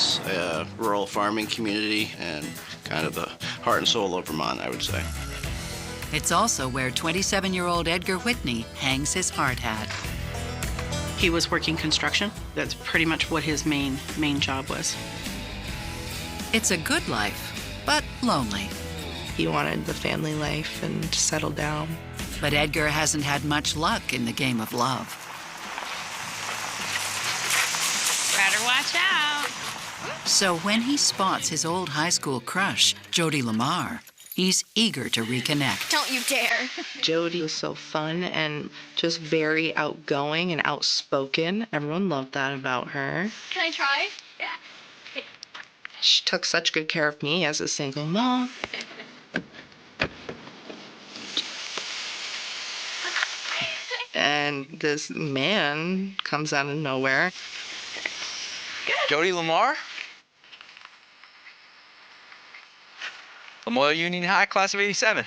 was a rural farming community and kind of the heart and soul of Vermont, I would say. It's also where 27-year-old Edgar Whitney hangs his hard hat. He was working construction. That's pretty much what his main job was. It's a good life, but lonely. He wanted the family life and to settle down. But Edgar hasn't had much luck in the game of love. Better watch out. So when he spots his old high school crush, WhoDidIMarry, he's eager to reconnect. Don't you dare. Jody was so fun and just very outgoing and outspoken. Everyone loved that about her. Can I try? Yeah. She took such good care of me as a single mom. And this man comes out of nowhere. WhoDidIMarry? Lamoille Union High, class of 87.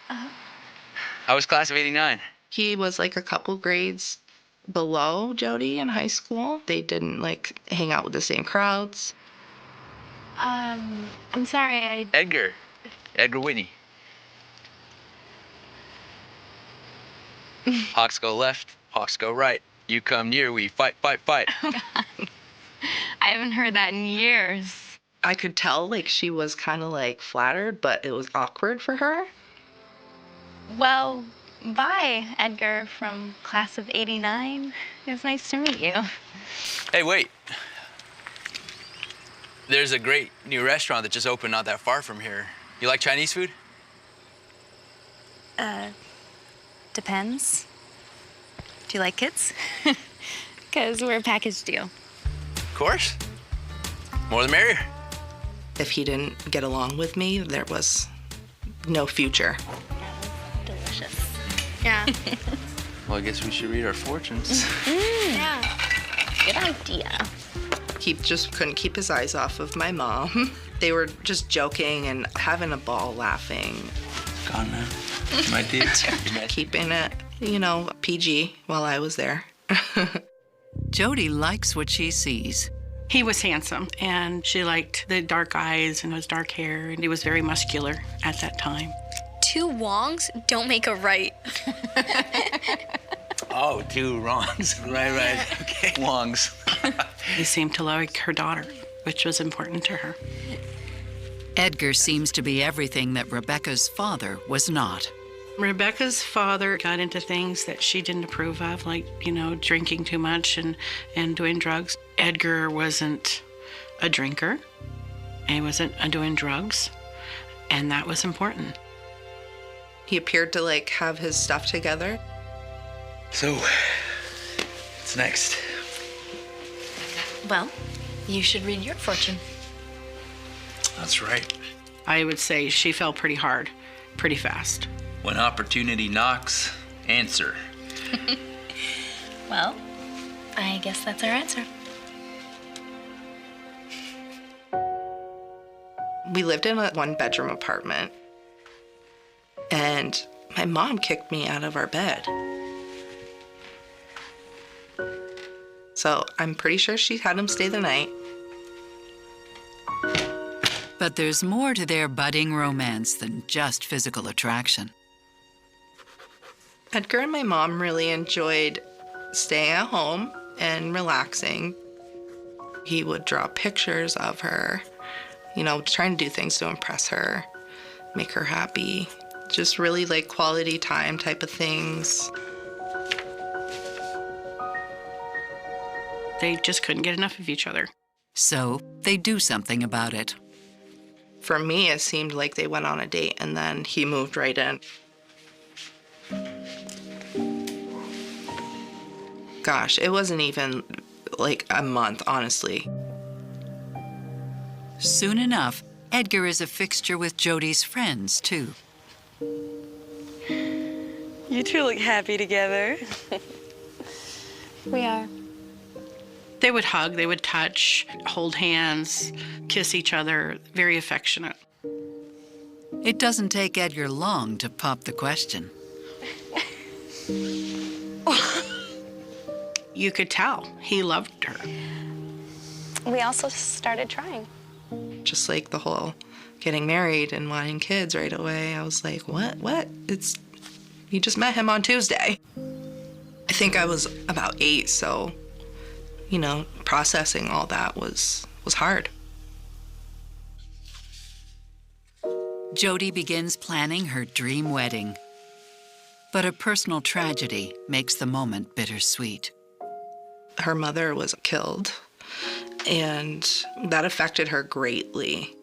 I was class of 89. He was like a couple grades below Jody in high school. They didn't like hang out with the same crowds. I'm sorry, Edgar Whitney. Hawks go left, Hawks go right. You come near, we fight, fight, fight. I haven't heard that in years. I could tell like she was kind of like flattered, but it was awkward for her. Well, bye, Edgar from class of 89. It was nice to meet you. Hey, wait. There's a great new restaurant that just opened not that far from here. You like Chinese food? Depends. Do you like kids? Because we're a package deal. Of course. More the merrier. If he didn't get along with me, there was no future. Delicious. Yeah. Well, I guess we should read our fortunes. Yeah. Good idea. He just couldn't keep his eyes off of my mom. They were just joking and having a ball laughing. Gone now. My dude. Keeping it, you know, PG while I was there. Jody likes what she sees. He was handsome, and she liked the dark eyes and his dark hair, and he was very muscular at that time. Two wrongs don't make a right. Oh, two wrongs. Right. Okay. Wongs. He seemed to like her daughter, which was important to her. Edgar seems to be everything that Rebecca's father was not. Rebecca's father got into things that she didn't approve of, like, you know, drinking too much and doing drugs. Edgar wasn't a drinker, and he wasn't doing drugs, and that was important. He appeared to like have his stuff together. So, what's next? Well, you should read your fortune. That's right. I would say she fell pretty hard, pretty fast. When opportunity knocks, answer. Well, I guess that's our answer. We lived in a one-bedroom apartment, and my mom kicked me out of our bed. So I'm pretty sure she had him stay the night. But there's more to their budding romance than just physical attraction. Edgar and my mom really enjoyed staying at home and relaxing. He would draw pictures of her, you know, trying to do things to impress her, make her happy. Just really like quality time type of things. They just couldn't get enough of each other. So they do something about it. For me, it seemed like they went on a date and then he moved right in. Gosh, it wasn't even like a month, honestly. Soon enough, Edgar is a fixture with Jody's friends, too. You two look happy together. We are. They would hug, they would touch, hold hands, kiss each other, very affectionate. It doesn't take Edgar long to pop the question. You could tell he loved her. we also started trying. Just like the whole getting married and wanting kids right away, I was like, what? You just met him on Tuesday. I think I was about 8, so, processing all that was hard. Jody begins planning her dream wedding. But a personal tragedy makes the moment bittersweet. Her mother was killed, and that affected her greatly.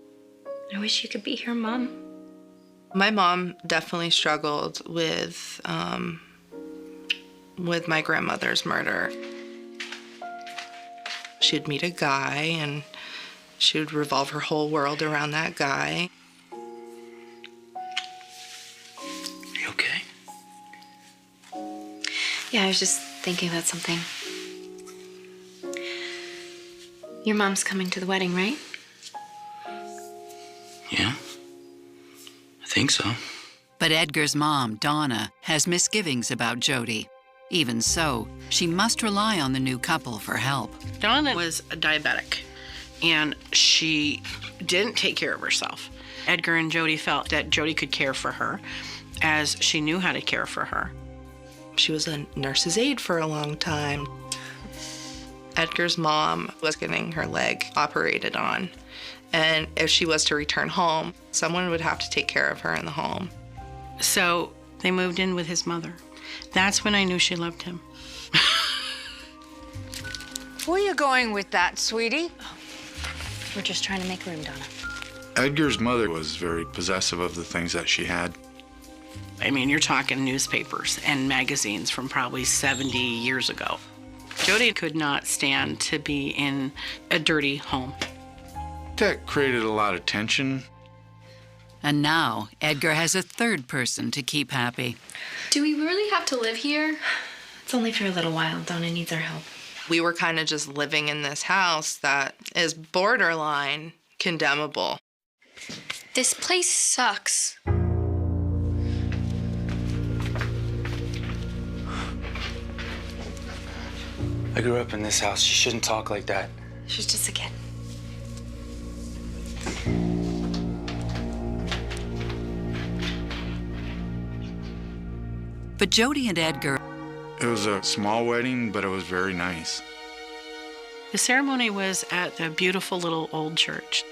I wish you could be here, Mom. My mom definitely struggled with my grandmother's murder. She'd meet a guy, and she would revolve her whole world around that guy. You okay? Yeah, I was just thinking about something. Your mom's coming to the wedding, right? Yeah, I think so. But Edgar's mom, Donna, has misgivings about Jody. Even so, she must rely on the new couple for help. Donna was a diabetic, and she didn't take care of herself. Edgar and Jody felt that Jody could care for her as she knew how to care for her. She was a nurse's aide for a long time. Edgar's mom was getting her leg operated on, and if she was to return home, someone would have to take care of her in the home. So they moved in with his mother. That's when I knew she loved him. Where are you going with that, sweetie? We're just trying to make room, Donna. Edgar's mother was very possessive of the things that she had. I mean, you're talking newspapers and magazines from probably 70 years ago. Jody could not stand to be in a dirty home. That created a lot of tension. And now, Edgar has a third person to keep happy. Do we really have to live here? It's only for a little while. Donna needs our help. We were kind of just living in this house that is borderline condemnable. This place sucks. I grew up in this house. She shouldn't talk like that. She's just a kid. But Jody and Edgar, It was a small wedding, but it was very nice. The ceremony was at the beautiful little old church.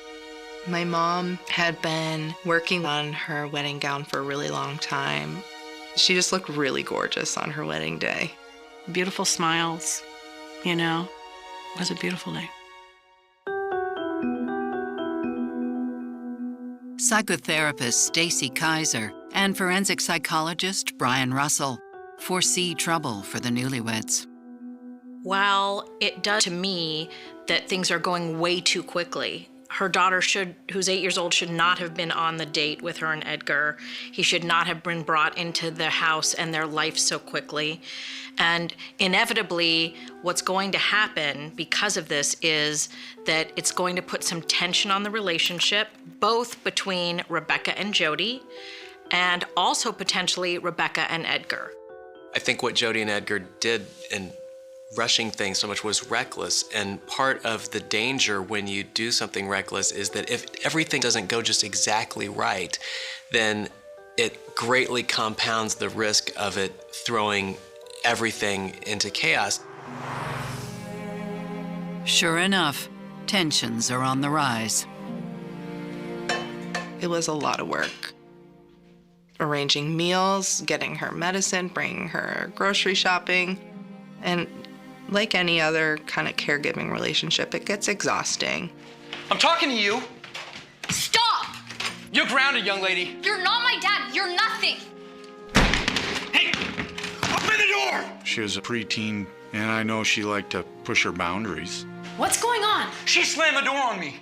My mom had been working on her wedding gown for a really long time. She just looked really gorgeous on her wedding day. Beautiful smiles, It was a beautiful day. psychotherapist Stacy Kaiser and forensic psychologist Brian Russell foresee trouble for the newlyweds. While it does to me that things are going way too quickly, her daughter who's 8 years old, should not have been on the date with her and Edgar. He should not have been brought into the house and their life so quickly. And inevitably, what's going to happen because of this is that it's going to put some tension on the relationship, both between Rebecca and Jody, and also potentially Rebecca and Edgar. I think what Jody and Edgar did in rushing things so much was reckless, and part of the danger when you do something reckless is that if everything doesn't go just exactly right, then it greatly compounds the risk of it throwing everything into chaos. Sure enough, tensions are on the rise. It was a lot of work. Arranging meals, getting her medicine, bringing her grocery shopping, and like any other kind of caregiving relationship, it gets exhausting. I'm talking to you. Stop! You're grounded, young lady. You're not my dad. You're nothing. Hey, open the door! She was a preteen, and I know she liked to push her boundaries. What's going on? She slammed the door on me.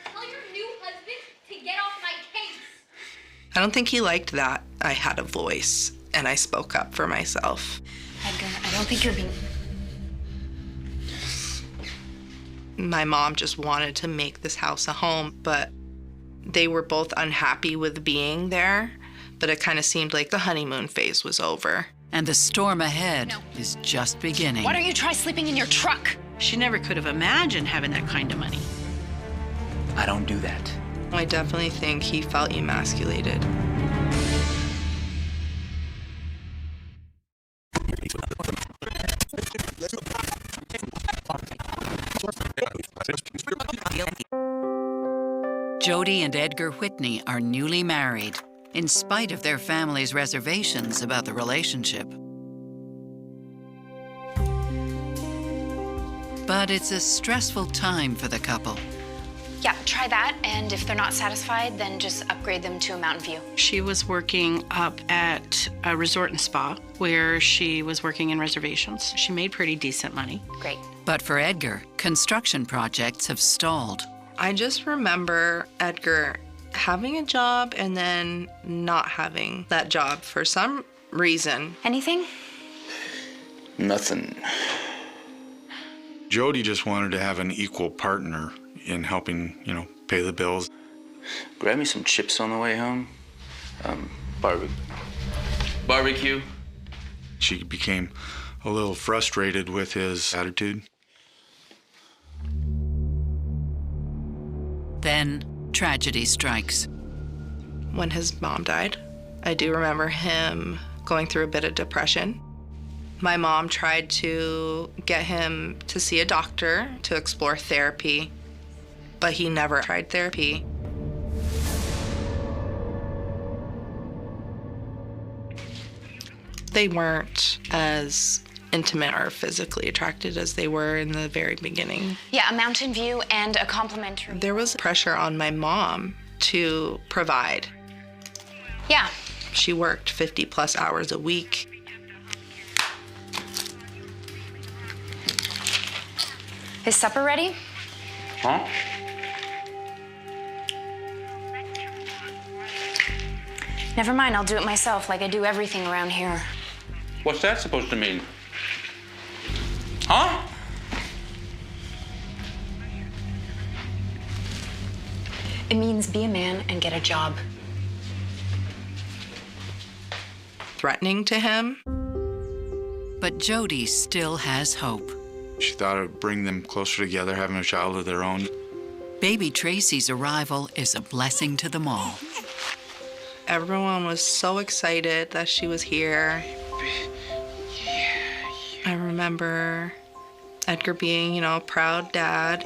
Tell your new husband to get off my case. I don't think he liked that I had a voice and I spoke up for myself. Edgar, I don't think you're being... My mom just wanted to make this house a home, but they were both unhappy with being there, but it kind of seemed like the honeymoon phase was over. And the storm ahead is just beginning. Why don't you try sleeping in your truck? She never could have imagined having that kind of money. I don't do that. I definitely think he felt emasculated. Jody and Edgar Whitney are newly married, in spite of their family's reservations about the relationship. But it's a stressful time for the couple. Yeah, try that, and if they're not satisfied, then just upgrade them to a Mountain View. She was working up at a resort and spa where she was working in reservations. She made pretty decent money. Great. But for Edgar, construction projects have stalled. I just remember Edgar having a job and then not having that job for some reason. Anything? Nothing. Jody just wanted to have an equal partner in helping, pay the bills. Grab me some chips on the way home. Barbecue. She became a little frustrated with his attitude. Then tragedy strikes. When his mom died, I do remember him going through a bit of depression. My mom tried to get him to see a doctor to explore therapy, but he never tried therapy. They weren't as intimate or physically attracted as they were in the very beginning. Yeah, a Mountain View and a complimentary. There was pressure on my mom to provide. Yeah. She worked 50 plus hours a week. Is supper ready? Huh? Never mind, I'll do it myself like I do everything around here. What's that supposed to mean? Huh? It means be a man and get a job. Threatening to him. But Jody still has hope. She thought it would bring them closer together, having a child of their own. Baby Tracy's arrival is a blessing to them all. Everyone was so excited that she was here. I remember Edgar being, a proud dad.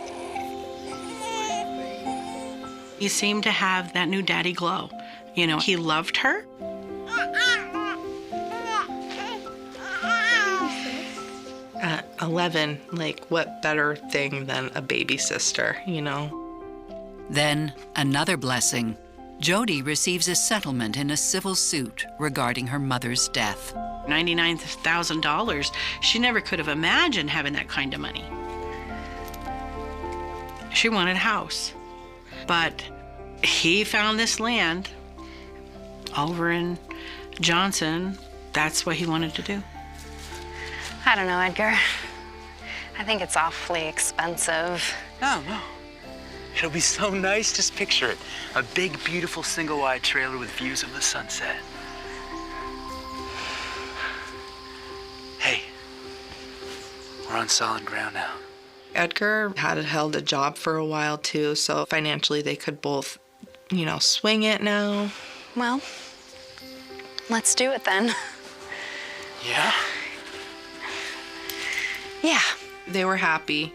He seemed to have that new daddy glow. He loved her. At 11, what better thing than a baby sister, Then, another blessing. Jody receives a settlement in a civil suit regarding her mother's death. $99,000. She never could have imagined having that kind of money. She wanted a house. But he found this land over in Johnson. That's what he wanted to do. I don't know, Edgar. I think it's awfully expensive. No. It'll be so nice. Just picture it. A big, beautiful, single-wide trailer with views of the sunset. Hey, we're on solid ground now. Edgar had held a job for a while too, so financially they could both, swing it now. Well, let's do it then. Yeah? Yeah. They were happy.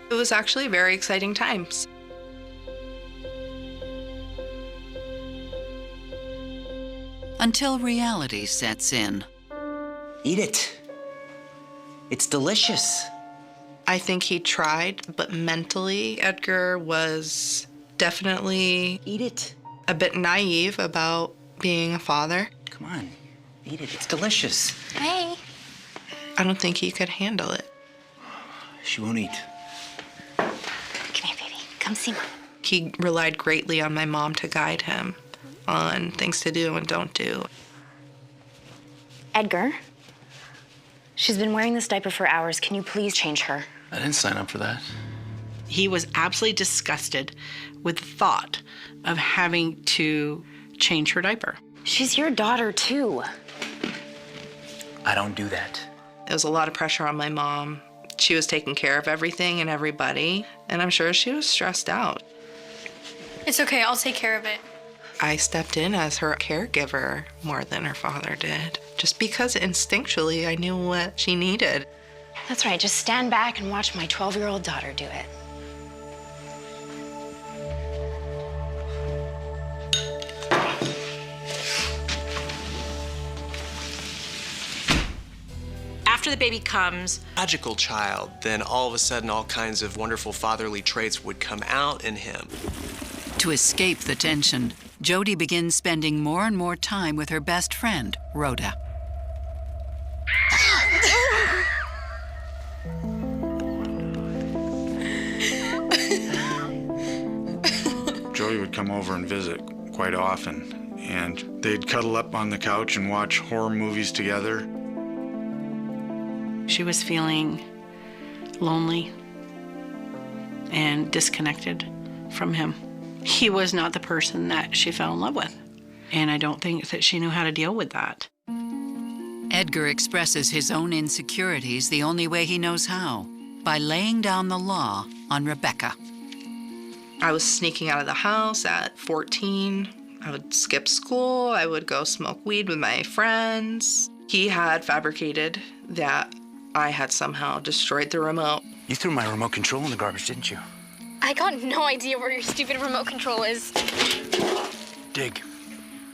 It was actually very exciting times. Until reality sets in. Eat it. It's delicious. I think he tried, but mentally, Edgar was definitely Eat it. a bit naive about being a father. Come on, eat it. It's delicious. Hey. I don't think he could handle it. She won't eat. Come here, baby. Come see Mom. He relied greatly on my mom to guide him on things to do and don't do. Edgar, she's been wearing this diaper for hours. Can you please change her? I didn't sign up for that. He was absolutely disgusted with the thought of having to change her diaper. She's your daughter, too. I don't do that. There was a lot of pressure on my mom. She was taking care of everything and everybody, and I'm sure she was stressed out. It's okay, I'll take care of it. I stepped in as her caregiver more than her father did, just because instinctually I knew what she needed. That's right, just stand back and watch my 12-year-old daughter do it. After the baby comes, Logical child, then all of a sudden all kinds of wonderful fatherly traits would come out in him. To escape the tension, Jody begins spending more and more time with her best friend, Rhoda. Jody would come over and visit quite often, and they'd cuddle up on the couch and watch horror movies together. She was feeling lonely and disconnected from him. He was not the person that she fell in love with, and I don't think that she knew how to deal with that. Edgar expresses his own insecurities the only way he knows how, by laying down the law on Rebecca. I was sneaking out of the house at 14. I would skip school. I would go smoke weed with my friends. He had fabricated that I had somehow destroyed the remote. You threw my remote control in the garbage, didn't you? I got no idea where your stupid remote control is. Dig.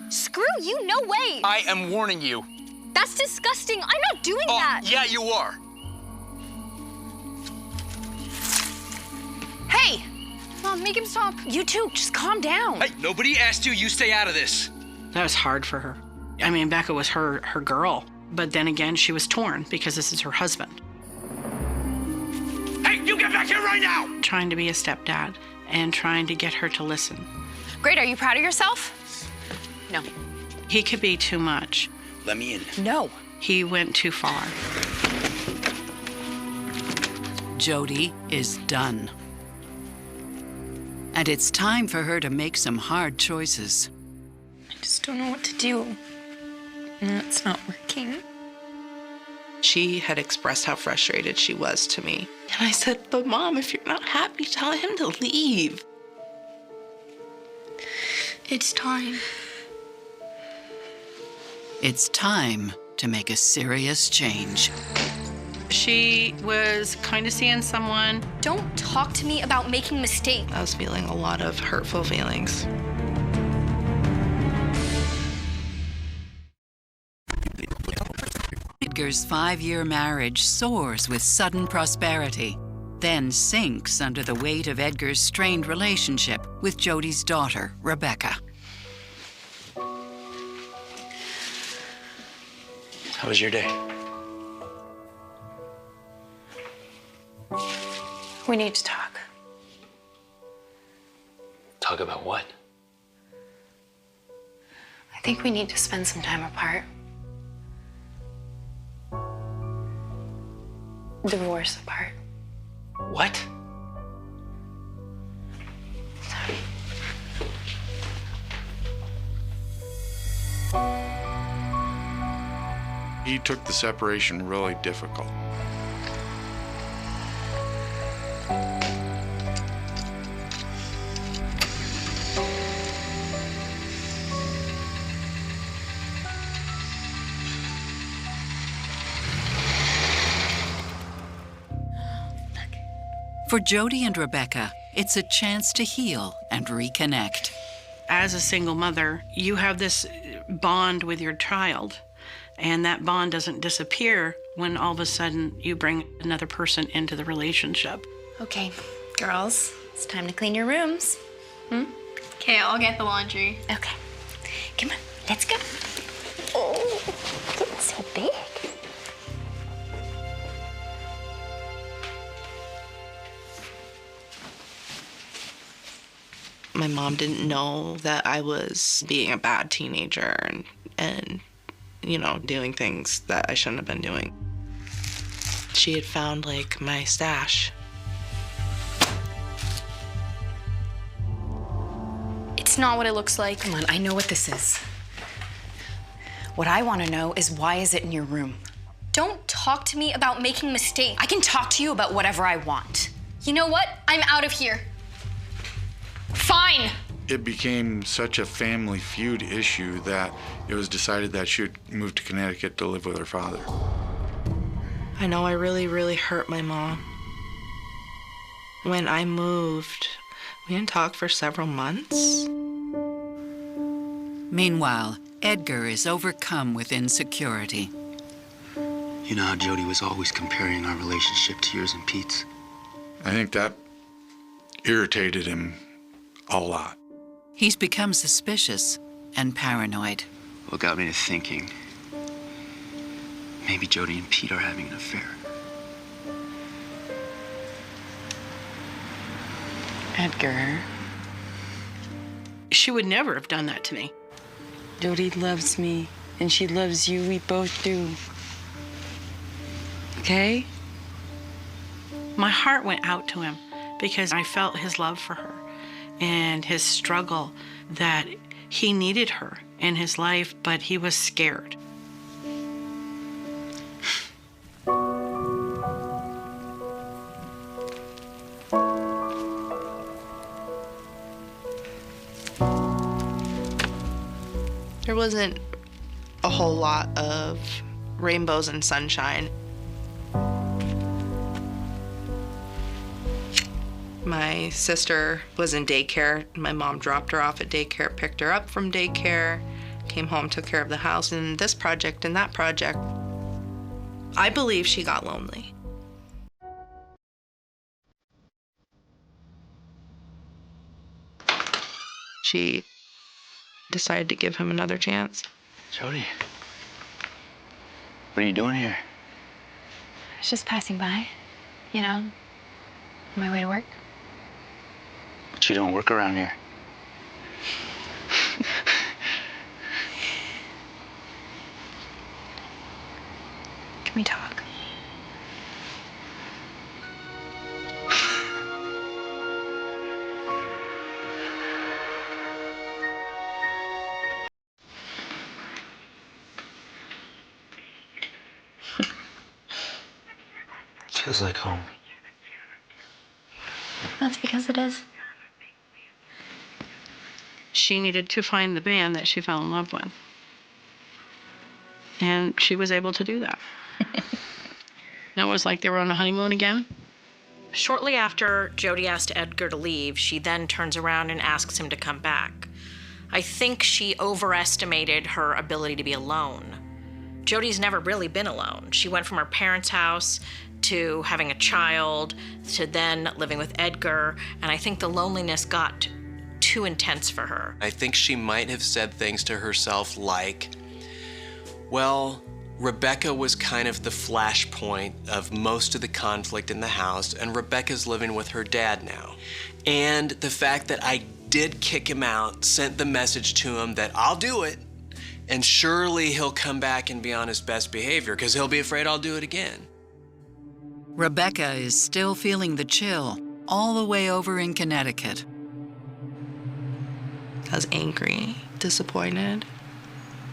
Screw you, no way! I am warning you. That's disgusting. I'm not doing that. Yeah, you are. Hey! Mom, make him stop. You too, just calm down. Hey, nobody asked you. You stay out of this. That was hard for her. I mean, Becca was her girl, but then again, she was torn because this is her husband. Hey, you get back here right now! Trying to be a stepdad and trying to get her to listen. Great, are you proud of yourself? No. He could be too much. Let me in. No. He went too far. Jody is done. And it's time for her to make some hard choices. I just don't know what to do. It's not working. She had expressed how frustrated she was to me. And I said, but Mom, if you're not happy, tell him to leave. It's time. It's time to make a serious change. She was kind of seeing someone. Don't talk to me about making mistakes. I was feeling a lot of hurtful feelings. Edgar's 5-year marriage soars with sudden prosperity, then sinks under the weight of Edgar's strained relationship with Jody's daughter, Rebecca. How was your day? We need to talk. Talk about what? I think we need to spend some time apart. Divorce apart. What? Sorry. He took the separation really difficult. For Jody and Rebecca, it's a chance to heal and reconnect. As a single mother, you have this bond with your child, and that bond doesn't disappear when all of a sudden you bring another person into the relationship. Okay, girls, it's time to clean your rooms. Okay, I'll get the laundry. Okay, come on, let's go. Oh, it's so big. My mom didn't know that I was being a bad teenager and you know, doing things that I shouldn't have been doing. She had found, like, my stash. It's not what it looks like. Come on, I know what this is. What I want to know is why is it in your room? Don't talk to me about making mistakes. I can talk to you about whatever I want. You know what? I'm out of here. Fine. It became such a family feud issue that it was decided that she would move to Connecticut to live with her father. I know I really, really hurt my mom. When I moved, we didn't talk for several months. Meanwhile, Edgar is overcome with insecurity. You know how Jody was always comparing our relationship to yours and Pete's? I think that irritated him a lot. He's become suspicious and paranoid. What got me to thinking, maybe Jody and Pete are having an affair. Edgar. She would never have done that to me. Jody loves me, and she loves you. We both do. Okay? My heart went out to him because I felt his love for her and his struggle that he needed her in his life, but he was scared. There wasn't a whole lot of rainbows and sunshine. My sister was in daycare. My mom dropped her off at daycare, picked her up from daycare, came home, took care of the house, and this project and that project. I believe she got lonely. She decided to give him another chance. Jody, what are you doing here? I was just passing by, you know, on my way to work. But you don't work around here. Can we talk? Feels like home. That's because it is. She needed to find the man that she fell in love with. And she was able to do that. And it was like they were on a honeymoon again. Shortly after Jody asked Edgar to leave, she then turns around and asks him to come back. I think she overestimated her ability to be alone. Jody's never really been alone. She went from her parents' house to having a child to then living with Edgar, and I think the loneliness got too intense for her. I think she might have said things to herself like, well, Rebecca was kind of the flashpoint of most of the conflict in the house, and Rebecca's living with her dad now. And the fact that I did kick him out sent the message to him that I'll do it, and surely he'll come back and be on his best behavior because he'll be afraid I'll do it again. Rebecca is still feeling the chill all the way over in Connecticut. I was angry, disappointed.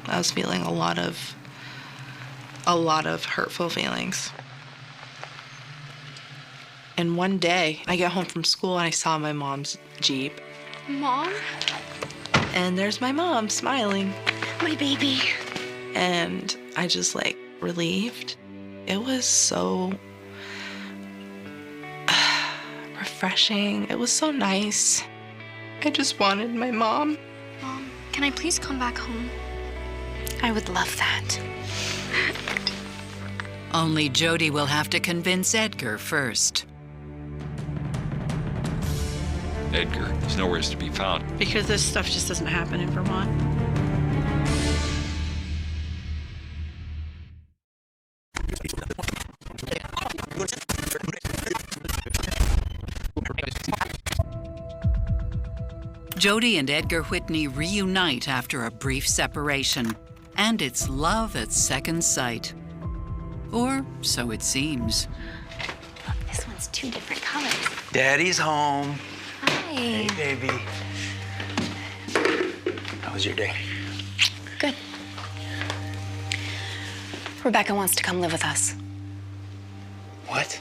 I was feeling a lot of hurtful feelings. And one day, I get home from school and I saw my mom's Jeep. Mom? And there's my mom smiling. My baby. And I just relieved. It was so refreshing. It was so nice. I just wanted my mom. Mom, can I please come back home? I would love that. Only Jody will have to convince Edgar first. Edgar is nowhere to be found. Because this stuff just doesn't happen in Vermont. Jody and Edgar Whitney reunite after a brief separation, and it's love at second sight. Or so it seems. Look, this one's 2 different colors. Daddy's home. Hi. Hey, baby. How was your day? Good. Rebecca wants to come live with us. What?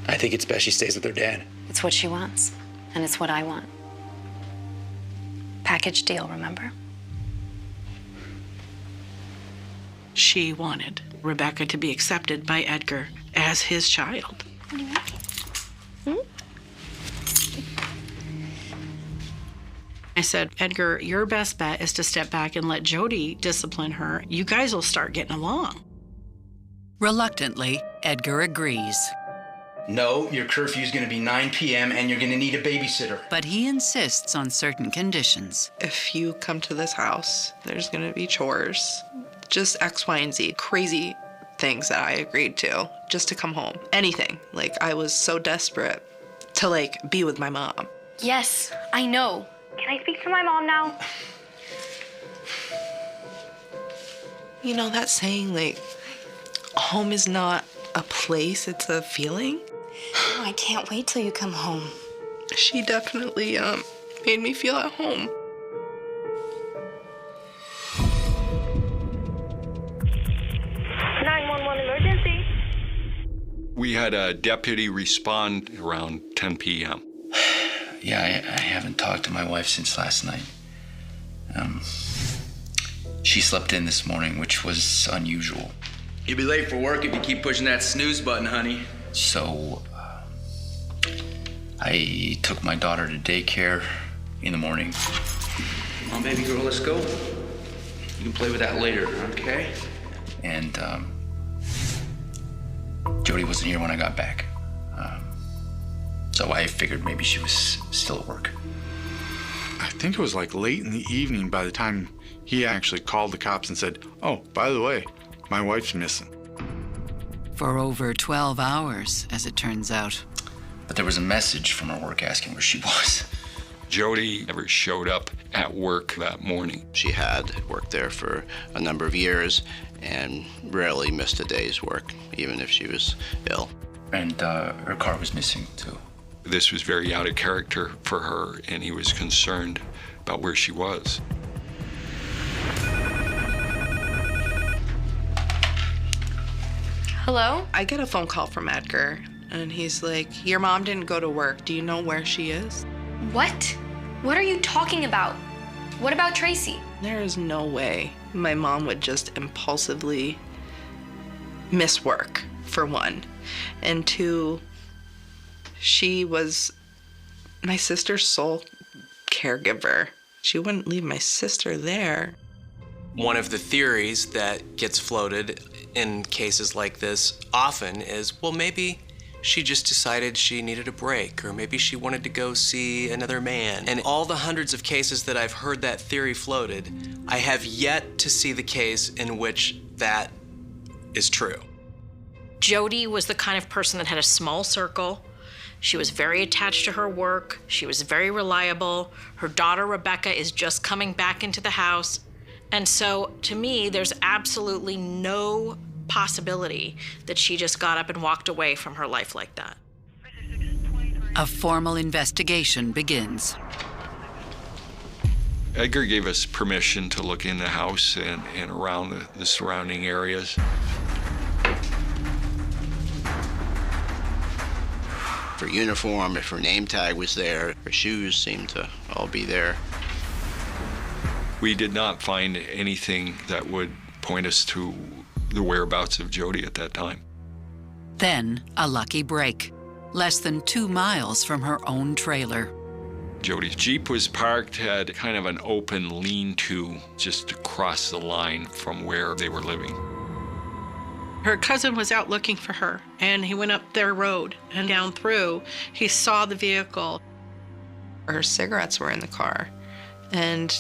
I think it's best she stays with her dad. It's what she wants, and it's what I want. Package deal, remember? She wanted Rebecca to be accepted by Edgar as his child. What are you making? I said, Edgar, your best bet is to step back and let Jody discipline her. You guys will start getting along. Reluctantly, Edgar agrees. No, your curfew's gonna be 9 p.m. and you're gonna need a babysitter. But he insists on certain conditions. If you come to this house, there's gonna be chores. Just X, Y, and Z. Crazy things that I agreed to just to come home. Anything. Like, I was so desperate to, like, be with my mom. Yes, I know. Can I speak to my mom now? You know that saying, like, home is not a place, it's a feeling? Oh, I can't wait till you come home. She definitely made me feel at home. Emergency. We had a deputy respond around 10 p.m. Yeah, I haven't talked to my wife since last night. She slept in this morning, which was unusual. You'll be late for work if you keep pushing that snooze button, honey. So, I took my daughter to daycare in the morning. Come on, baby girl, let's go. You can play with that later, okay? And, Jody wasn't here when I got back. So I figured maybe she was still at work. I think it was like late in the evening by the time he actually called the cops and said, oh, by the way, my wife's missing. For over 12 hours, as it turns out. But there was a message from her work asking where she was. Jody never showed up at work that morning. She had worked there for a number of years and rarely missed a day's work, even if she was ill. And her car was missing, too. This was very out of character for her, and he was concerned about where she was. Hello? I get a phone call from Edgar, and he's like, your mom didn't go to work. Do you know where she is? What? What are you talking about? What about Tracy? There is no way my mom would just impulsively miss work, for one. And two, she was my sister's sole caregiver. She wouldn't leave my sister there. One of the theories that gets floated in cases like this often is, well, maybe she just decided she needed a break, or maybe she wanted to go see another man. And all the hundreds of cases that I've heard that theory floated, I have yet to see the case in which that is true. Jody was the kind of person that had a small circle. She was very attached to her work. She was very reliable. Her daughter, Rebecca, is just coming back into the house. And so, to me, there's absolutely no possibility that she just got up and walked away from her life like that. A formal investigation begins. Edgar gave us permission to look in the house and around the surrounding areas. Her uniform, if her name tag was there, her shoes seemed to all be there. We did not find anything that would point us to the whereabouts of Jody at that time. Then, a lucky break, less than 2 miles from her own trailer. Jody's Jeep was parked at kind of an open lean-to just across the line from where they were living. Her cousin was out looking for her, and he went up their road and down through. He saw the vehicle. Her cigarettes were in the car, and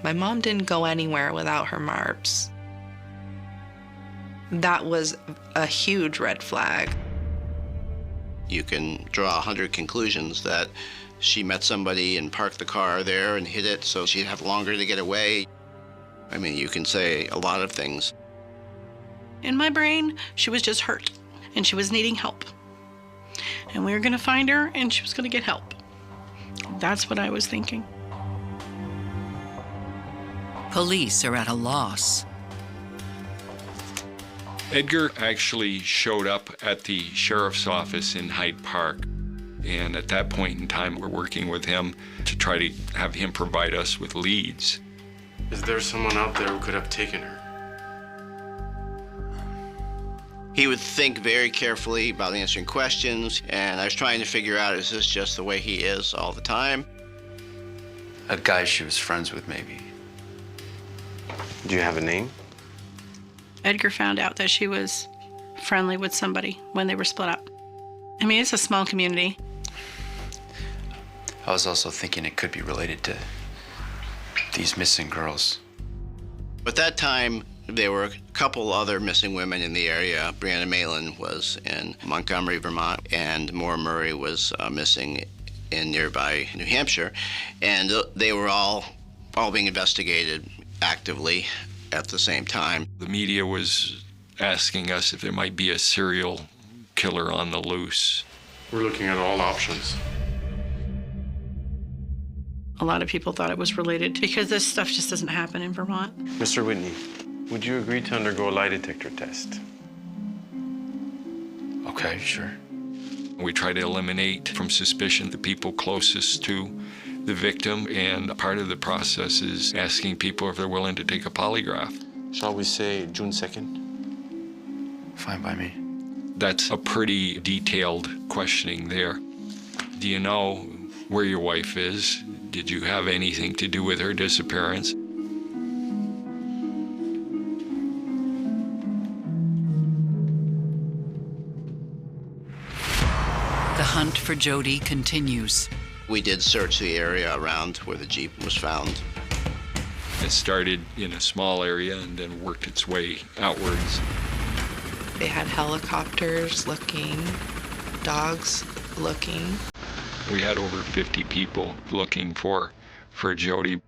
my mom didn't go anywhere without her MARPs. That was a huge red flag. You can draw 100 conclusions that she met somebody and parked the car there and hid it so she'd have longer to get away. I mean, you can say a lot of things. In my brain, she was just hurt, and she was needing help. And we were going to find her, and she was going to get help. That's what I was thinking. Police are at a loss. Edgar actually showed up at the sheriff's office in Hyde Park. And at that point in time, we're working with him to try to have him provide us with leads. Is there someone out there who could have taken her? He would think very carefully about answering questions, and I was trying to figure out, is this just the way he is all the time? A guy she was friends with, maybe. Do you have a name? Edgar found out that she was friendly with somebody when they were split up. I mean, it's a small community. I was also thinking it could be related to these missing girls. At that time, there were a couple other missing women in the area. Brianna Malin was in Montgomery, Vermont, and Maura Murray was missing in nearby New Hampshire. And they were all being investigated actively at the same time. The media was asking us if there might be a serial killer on the loose. We're looking at all options. A lot of people thought it was related because this stuff just doesn't happen in Vermont. Mr. Whitney, would you agree to undergo a lie detector test? Okay, sure. We try to eliminate from suspicion the people closest to the victim, and part of the process is asking people if they're willing to take a polygraph. Shall we say June 2nd? Fine by me. That's a pretty detailed questioning there. Do you know where your wife is? Did you have anything to do with her disappearance? The hunt for Jody continues. We did search the area around where the Jeep was found. It started in a small area and then worked its way outwards. They had helicopters looking, dogs looking. We had over 50 people looking for Jody.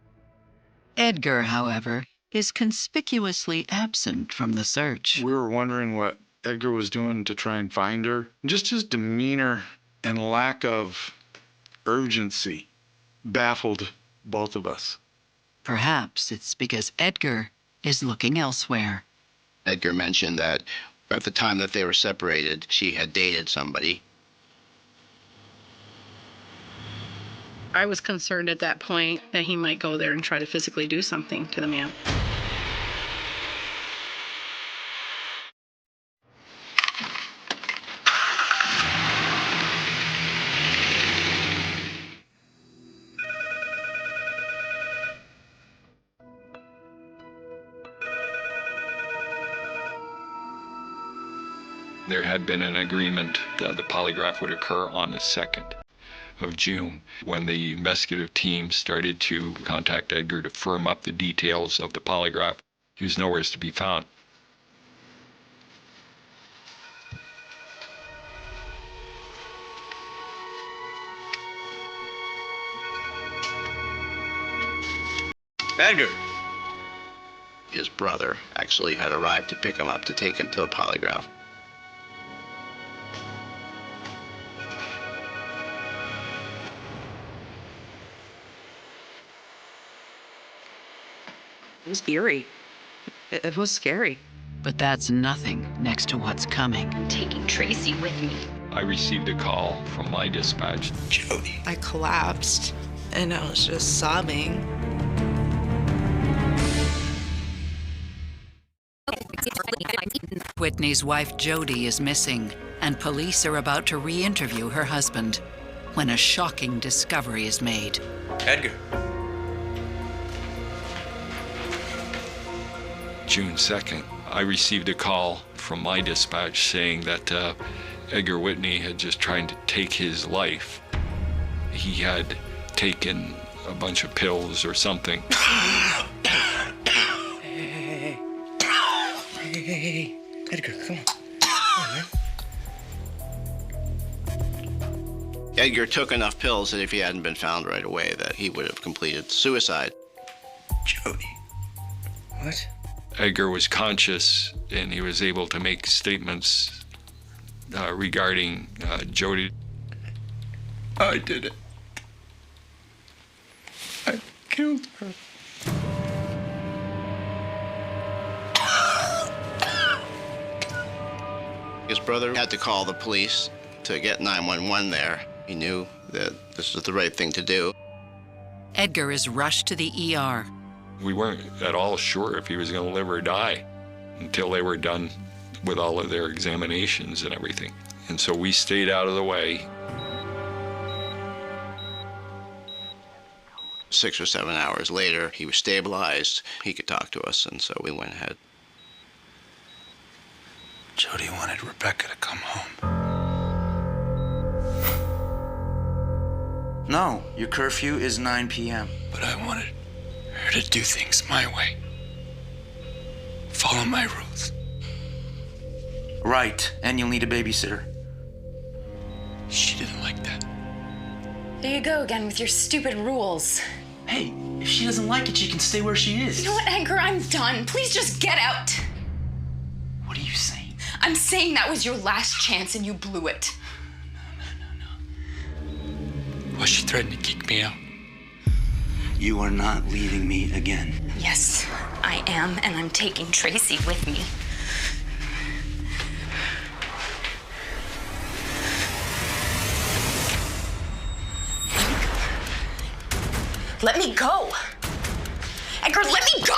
Edgar, however, is conspicuously absent from the search. We were wondering what Edgar was doing to try and find her. Just his demeanor and lack of urgency baffled both of us. Perhaps it's because Edgar is looking elsewhere. Edgar mentioned that at the time that they were separated, she had dated somebody. I was concerned at that point that he might go there and try to physically do something to the man. There had been an agreement that the polygraph would occur on the 2nd of June. When the investigative team started to contact Edgar to firm up the details of the polygraph, he was nowhere to be found. Edgar! His brother actually had arrived to pick him up to take him to a polygraph. It was eerie. It was scary. But that's nothing next to what's coming. I'm taking Tracy with me. I received a call from my dispatch. Jody. I collapsed and I was just sobbing. Whitney's wife Jody is missing, and police are about to re-interview her husband when a shocking discovery is made. Edgar. June 2nd, I received a call from my dispatch saying that Edgar Whitney had just tried to take his life. He had taken a bunch of pills or something. Hey, Edgar, come on. Come on, man. Edgar took enough pills that if he hadn't been found right away, that he would have completed suicide. Jody. What? Edgar was conscious and he was able to make statements regarding Jody. I did it. I killed her. His brother had to call the police to get 911 there. He knew that this was the right thing to do. Edgar is rushed to the ER. We weren't at all sure if he was going to live or die until they were done with all of their examinations and everything. And so we stayed out of the way. 6 or 7 hours later, he was stabilized. He could talk to us, and so we went ahead. Jody wanted Rebecca to come home. No, your curfew is 9 p.m. But I wanted her to do things my way. Follow my rules. Right, and you'll need a babysitter. She didn't like that. There you go again with your stupid rules. Hey, if she doesn't like it, she can stay where she is. You know what, Edgar? I'm done. Please just get out. What are you saying? I'm saying that was your last chance and you blew it. Was she threatening to kick me out? You are not leaving me again. Yes, I am, and I'm taking Tracy with me. Let me go. Edgar, let me go!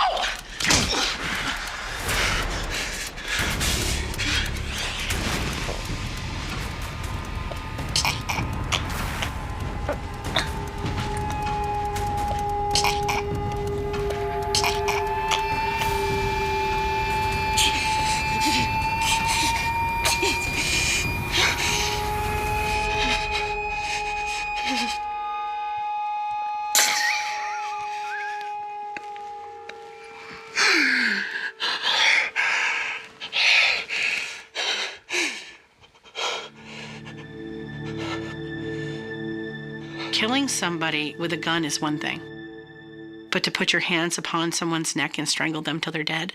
Killing somebody with a gun is one thing, but to put your hands upon someone's neck and strangle them till they're dead?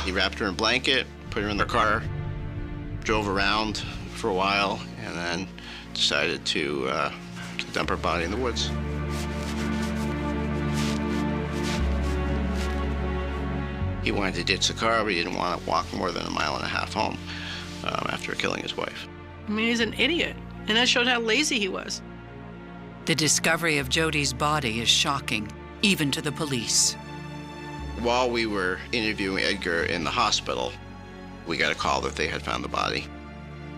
He wrapped her in a blanket, put her in the car, drove around for a while, and then decided to dump her body in the woods. He wanted to ditch the car, but he didn't want to walk more than 1.5 miles home after killing his wife. I mean, he's an idiot, and that showed how lazy he was. The discovery of Jody's body is shocking, even to the police. While we were interviewing Edgar in the hospital, we got a call that they had found the body.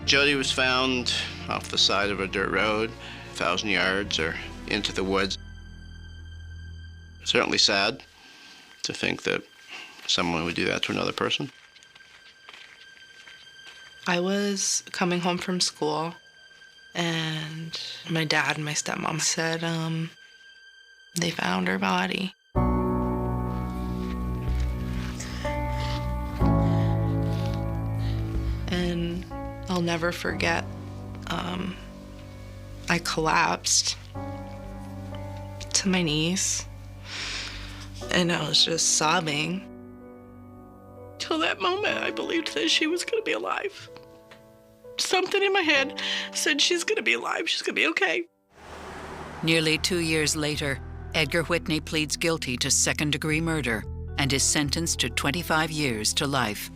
Jody was found off the side of a dirt road, 1,000 yards or into the woods. Certainly sad to think that someone would do that to another person. I was coming home from school, and my dad and my stepmom said they found her body. And I'll never forget, I collapsed to my knees, and I was just sobbing. Till that moment, I believed that she was going to be alive. Something in my head said she's going to be alive, she's going to be okay. Nearly 2 years later, Edgar Whitney pleads guilty to second-degree murder and is sentenced to 25 years to life.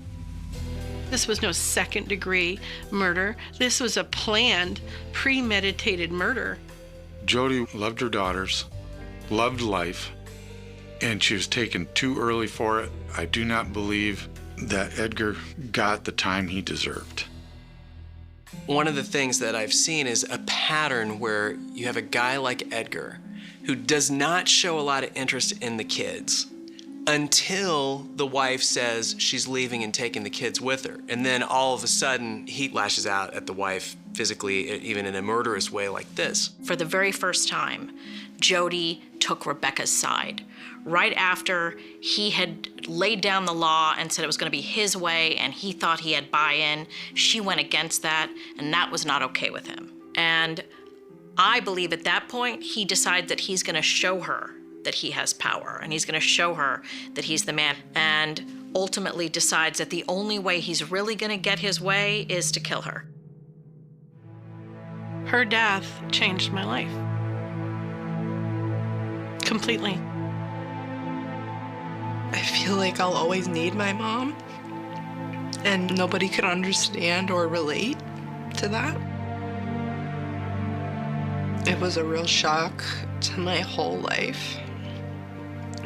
This was no second-degree murder. This was a planned, premeditated murder. Jody loved her daughters, loved life, and she was taken too early for it. I do not believe that Edgar got the time he deserved. One of the things that I've seen is a pattern where you have a guy like Edgar who does not show a lot of interest in the kids until the wife says she's leaving and taking the kids with her. And then all of a sudden, he lashes out at the wife physically, even in a murderous way like this. For the very first time, Jody took Rebecca's side. Right after he had laid down the law and said it was going to be his way and he thought he had buy-in, she went against that, and that was not okay with him. And I believe at that point, he decided that he's going to show her that he has power, and he's going to show her that he's the man, and ultimately decides that the only way he's really going to get his way is to kill her. Her death changed my life. Completely. feel like I'll always need my mom, and nobody could understand or relate to that. It was a real shock to my whole life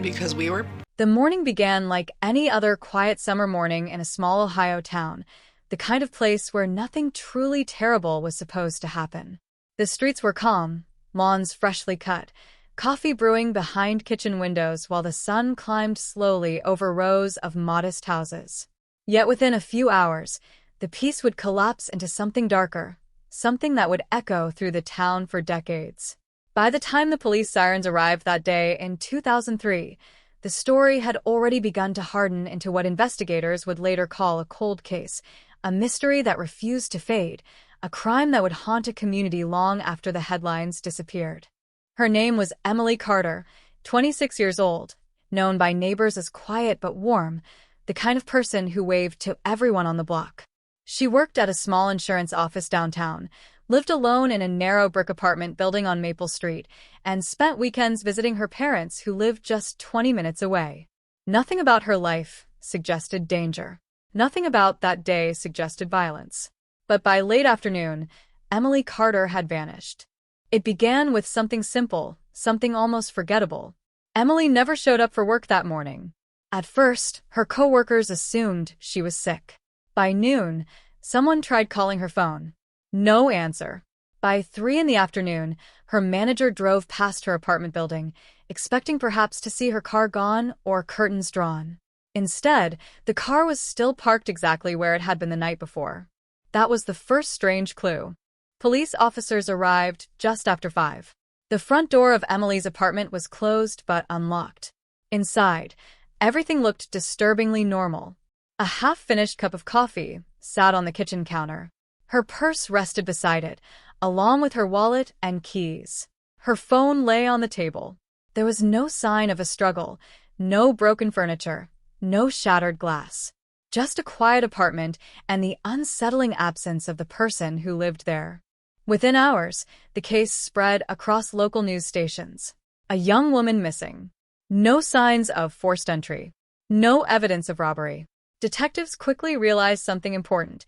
because we were... The morning began like any other quiet summer morning in a small Ohio town, the kind of place where nothing truly terrible was supposed to happen. The streets were calm, lawns freshly cut, coffee brewing behind kitchen windows while the sun climbed slowly over rows of modest houses. Yet within a few hours, the peace would collapse into something darker, something that would echo through the town for decades. By the time the police sirens arrived that day in 2003, the story had already begun to harden into what investigators would later call a cold case, a mystery that refused to fade, a crime that would haunt a community long after the headlines disappeared. Her name was Emily Carter, 26 years old, known by neighbors as quiet but warm, the kind of person who waved to everyone on the block. She worked at a small insurance office downtown, lived alone in a narrow brick apartment building on Maple Street, and spent weekends visiting her parents who lived just 20 minutes away. Nothing about her life suggested danger. Nothing about that day suggested violence. But by late afternoon, Emily Carter had vanished. It began with something simple, something almost forgettable. Emily never showed up for work that morning. At first, her coworkers assumed she was sick. By noon, someone tried calling her phone. No answer. By 3 in the afternoon, her manager drove past her apartment building, expecting perhaps to see her car gone or curtains drawn. Instead, the car was still parked exactly where it had been the night before. That was the first strange clue. Police officers arrived just after 5. The front door of Emily's apartment was closed but unlocked. Inside, everything looked disturbingly normal. A half-finished cup of coffee sat on the kitchen counter. Her purse rested beside it, along with her wallet and keys. Her phone lay on the table. There was no sign of a struggle, no broken furniture, no shattered glass. Just a quiet apartment and the unsettling absence of the person who lived there. Within hours, the case spread across local news stations. A young woman missing. No signs of forced entry. No evidence of robbery. Detectives quickly realized something important.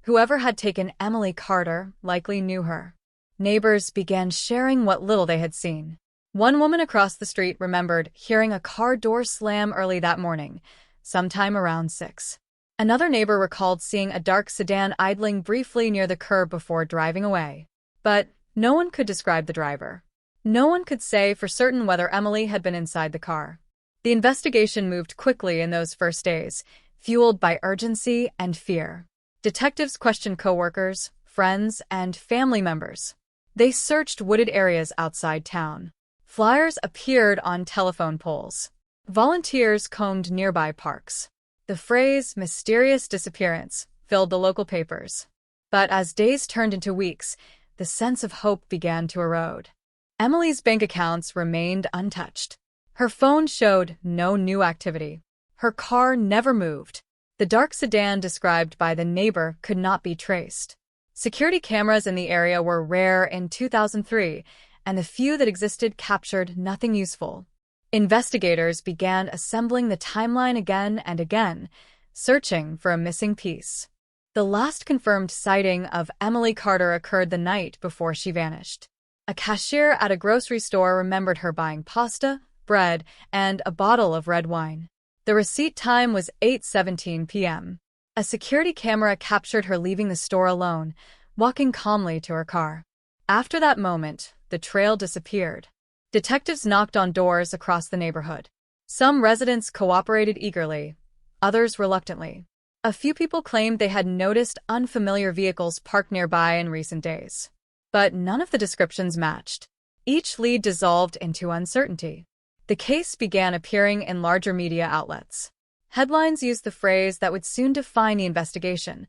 Whoever had taken Emily Carter likely knew her. Neighbors began sharing what little they had seen. One woman across the street remembered hearing a car door slam early that morning, sometime around 6. Another neighbor recalled seeing a dark sedan idling briefly near the curb before driving away. But no one could describe the driver. No one could say for certain whether Emily had been inside the car. The investigation moved quickly in those first days, fueled by urgency and fear. Detectives questioned coworkers, friends, and family members. They searched wooded areas outside town. Flyers appeared on telephone poles. Volunteers combed nearby parks. The phrase "mysterious disappearance" filled the local papers. But as days turned into weeks, the sense of hope began to erode. Emily's bank accounts remained untouched. Her phone showed no new activity. Her car never moved. The dark sedan described by the neighbor could not be traced. Security cameras in the area were rare in 2003, and the few that existed captured nothing useful. Investigators began assembling the timeline again and again, searching for a missing piece. The last confirmed sighting of Emily Carter occurred the night before she vanished. A cashier at a grocery store remembered her buying pasta, bread, and a bottle of red wine. The receipt time was 8:17 p.m. A security camera captured her leaving the store alone, walking calmly to her car. After that moment, the trail disappeared. Detectives knocked on doors across the neighborhood. Some residents cooperated eagerly, others reluctantly. A few people claimed they had noticed unfamiliar vehicles parked nearby in recent days. But none of the descriptions matched. Each lead dissolved into uncertainty. The case began appearing in larger media outlets. Headlines used the phrase that would soon define the investigation: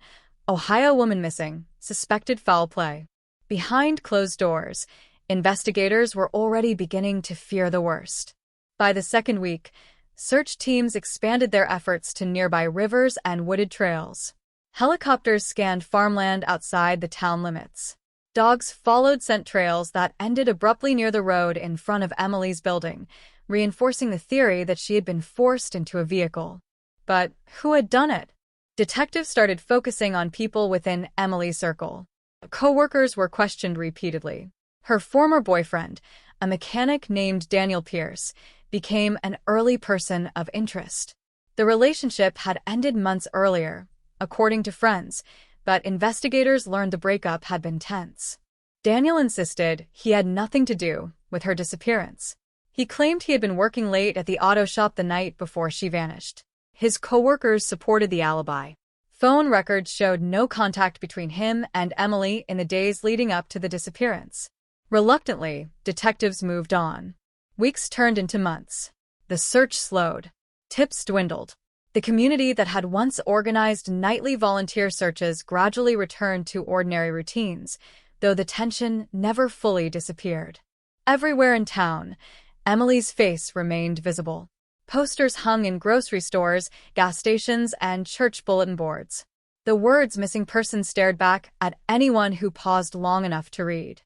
Ohio woman missing, suspected foul play. Behind closed doors, investigators were already beginning to fear the worst. By the second week, search teams expanded their efforts to nearby rivers and wooded trails. Helicopters scanned farmland outside the town limits. Dogs followed scent trails that ended abruptly near the road in front of Emily's building, reinforcing the theory that she had been forced into a vehicle. But who had done it? Detectives started focusing on people within Emily's circle. Co-workers were questioned repeatedly. Her former boyfriend, a mechanic named Daniel Pierce, became an early person of interest. The relationship had ended months earlier, according to friends, but investigators learned the breakup had been tense. Daniel insisted he had nothing to do with her disappearance. He claimed he had been working late at the auto shop the night before she vanished. His co-workers supported the alibi. Phone records showed no contact between him and Emily in the days leading up to the disappearance. Reluctantly, detectives moved on. Weeks turned into months. The search slowed. Tips dwindled. The community that had once organized nightly volunteer searches gradually returned to ordinary routines, though the tension never fully disappeared. Everywhere in town, Emily's face remained visible. Posters hung in grocery stores, gas stations, and church bulletin boards. The words "missing person" stared back at anyone who paused long enough to read.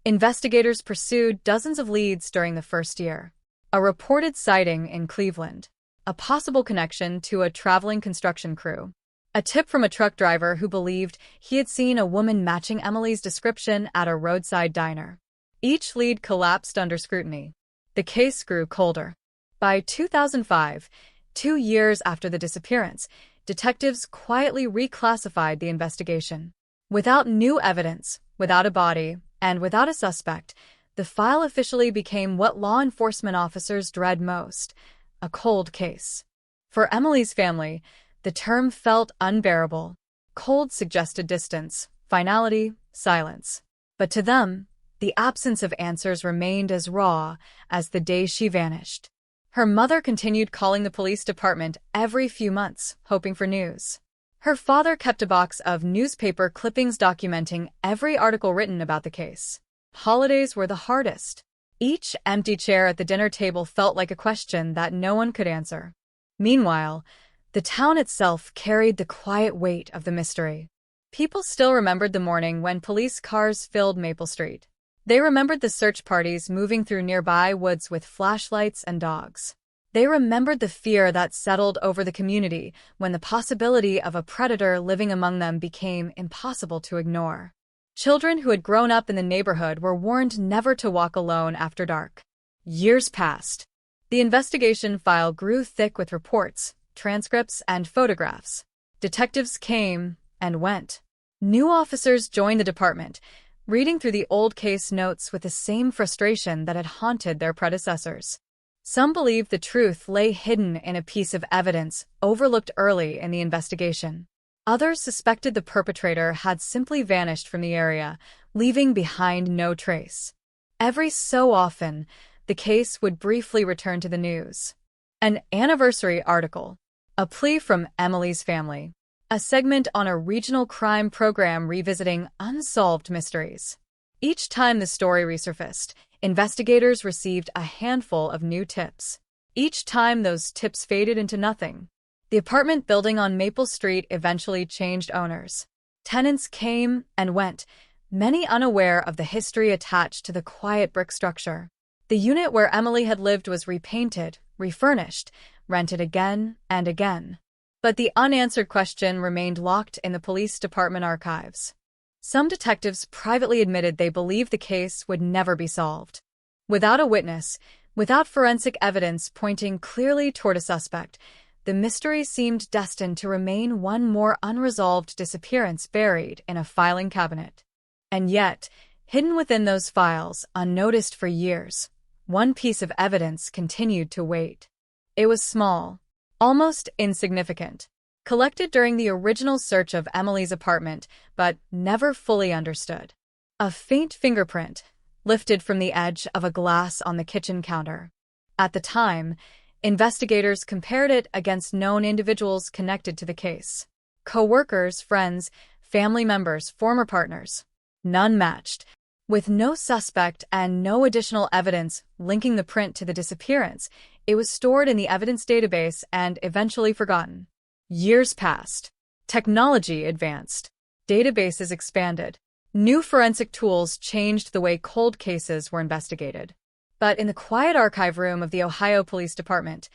Investigators pursued dozens of leads during the first year. A reported sighting in Cleveland, a possible connection to a traveling construction crew, a tip from a truck driver who believed he had seen a woman matching Emily's description at a roadside diner. Each lead collapsed under scrutiny. The case grew colder. By 2005, 2 years after the disappearance, detectives quietly reclassified the investigation. Without new evidence, without a body, and without a suspect, the file officially became what law enforcement officers dread most: a cold case. For Emily's family, the term felt unbearable. Cold suggested distance, finality, silence. But to them, the absence of answers remained as raw as the day she vanished. Her mother continued calling the police department every few months, hoping for news. Her father kept a box of newspaper clippings documenting every article written about the case. Holidays were the hardest. Each empty chair at the dinner table felt like a question that no one could answer. Meanwhile, the town itself carried the quiet weight of the mystery. People still remembered the morning when police cars filled Maple Street. They remembered the search parties moving through nearby woods with flashlights and dogs. They remembered the fear that settled over the community when the possibility of a predator living among them became impossible to ignore. Children who had grown up in the neighborhood were warned never to walk alone after dark. Years passed. The investigation file grew thick with reports, transcripts, and photographs. Detectives came and went. New officers joined the department, reading through the old case notes with the same frustration that had haunted their predecessors. Some believed the truth lay hidden in a piece of evidence overlooked early in the investigation. Others suspected the perpetrator had simply vanished from the area, leaving behind no trace. Every so often, the case would briefly return to the news. An anniversary article, a plea from Emily's family, a segment on a regional crime program revisiting unsolved mysteries. Each time the story resurfaced, investigators received a handful of new tips. Each time those tips faded into nothing. The apartment building on Maple Street eventually changed owners. Tenants came and went, many unaware of the history attached to the quiet brick structure. The unit where Emily had lived was repainted, refurnished, rented again and again. But the unanswered question remained locked in the police department archives. Some detectives privately admitted they believed the case would never be solved. Without a witness, without forensic evidence pointing clearly toward a suspect, the mystery seemed destined to remain one more unresolved disappearance buried in a filing cabinet. And yet, hidden within those files, unnoticed for years, one piece of evidence continued to wait. It was small, almost insignificant, collected during the original search of Emily's apartment, but never fully understood. A faint fingerprint, lifted from the edge of a glass on the kitchen counter. At the time, investigators compared it against known individuals connected to the case. Co-workers, friends, family members, former partners. None matched. With no suspect and no additional evidence linking the print to the disappearance, it was stored in the evidence database and eventually forgotten. Years passed. Technology advanced. Databases expanded. New forensic tools changed the way cold cases were investigated. But in the quiet archive room of the Ohio Police Department,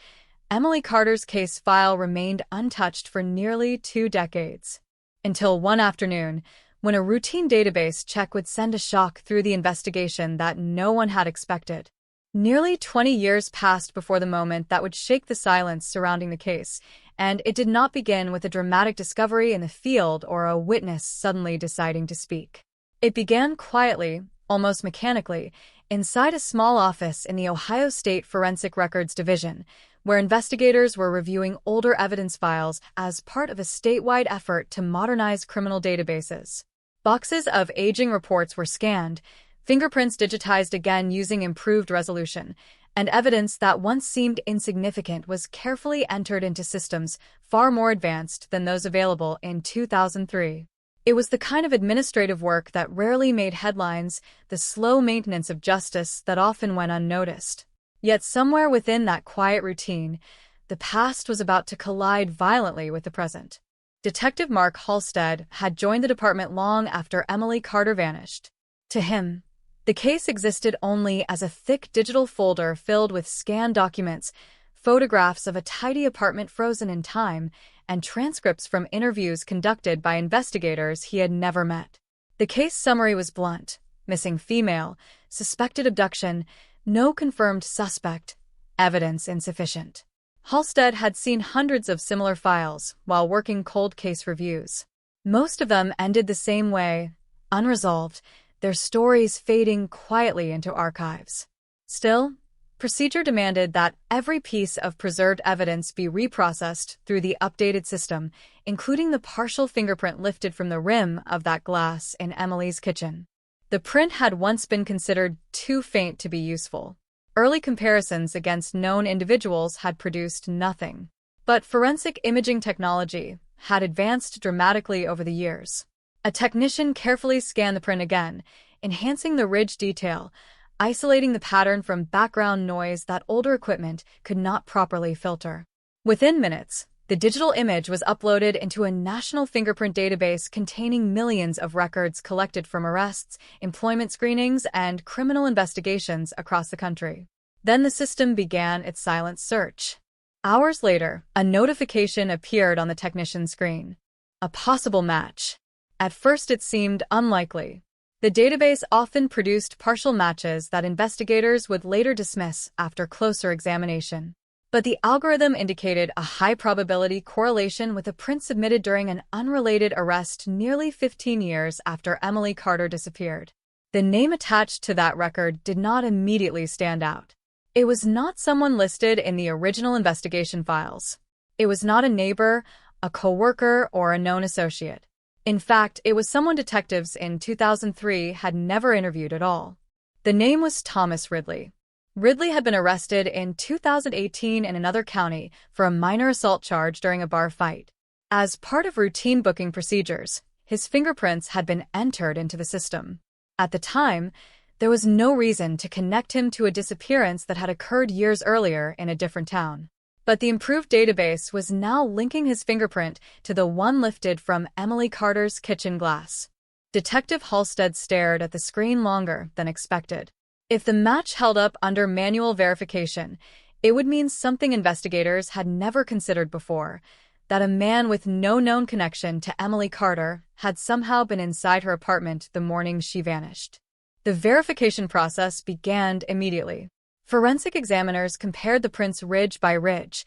Emily Carter's case file remained untouched for nearly 2 decades. Until one afternoon, when a routine database check would send a shock through the investigation that no one had expected. Nearly 20 years passed before the moment that would shake the silence surrounding the case, and it did not begin with a dramatic discovery in the field or a witness suddenly deciding to speak. It began quietly, almost mechanically, inside a small office in the Ohio State Forensic Records Division, where investigators were reviewing older evidence files as part of a statewide effort to modernize criminal databases. Boxes of aging reports were scanned, fingerprints digitized again using improved resolution, and evidence that once seemed insignificant was carefully entered into systems far more advanced than those available in 2003. It was the kind of administrative work that rarely made headlines, the slow maintenance of justice that often went unnoticed. Yet somewhere within that quiet routine, the past was about to collide violently with the present. Detective Mark Halstead had joined the department long after Emily Carter vanished. To him, the case existed only as a thick digital folder filled with scanned documents, photographs of a tidy apartment frozen in time, and transcripts from interviews conducted by investigators he had never met. The case summary was blunt: missing female, suspected abduction, no confirmed suspect, evidence insufficient. Halstead had seen hundreds of similar files while working cold case reviews. Most of them ended the same way, unresolved, their stories fading quietly into archives. Still, procedure demanded that every piece of preserved evidence be reprocessed through the updated system, including the partial fingerprint lifted from the rim of that glass in Emily's kitchen. The print had once been considered too faint to be useful. Early comparisons against known individuals had produced nothing. But forensic imaging technology had advanced dramatically over the years. A technician carefully scanned the print again, enhancing the ridge detail, isolating the pattern from background noise that older equipment could not properly filter. Within minutes, the digital image was uploaded into a national fingerprint database containing millions of records collected from arrests, employment screenings, and criminal investigations across the country. Then the system began its silent search. Hours later, a notification appeared on the technician's screen. A possible match. At first it seemed unlikely. The database often produced partial matches that investigators would later dismiss after closer examination. But the algorithm indicated a high probability correlation with a print submitted during an unrelated arrest nearly 15 years after Emily Carter disappeared. The name attached to that record did not immediately stand out. It was not someone listed in the original investigation files. It was not a neighbor, a coworker, or a known associate. In fact, it was someone detectives in 2003 had never interviewed at all. The name was Thomas Ridley. Ridley had been arrested in 2018 in another county for a minor assault charge during a bar fight. As part of routine booking procedures, his fingerprints had been entered into the system. At the time, there was no reason to connect him to a disappearance that had occurred years earlier in a different town. But the improved database was now linking his fingerprint to the one lifted from Emily Carter's kitchen glass. Detective Halstead stared at the screen longer than expected. If the match held up under manual verification, it would mean something investigators had never considered before, that a man with no known connection to Emily Carter had somehow been inside her apartment the morning she vanished. The verification process began immediately. Forensic examiners compared the prints ridge by ridge,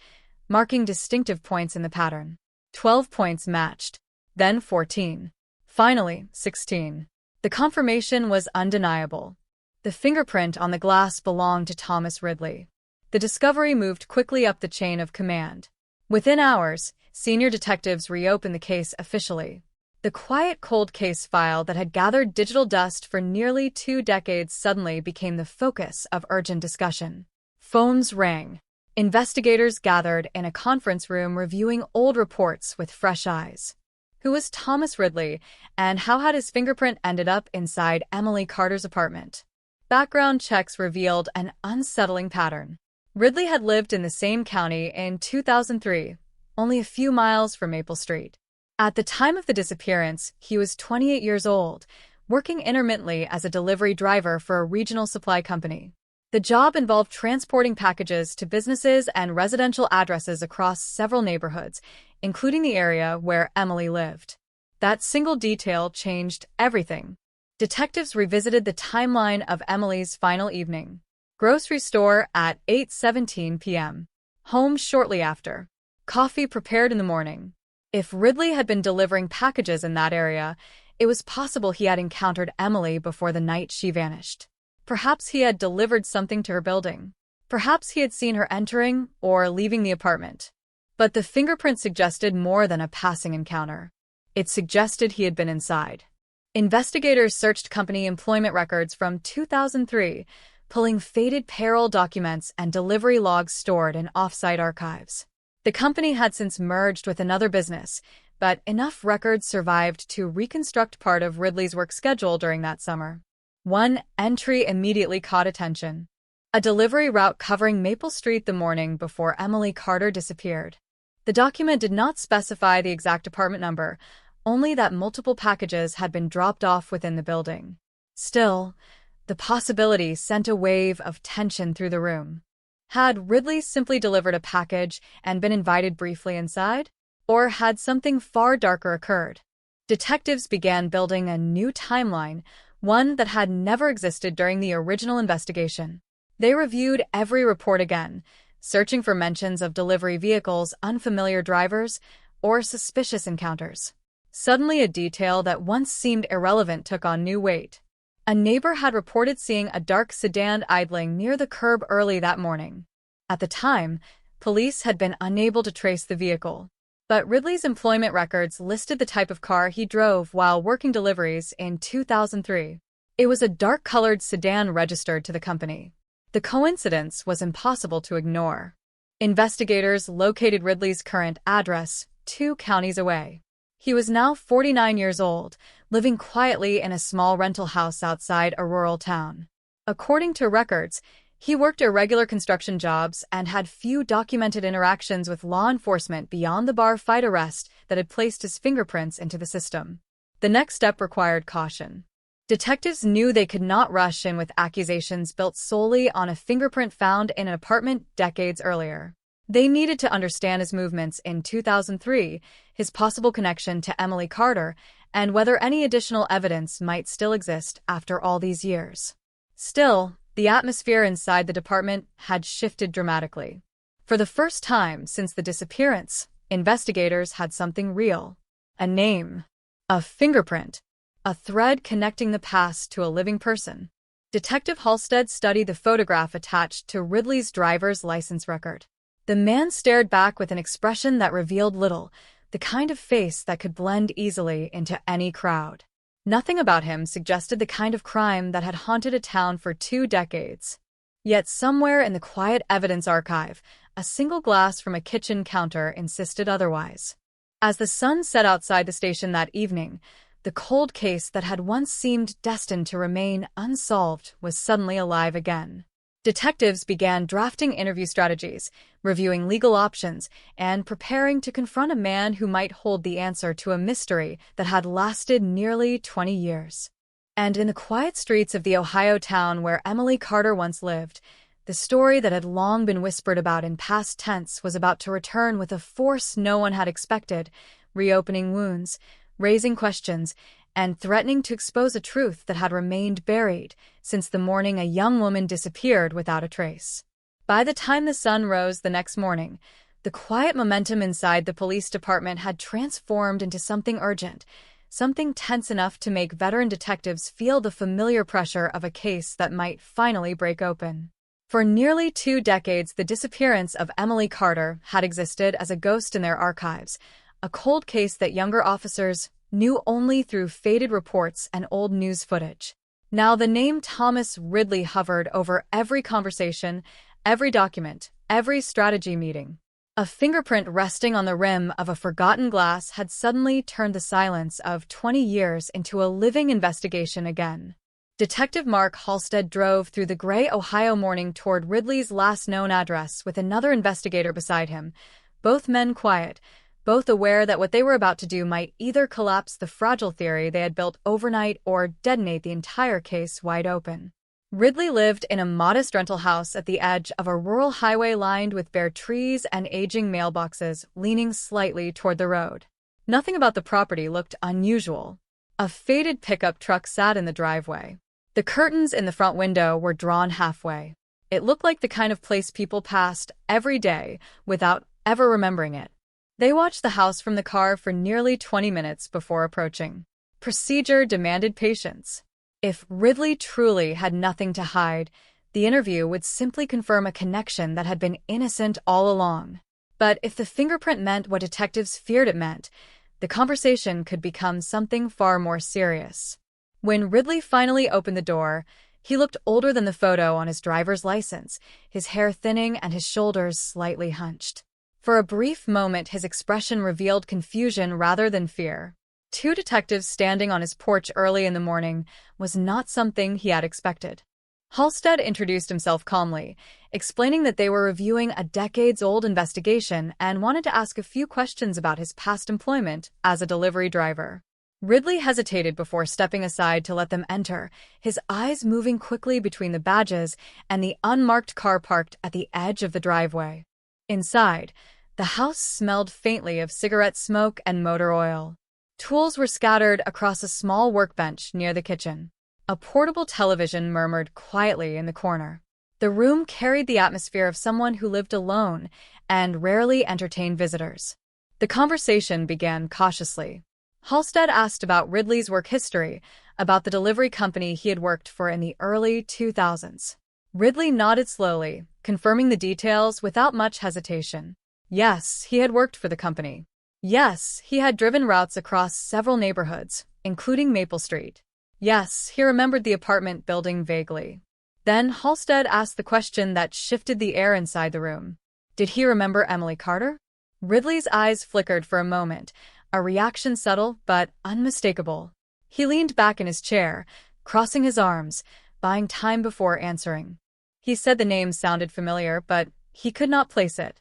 marking distinctive points in the pattern. 12 points matched, then 14. Finally, 16. The confirmation was undeniable. The fingerprint on the glass belonged to Thomas Ridley. The discovery moved quickly up the chain of command. Within hours, senior detectives reopened the case officially. The quiet cold case file that had gathered digital dust for nearly 2 decades suddenly became the focus of urgent discussion. Phones rang. Investigators gathered in a conference room reviewing old reports with fresh eyes. Who was Thomas Ridley, and how had his fingerprint ended up inside Emily Carter's apartment? Background checks revealed an unsettling pattern. Ridley had lived in the same county in 2003, only a few miles from Maple Street. At the time of the disappearance, he was 28 years old, working intermittently as a delivery driver for a regional supply company. The job involved transporting packages to businesses and residential addresses across several neighborhoods, including the area where Emily lived. That single detail changed everything. Detectives revisited the timeline of Emily's final evening. Grocery store at 8:17 p.m. Home shortly after. Coffee prepared in the morning. If Ridley had been delivering packages in that area, it was possible he had encountered Emily before the night she vanished. Perhaps he had delivered something to her building. Perhaps he had seen her entering or leaving the apartment. But the fingerprint suggested more than a passing encounter. It suggested he had been inside. Investigators searched company employment records from 2003, pulling faded payroll documents and delivery logs stored in off-site archives. The company had since merged with another business, but enough records survived to reconstruct part of Ridley's work schedule during that summer. One entry immediately caught attention. A delivery route covering Maple Street the morning before Emily Carter disappeared. The document did not specify the exact apartment number, only that multiple packages had been dropped off within the building. Still, the possibility sent a wave of tension through the room. Had Ridley simply delivered a package and been invited briefly inside? Or had something far darker occurred? Detectives began building a new timeline, one that had never existed during the original investigation. They reviewed every report again, searching for mentions of delivery vehicles, unfamiliar drivers, or suspicious encounters. Suddenly, a detail that once seemed irrelevant took on new weight. A neighbor had reported seeing a dark sedan idling near the curb early that morning. At the time, police had been unable to trace the vehicle. But Ridley's employment records listed the type of car he drove while working deliveries in 2003. It was a dark-colored sedan registered to the company. The coincidence was impossible to ignore. Investigators located Ridley's current address 2 counties away. He was now 49 years old, living quietly in a small rental house outside a rural town. According to records, he worked irregular construction jobs and had few documented interactions with law enforcement beyond the bar fight arrest that had placed his fingerprints into the system. The next step required caution. Detectives knew they could not rush in with accusations built solely on a fingerprint found in an apartment decades earlier. They needed to understand his movements in 2003, his possible connection to Emily Carter, and whether any additional evidence might still exist after all these years. Still, the atmosphere inside the department had shifted dramatically. For the first time since the disappearance, investigators had something real. A name. A fingerprint. A thread connecting the past to a living person. Detective Halstead studied the photograph attached to Ridley's driver's license record. The man stared back with an expression that revealed little, the kind of face that could blend easily into any crowd. Nothing about him suggested the kind of crime that had haunted a town for 2 decades. Yet somewhere in the quiet evidence archive, a single glass from a kitchen counter insisted otherwise. As the sun set outside the station that evening, the cold case that had once seemed destined to remain unsolved was suddenly alive again. Detectives began drafting interview strategies, reviewing legal options, and preparing to confront a man who might hold the answer to a mystery that had lasted nearly 20 years. And in the quiet streets of the Ohio town where Emily Carter once lived, the story that had long been whispered about in past tense was about to return with a force no one had expected, reopening wounds, raising questions, and threatening to expose a truth that had remained buried since the morning a young woman disappeared without a trace. By the time the sun rose the next morning, the quiet momentum inside the police department had transformed into something urgent, something tense enough to make veteran detectives feel the familiar pressure of a case that might finally break open. For nearly 2 decades, the disappearance of Emily Carter had existed as a ghost in their archives, a cold case that younger officers knew only through faded reports and old news footage. Now the name Thomas Ridley hovered over every conversation, every document, every strategy meeting. A fingerprint resting on the rim of a forgotten glass had suddenly turned the silence of 20 years into a living investigation again. Detective Mark Halstead drove through the gray Ohio morning toward Ridley's last known address with another investigator beside him, both men quiet, both aware that what they were about to do might either collapse the fragile theory they had built overnight or detonate the entire case wide open. Ridley lived in a modest rental house at the edge of a rural highway lined with bare trees and aging mailboxes leaning slightly toward the road. Nothing about the property looked unusual. A faded pickup truck sat in the driveway. The curtains in the front window were drawn halfway. It looked like the kind of place people passed every day without ever remembering it. They watched the house from the car for nearly 20 minutes before approaching. Procedure demanded patience. If Ridley truly had nothing to hide, the interview would simply confirm a connection that had been innocent all along. But if the fingerprint meant what detectives feared it meant, the conversation could become something far more serious. When Ridley finally opened the door, he looked older than the photo on his driver's license, his hair thinning and his shoulders slightly hunched. For a brief moment, his expression revealed confusion rather than fear. Two detectives standing on his porch early in the morning was not something he had expected. Halstead introduced himself calmly, explaining that they were reviewing a decades-old investigation and wanted to ask a few questions about his past employment as a delivery driver. Ridley hesitated before stepping aside to let them enter, his eyes moving quickly between the badges and the unmarked car parked at the edge of the driveway. Inside, the house smelled faintly of cigarette smoke and motor oil. Tools were scattered across a small workbench near the kitchen. A portable television murmured quietly in the corner. The room carried the atmosphere of someone who lived alone and rarely entertained visitors. The conversation began cautiously. Halstead asked about Ridley's work history, about the delivery company he had worked for in the early 2000s. Ridley nodded slowly, confirming the details without much hesitation. Yes, he had worked for the company. Yes, he had driven routes across several neighborhoods, including Maple Street. Yes, he remembered the apartment building vaguely. Then Halstead asked the question that shifted the air inside the room. Did he remember Emily Carter? Ridley's eyes flickered for a moment, a reaction subtle but unmistakable. He leaned back in his chair, crossing his arms, buying time before answering. He said the name sounded familiar, but he could not place it.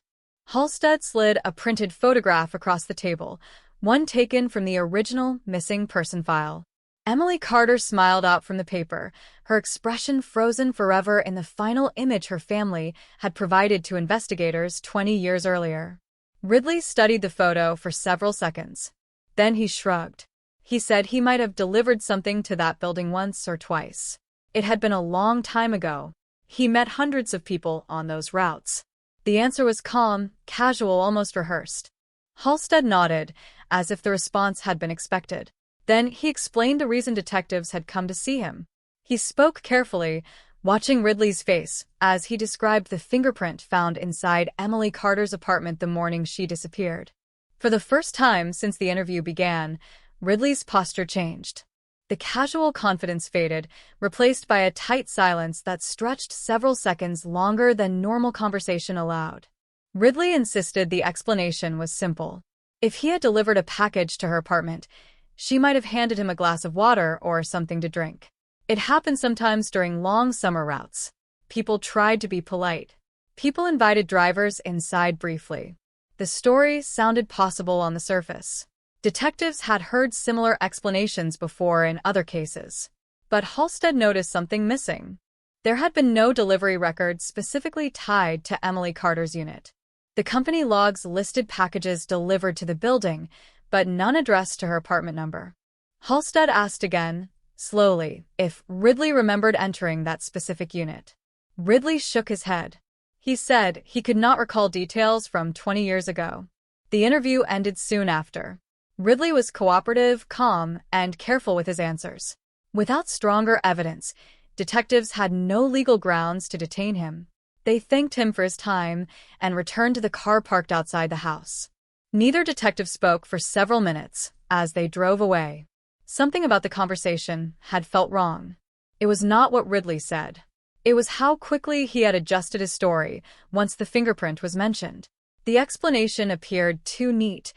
Halstead slid a printed photograph across the table, one taken from the original missing person file. Emily Carter smiled out from the paper, her expression frozen forever in the final image her family had provided to investigators 20 years earlier. Ridley studied the photo for several seconds. Then he shrugged. He said he might have delivered something to that building once or twice. It had been a long time ago. He met hundreds of people on those routes. The answer was calm, casual, almost rehearsed. Halstead nodded, as if the response had been expected. Then he explained the reason detectives had come to see him. He spoke carefully, watching Ridley's face as he described the fingerprint found inside Emily Carter's apartment the morning she disappeared. For the first time since the interview began, Ridley's posture changed. The casual confidence faded, replaced by a tight silence that stretched several seconds longer than normal conversation allowed. Ridley insisted the explanation was simple. If he had delivered a package to her apartment, she might have handed him a glass of water or something to drink. It happened sometimes during long summer routes. People tried to be polite. People invited drivers inside briefly. The story sounded possible on the surface. Detectives had heard similar explanations before in other cases. But Halstead noticed something missing. There had been no delivery records specifically tied to Emily Carter's unit. The company logs listed packages delivered to the building, but none addressed to her apartment number. Halstead asked again, slowly, if Ridley remembered entering that specific unit. Ridley shook his head. He said he could not recall details from 20 years ago. The interview ended soon after. Ridley was cooperative, calm, and careful with his answers. Without stronger evidence, detectives had no legal grounds to detain him. They thanked him for his time and returned to the car parked outside the house. Neither detective spoke for several minutes as they drove away. Something about the conversation had felt wrong. It was not what Ridley said. It was how quickly he had adjusted his story once the fingerprint was mentioned. The explanation appeared too neat,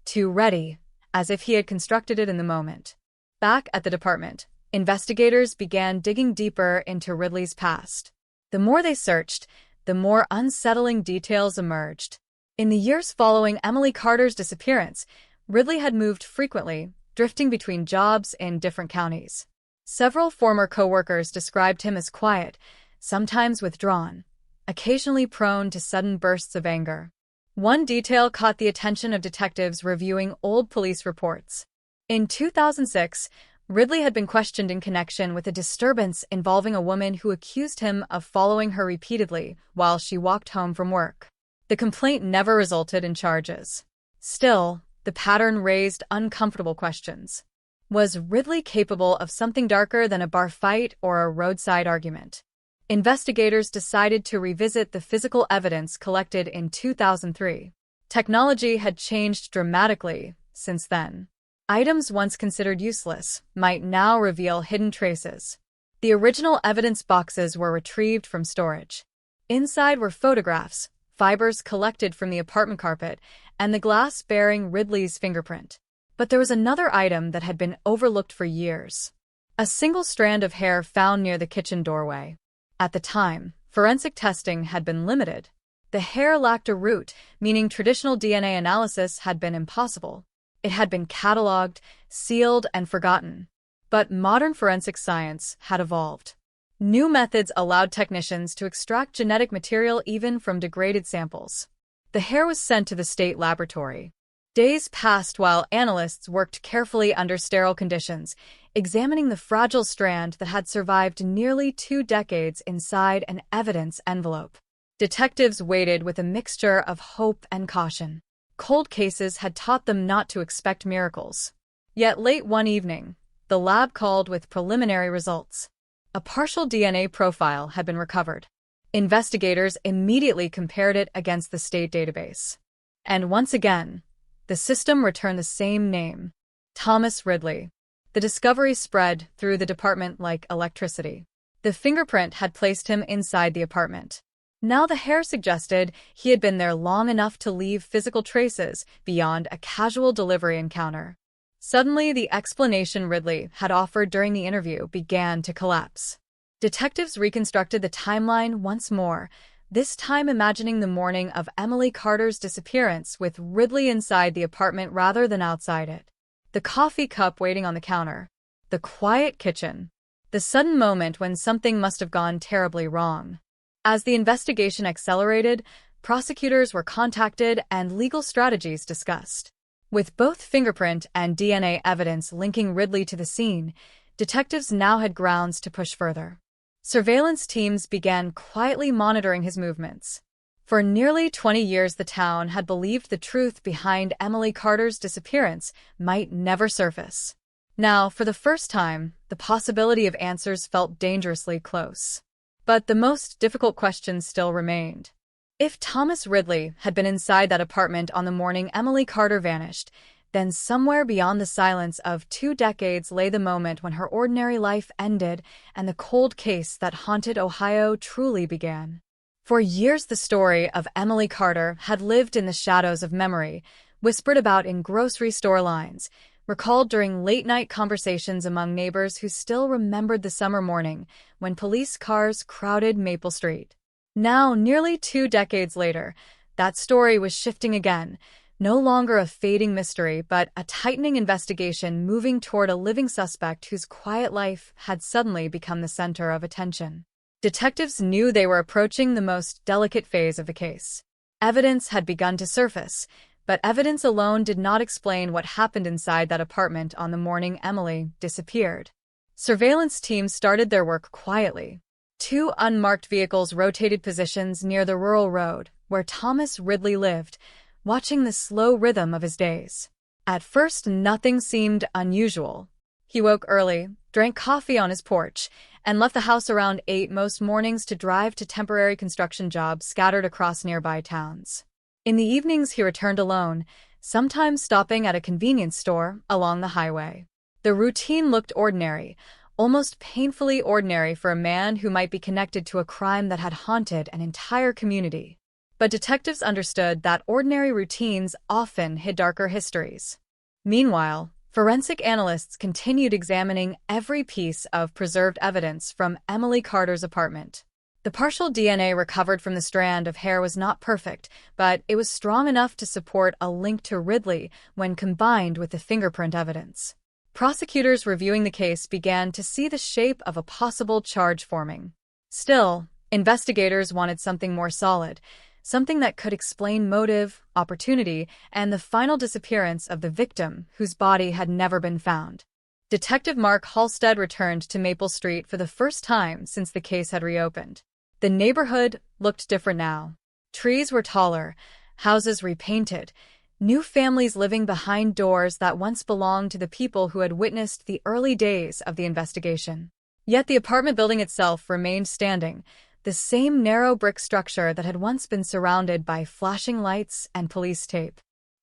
too ready, as if he had constructed it in the moment. Back at the department, investigators began digging deeper into Ridley's past. The more they searched, the more unsettling details emerged. In the years following Emily Carter's disappearance, Ridley had moved frequently, drifting between jobs in different counties. Several former co-workers described him as quiet, sometimes withdrawn, occasionally prone to sudden bursts of anger. One detail caught the attention of detectives reviewing old police reports. In 2006, Ridley had been questioned in connection with a disturbance involving a woman who accused him of following her repeatedly while she walked home from work. The complaint never resulted in charges. Still, the pattern raised uncomfortable questions. Was Ridley capable of something darker than a bar fight or a roadside argument? Investigators decided to revisit the physical evidence collected in 2003. Technology had changed dramatically since then. Items once considered useless might now reveal hidden traces. The original evidence boxes were retrieved from storage. Inside were photographs, fibers collected from the apartment carpet, and the glass bearing Ridley's fingerprint. But there was another item that had been overlooked for years. A single strand of hair found near the kitchen doorway. At the time, forensic testing had been limited. The hair lacked a root, meaning traditional DNA analysis had been impossible. It had been catalogued, sealed, and forgotten. But modern forensic science had evolved. New methods allowed technicians to extract genetic material even from degraded samples. The hair was sent to the state laboratory. Days passed while analysts worked carefully under sterile conditions, examining the fragile strand that had survived nearly 2 decades inside an evidence envelope. Detectives waited with a mixture of hope and caution. Cold cases had taught them not to expect miracles. Yet late one evening, the lab called with preliminary results. A partial DNA profile had been recovered. Investigators immediately compared it against the state database. And once again, the system returned the same name, Thomas Ridley. The discovery spread through the department like electricity. The fingerprint had placed him inside the apartment. Now the hair suggested he had been there long enough to leave physical traces beyond a casual delivery encounter. Suddenly, the explanation Ridley had offered during the interview began to collapse. Detectives reconstructed the timeline once more, this time imagining the morning of Emily Carter's disappearance with Ridley inside the apartment rather than outside it. The coffee cup waiting on the counter. The quiet kitchen. The sudden moment when something must have gone terribly wrong. As the investigation accelerated, prosecutors were contacted and legal strategies discussed. With both fingerprint and DNA evidence linking Ridley to the scene, detectives now had grounds to push further. Surveillance teams began quietly monitoring his movements. For nearly 20 years, the town had believed the truth behind Emily Carter's disappearance might never surface. Now, for the first time, the possibility of answers felt dangerously close. But the most difficult question still remained. If Thomas Ridley had been inside that apartment on the morning Emily Carter vanished, then somewhere beyond the silence of 2 decades lay the moment when her ordinary life ended and the cold case that haunted Ohio truly began. For years, the story of Emily Carter had lived in the shadows of memory, whispered about in grocery store lines, recalled during late-night conversations among neighbors who still remembered the summer morning when police cars crowded Maple Street. Now, nearly 2 decades later, that story was shifting again, no longer a fading mystery, but a tightening investigation moving toward a living suspect whose quiet life had suddenly become the center of attention. Detectives knew they were approaching the most delicate phase of the case. Evidence had begun to surface, but evidence alone did not explain what happened inside that apartment on the morning Emily disappeared. Surveillance teams started their work quietly. 2 unmarked vehicles rotated positions near the rural road where Thomas Ridley lived, watching the slow rhythm of his days. At first, nothing seemed unusual. He woke early, drank coffee on his porch, and left the house around 8 most mornings to drive to temporary construction jobs scattered across nearby towns. In the evenings, he returned alone, sometimes stopping at a convenience store along the highway. The routine looked ordinary, almost painfully ordinary for a man who might be connected to a crime that had haunted an entire community. But detectives understood that ordinary routines often hid darker histories. Meanwhile, forensic analysts continued examining every piece of preserved evidence from Emily Carter's apartment. The partial DNA recovered from the strand of hair was not perfect, but it was strong enough to support a link to Ridley when combined with the fingerprint evidence. Prosecutors reviewing the case began to see the shape of a possible charge forming. Still, investigators wanted something more solid, something that could explain motive, opportunity, and the final disappearance of the victim whose body had never been found. Detective Mark Halstead returned to Maple Street for the first time since the case had reopened. The neighborhood looked different now. Trees were taller, houses repainted, new families living behind doors that once belonged to the people who had witnessed the early days of the investigation. Yet the apartment building itself remained standing, the same narrow brick structure that had once been surrounded by flashing lights and police tape.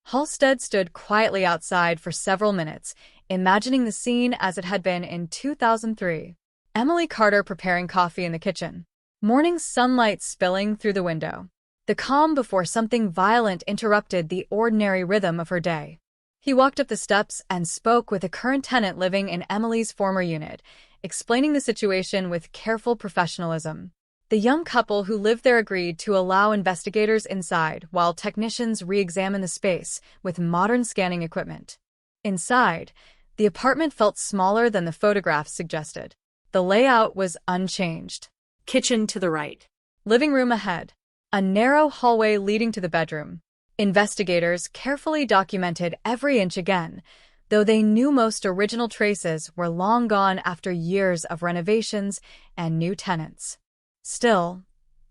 Halstead stood quietly outside for several minutes, imagining the scene as it had been in 2003. Emily Carter preparing coffee in the kitchen. Morning sunlight spilling through the window. The calm before something violent interrupted the ordinary rhythm of her day. He walked up the steps and spoke with a current tenant living in Emily's former unit, explaining the situation with careful professionalism. The young couple who lived there agreed to allow investigators inside while technicians re-examined the space with modern scanning equipment. Inside, the apartment felt smaller than the photographs suggested. The layout was unchanged. Kitchen to the right. Living room ahead. A narrow hallway leading to the bedroom. Investigators carefully documented every inch again, though they knew most original traces were long gone after years of renovations and new tenants. Still,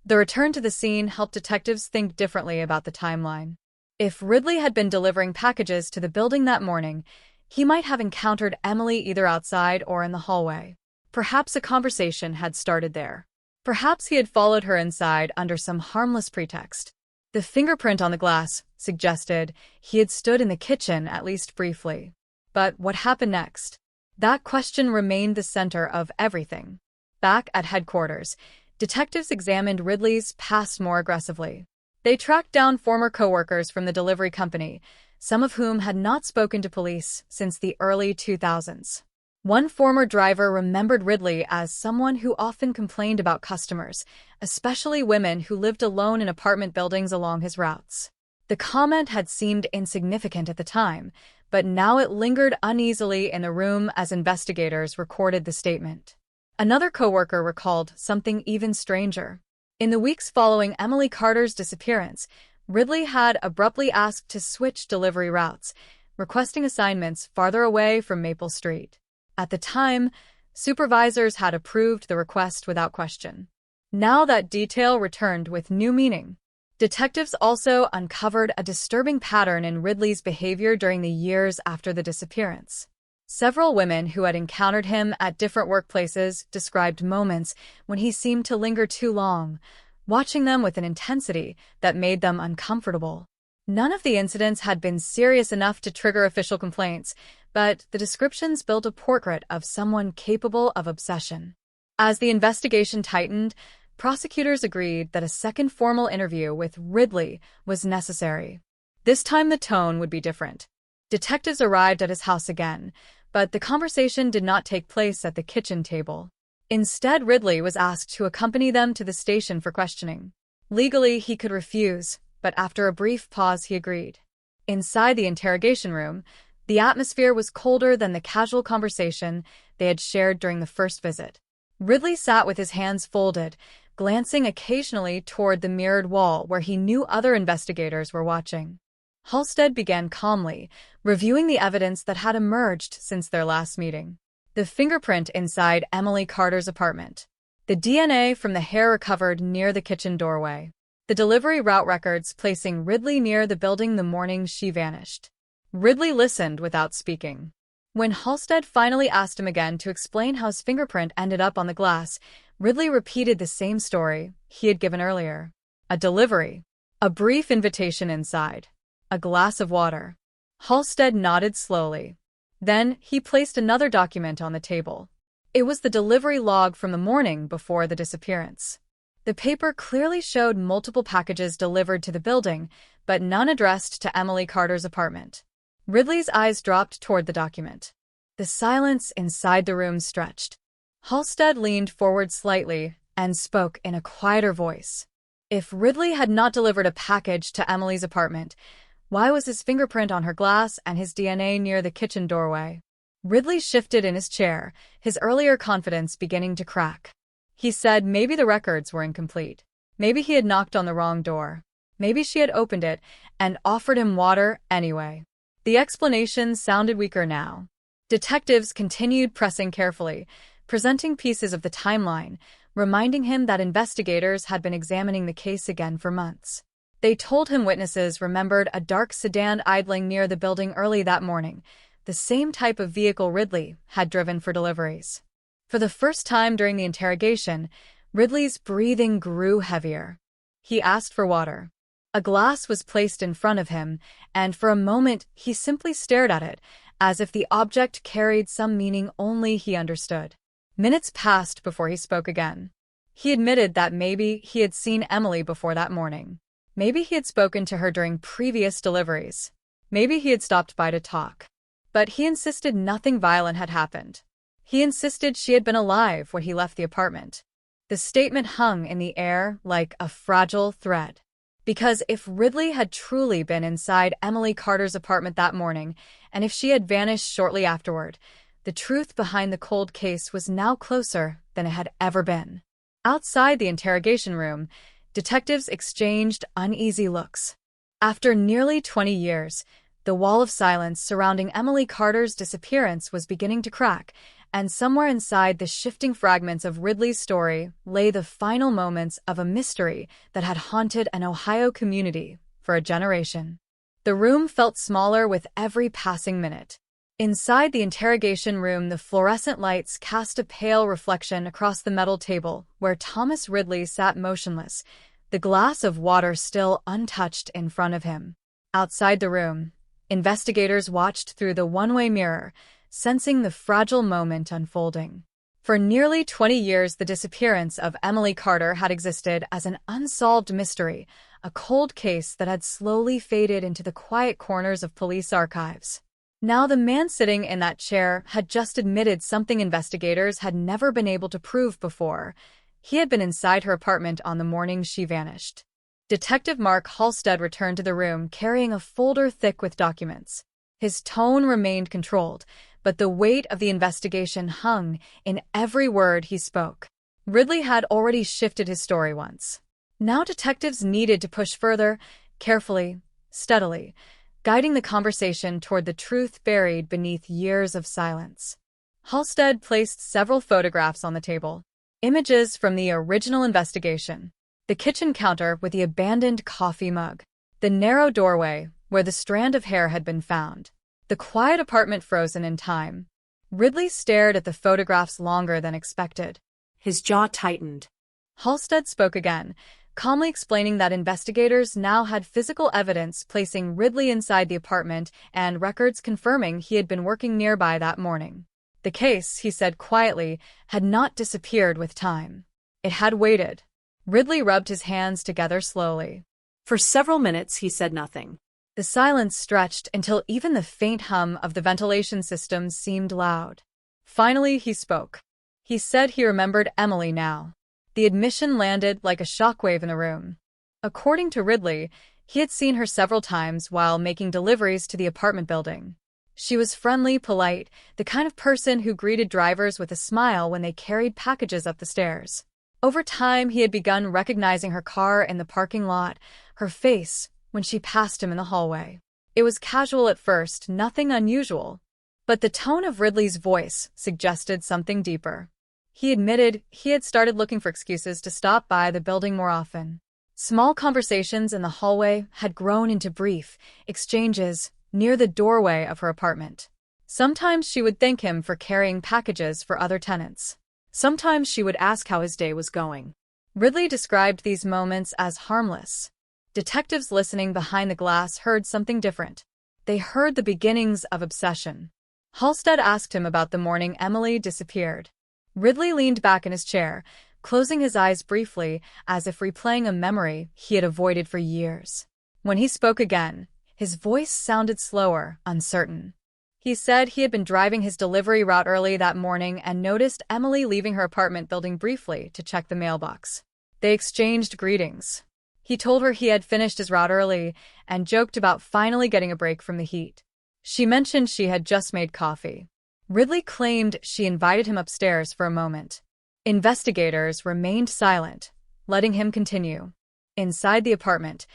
the return to the scene helped detectives think differently about the timeline. If Ridley had been delivering packages to the building that morning, he might have encountered Emily either outside or in the hallway. Perhaps a conversation had started there. Perhaps he had followed her inside under some harmless pretext. The fingerprint on the glass suggested he had stood in the kitchen at least briefly. But what happened next? That question remained the center of everything. Back at headquarters, detectives examined Ridley's past more aggressively. They tracked down former coworkers from the delivery company, some of whom had not spoken to police since the early 2000s. One former driver remembered Ridley as someone who often complained about customers, especially women who lived alone in apartment buildings along his routes. The comment had seemed insignificant at the time, but now it lingered uneasily in the room as investigators recorded the statement. Another coworker recalled something even stranger. In the weeks following Emily Carter's disappearance, Ridley had abruptly asked to switch delivery routes, requesting assignments farther away from Maple Street. At the time, supervisors had approved the request without question. Now that detail returned with new meaning. Detectives also uncovered a disturbing pattern in Ridley's behavior during the years after the disappearance. Several women who had encountered him at different workplaces described moments when he seemed to linger too long, watching them with an intensity that made them uncomfortable. None of the incidents had been serious enough to trigger official complaints, but the descriptions built a portrait of someone capable of obsession. As the investigation tightened, prosecutors agreed that a second formal interview with Ridley was necessary. This time the tone would be different. Detectives arrived at his house again, but the conversation did not take place at the kitchen table. Instead, Ridley was asked to accompany them to the station for questioning. Legally, he could refuse, but after a brief pause, he agreed. Inside the interrogation room, the atmosphere was colder than the casual conversation they had shared during the first visit. Ridley sat with his hands folded, glancing occasionally toward the mirrored wall where he knew other investigators were watching. Halstead began calmly, reviewing the evidence that had emerged since their last meeting. The fingerprint inside Emily Carter's apartment. The DNA from the hair recovered near the kitchen doorway. The delivery route records placing Ridley near the building the morning she vanished. Ridley listened without speaking. When Halstead finally asked him again to explain how his fingerprint ended up on the glass, Ridley repeated the same story he had given earlier. A delivery. A brief invitation inside. A glass of water. Halstead nodded slowly. Then he placed another document on the table. It was the delivery log from the morning before the disappearance. The paper clearly showed multiple packages delivered to the building, but none addressed to Emily Carter's apartment. Ridley's eyes dropped toward the document. The silence inside the room stretched. Halstead leaned forward slightly and spoke in a quieter voice. If Ridley had not delivered a package to Emily's apartment, why was his fingerprint on her glass and his DNA near the kitchen doorway? Ridley shifted in his chair, his earlier confidence beginning to crack. He said maybe the records were incomplete. Maybe he had knocked on the wrong door. Maybe she had opened it and offered him water anyway. The explanation sounded weaker now. Detectives continued pressing carefully, presenting pieces of the timeline, reminding him that investigators had been examining the case again for months. They told him witnesses remembered a dark sedan idling near the building early that morning, the same type of vehicle Ridley had driven for deliveries. For the first time during the interrogation, Ridley's breathing grew heavier. He asked for water. A glass was placed in front of him, and for a moment he simply stared at it, as if the object carried some meaning only he understood. Minutes passed before he spoke again. He admitted that maybe he had seen Emily before that morning. Maybe he had spoken to her during previous deliveries. Maybe he had stopped by to talk. But he insisted nothing violent had happened. He insisted she had been alive when he left the apartment. The statement hung in the air like a fragile thread. Because if Ridley had truly been inside Emily Carter's apartment that morning, and if she had vanished shortly afterward, the truth behind the cold case was now closer than it had ever been. Outside the interrogation room, detectives exchanged uneasy looks. After nearly 20 years, the wall of silence surrounding Emily Carter's disappearance was beginning to crack, and somewhere inside the shifting fragments of Ridley's story lay the final moments of a mystery that had haunted an Ohio community for a generation. The room felt smaller with every passing minute. Inside the interrogation room, the fluorescent lights cast a pale reflection across the metal table where Thomas Ridley sat motionless, the glass of water still untouched in front of him. Outside the room, investigators watched through the one-way mirror, sensing the fragile moment unfolding. For nearly 20 years, the disappearance of Emily Carter had existed as an unsolved mystery, a cold case that had slowly faded into the quiet corners of police archives. Now the man sitting in that chair had just admitted something investigators had never been able to prove before. He had been inside her apartment on the morning she vanished. Detective Mark Halstead returned to the room carrying a folder thick with documents. His tone remained controlled, but the weight of the investigation hung in every word he spoke. Ridley had already shifted his story once. Now detectives needed to push further, carefully, steadily, guiding the conversation toward the truth buried beneath years of silence. Halstead placed several photographs on the table. Images from the original investigation. The kitchen counter with the abandoned coffee mug. The narrow doorway where the strand of hair had been found. The quiet apartment frozen in time. Ridley stared at the photographs longer than expected. His jaw tightened. Halstead spoke again, calmly explaining that investigators now had physical evidence placing Ridley inside the apartment and records confirming he had been working nearby that morning. The case, he said quietly, had not disappeared with time. It had waited. Ridley rubbed his hands together slowly. For several minutes, he said nothing. The silence stretched until even the faint hum of the ventilation system seemed loud. Finally, he spoke. He said he remembered Emily now. The admission landed like a shockwave in the room. According to Ridley, he had seen her several times while making deliveries to the apartment building. She was friendly, polite, the kind of person who greeted drivers with a smile when they carried packages up the stairs. Over time, he had begun recognizing her car in the parking lot, her face, when she passed him in the hallway. It was casual at first, nothing unusual. But the tone of Ridley's voice suggested something deeper. He admitted he had started looking for excuses to stop by the building more often. Small conversations in the hallway had grown into brief exchanges near the doorway of her apartment. Sometimes she would thank him for carrying packages for other tenants. Sometimes she would ask how his day was going. Ridley described these moments as harmless. Detectives listening behind the glass heard something different. They heard the beginnings of obsession. Halstead asked him about the morning Emily disappeared. Ridley leaned back in his chair, closing his eyes briefly as if replaying a memory he had avoided for years. When he spoke again, his voice sounded slower, uncertain. He said he had been driving his delivery route early that morning and noticed Emily leaving her apartment building briefly to check the mailbox. They exchanged greetings. He told her he had finished his route early and joked about finally getting a break from the heat. She mentioned she had just made coffee. Ridley claimed she invited him upstairs for a moment. Investigators remained silent, letting him continue. Inside the apartment,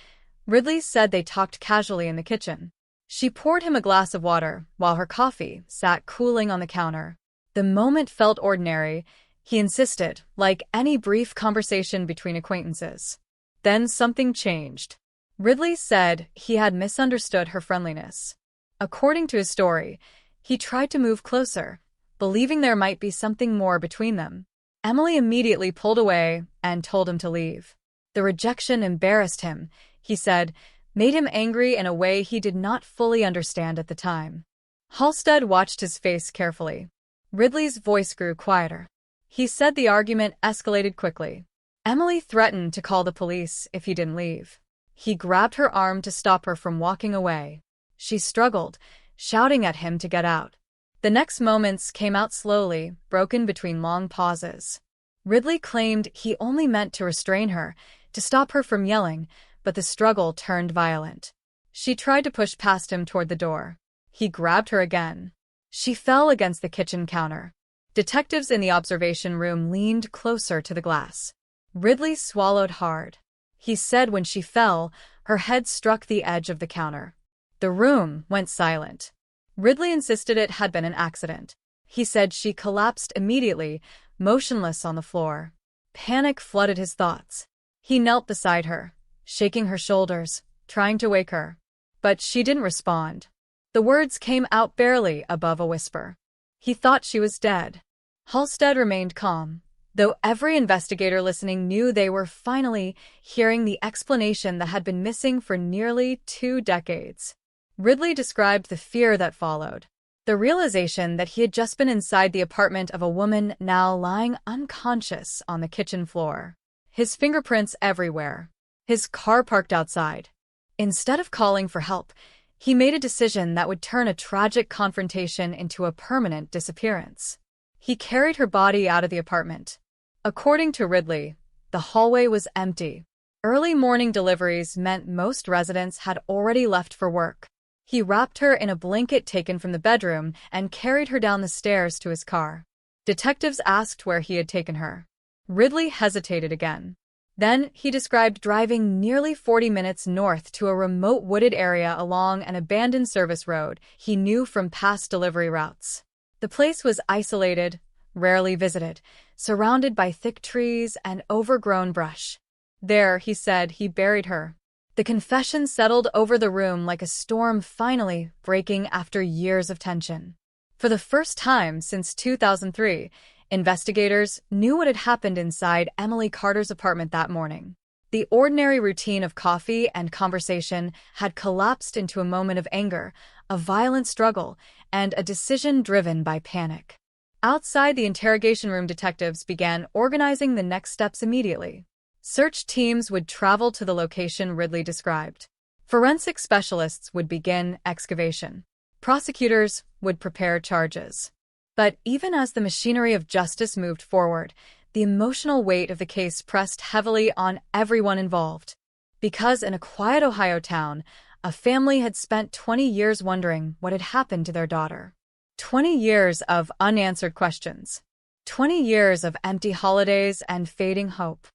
Ridley said they talked casually in the kitchen. She poured him a glass of water while her coffee sat cooling on the counter. The moment felt ordinary, he insisted, like any brief conversation between acquaintances. Then something changed. Ridley said he had misunderstood her friendliness. According to his story, he tried to move closer, believing there might be something more between them. Emily immediately pulled away and told him to leave. The rejection embarrassed him, he said, made him angry in a way he did not fully understand at the time. Halstead watched his face carefully. Ridley's voice grew quieter. He said the argument escalated quickly. Emily threatened to call the police if he didn't leave. He grabbed her arm to stop her from walking away. She struggled, shouting at him to get out. The next moments came out slowly, broken between long pauses. Ridley claimed he only meant to restrain her, to stop her from yelling, but the struggle turned violent. She tried to push past him toward the door. He grabbed her again. She fell against the kitchen counter. Detectives in the observation room leaned closer to the glass. Ridley swallowed hard. He said when she fell, her head struck the edge of the counter. The room went silent. Ridley insisted it had been an accident. He said she collapsed immediately, motionless on the floor. Panic flooded his thoughts. He knelt beside her, shaking her shoulders, trying to wake her. But she didn't respond. The words came out barely above a whisper. He thought she was dead. Halstead remained calm, though every investigator listening knew they were finally hearing the explanation that had been missing for nearly 2 decades. Ridley described the fear that followed, the realization that he had just been inside the apartment of a woman now lying unconscious on the kitchen floor. His fingerprints everywhere. His car parked outside. Instead of calling for help, he made a decision that would turn a tragic confrontation into a permanent disappearance. He carried her body out of the apartment. According to Ridley, the hallway was empty. Early morning deliveries meant most residents had already left for work. He wrapped her in a blanket taken from the bedroom and carried her down the stairs to his car. Detectives asked where he had taken her. Ridley hesitated again. Then he described driving nearly 40 minutes north to a remote wooded area along an abandoned service road he knew from past delivery routes. The place was isolated, rarely visited, surrounded by thick trees and overgrown brush. There, he said, he buried her. The confession settled over the room like a storm finally breaking after years of tension. For the first time since 2003, investigators knew what had happened inside Emily Carter's apartment that morning. The ordinary routine of coffee and conversation had collapsed into a moment of anger, a violent struggle, and a decision driven by panic. Outside the interrogation room, detectives began organizing the next steps immediately. Search teams would travel to the location Ridley described. Forensic specialists would begin excavation. Prosecutors would prepare charges. But even as the machinery of justice moved forward, the emotional weight of the case pressed heavily on everyone involved. Because in a quiet Ohio town, a family had spent 20 years wondering what had happened to their daughter. 20 years of unanswered questions. 20 years of empty holidays and fading hope.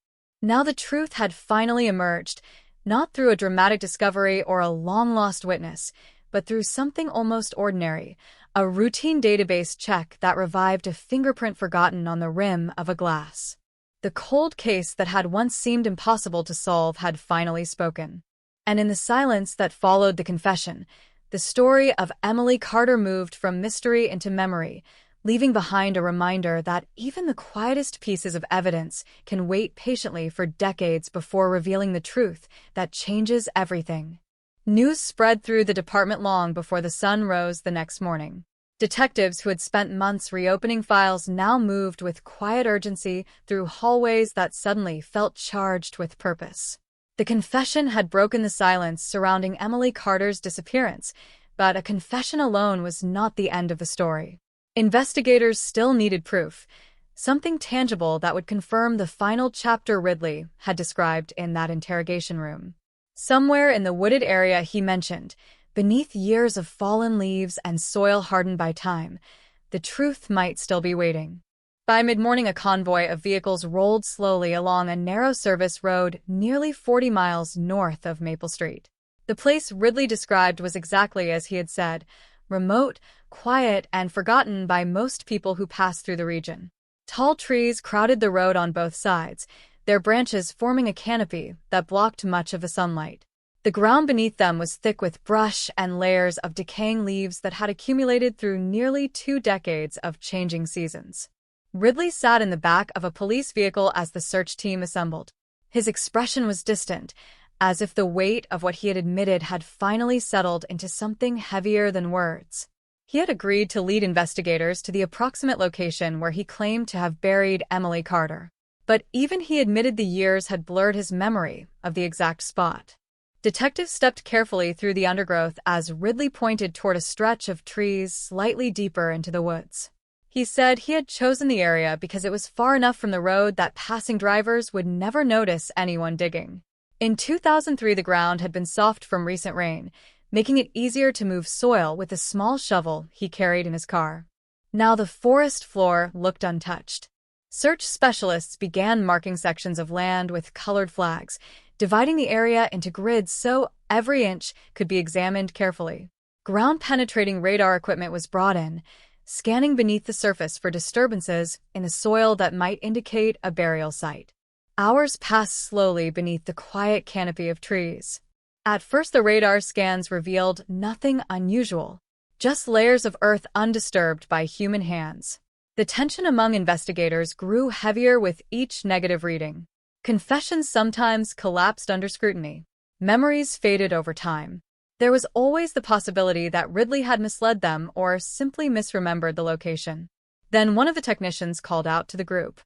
Now the truth had finally emerged, not through a dramatic discovery or a long-lost witness, but through something almost ordinary, a routine database check that revived a fingerprint forgotten on the rim of a glass. The cold case that had once seemed impossible to solve had finally spoken. And in the silence that followed the confession, the story of Emily Carter moved from mystery into memory, leaving behind a reminder that even the quietest pieces of evidence can wait patiently for decades before revealing the truth that changes everything. News spread through the department long before the sun rose the next morning. Detectives who had spent months reopening files now moved with quiet urgency through hallways that suddenly felt charged with purpose. The confession had broken the silence surrounding Emily Carter's disappearance, but a confession alone was not the end of the story. Investigators still needed proof, something tangible that would confirm the final chapter Ridley had described in that interrogation room. Somewhere in the wooded area he mentioned, beneath years of fallen leaves and soil hardened by time, the truth might still be waiting. By mid-morning, a convoy of vehicles rolled slowly along a narrow service road nearly 40 miles north of Maple Street. The place Ridley described was exactly as he had said, remote, quiet, and forgotten by most people who passed through the region. Tall trees crowded the road on both sides, their branches forming a canopy that blocked much of the sunlight. The ground beneath them was thick with brush and layers of decaying leaves that had accumulated through nearly 2 decades of changing seasons. Ridley sat in the back of a police vehicle as the search team assembled. His expression was distant, as if the weight of what he had admitted had finally settled into something heavier than words. He had agreed to lead investigators to the approximate location where he claimed to have buried Emily Carter. But even he admitted the years had blurred his memory of the exact spot. Detectives stepped carefully through the undergrowth as Ridley pointed toward a stretch of trees slightly deeper into the woods. He said he had chosen the area because it was far enough from the road that passing drivers would never notice anyone digging. In 2003, the ground had been soft from recent rain, making it easier to move soil with a small shovel he carried in his car. Now the forest floor looked untouched. Search specialists began marking sections of land with colored flags, dividing the area into grids so every inch could be examined carefully. Ground-penetrating radar equipment was brought in, scanning beneath the surface for disturbances in the soil that might indicate a burial site. Hours passed slowly beneath the quiet canopy of trees. At first, the radar scans revealed nothing unusual, just layers of earth undisturbed by human hands. The tension among investigators grew heavier with each negative reading. Confessions sometimes collapsed under scrutiny. Memories faded over time. There was always the possibility that Ridley had misled them or simply misremembered the location. Then one of the technicians called out to the group.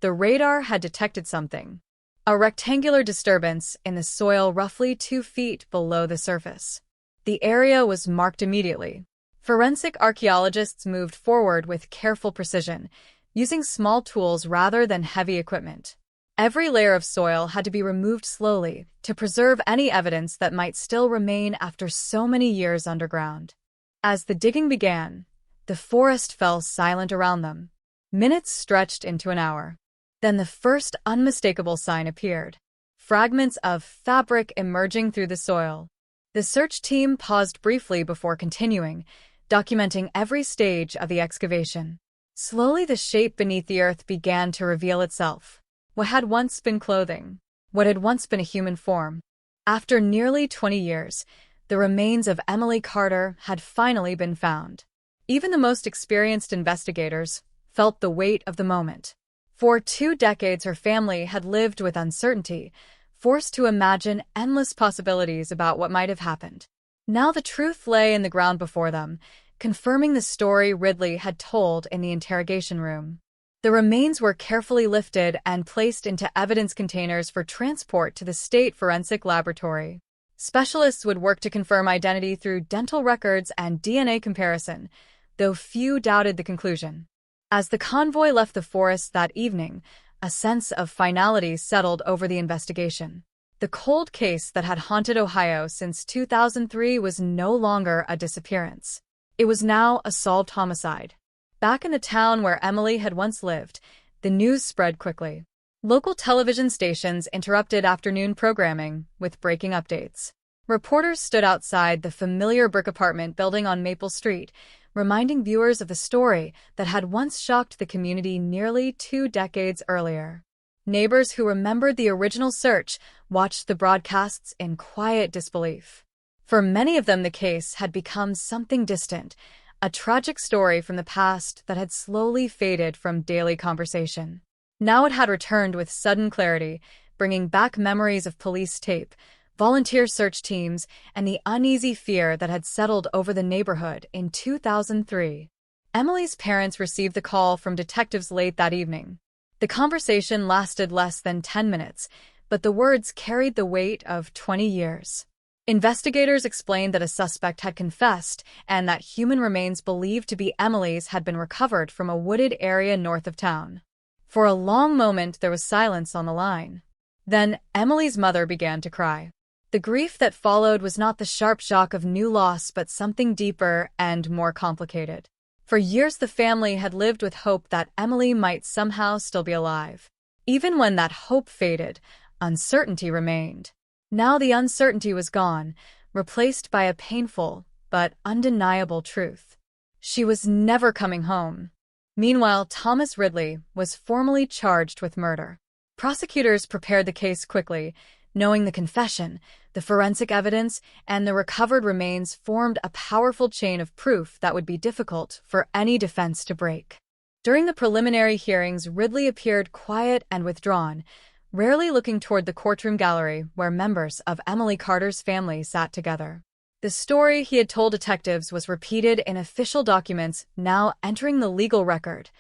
The radar had detected something. A rectangular disturbance in the soil roughly 2 feet below the surface. The area was marked immediately. Forensic archaeologists moved forward with careful precision, using small tools rather than heavy equipment. Every layer of soil had to be removed slowly to preserve any evidence that might still remain after so many years underground. As the digging began, the forest fell silent around them. Minutes stretched into an hour. Then the first unmistakable sign appeared. Fragments of fabric emerging through the soil. The search team paused briefly before continuing, documenting every stage of the excavation. Slowly, the shape beneath the earth began to reveal itself. What had once been clothing, what had once been a human form. After nearly 20 years, the remains of Emily Carter had finally been found. Even the most experienced investigators felt the weight of the moment. For 2 decades, her family had lived with uncertainty, forced to imagine endless possibilities about what might have happened. Now the truth lay in the ground before them, confirming the story Ridley had told in the interrogation room. The remains were carefully lifted and placed into evidence containers for transport to the State Forensic Laboratory. Specialists would work to confirm identity through dental records and DNA comparison, though few doubted the conclusion. As the convoy left the forest that evening, a sense of finality settled over the investigation. The cold case that had haunted Ohio since 2003 was no longer a disappearance. It was now a solved homicide. Back in the town where Emily had once lived, the news spread quickly. Local television stations interrupted afternoon programming with breaking updates. Reporters stood outside the familiar brick apartment building on Maple Street, reminding viewers of the story that had once shocked the community nearly 2 decades earlier. Neighbors who remembered the original search watched the broadcasts in quiet disbelief. For many of them, the case had become something distant, a tragic story from the past that had slowly faded from daily conversation. Now it had returned with sudden clarity, bringing back memories of police tape, volunteer search teams, and the uneasy fear that had settled over the neighborhood in 2003. Emily's parents received the call from detectives late that evening. The conversation lasted less than 10 minutes, but the words carried the weight of 20 years. Investigators explained that a suspect had confessed and that human remains believed to be Emily's had been recovered from a wooded area north of town. For a long moment, there was silence on the line. Then Emily's mother began to cry. The grief that followed was not the sharp shock of new loss, but something deeper and more complicated. For years, the family had lived with hope that Emily might somehow still be alive. Even when that hope faded, uncertainty remained. Now the uncertainty was gone, replaced by a painful but undeniable truth. She was never coming home. Meanwhile, Thomas Ridley was formally charged with murder. Prosecutors prepared the case quickly, knowing the confession, the forensic evidence, and the recovered remains formed a powerful chain of proof that would be difficult for any defense to break. During the preliminary hearings, Ridley appeared quiet and withdrawn, rarely looking toward the courtroom gallery where members of Emily Carter's family sat together. The story he had told detectives was repeated in official documents now entering the legal record.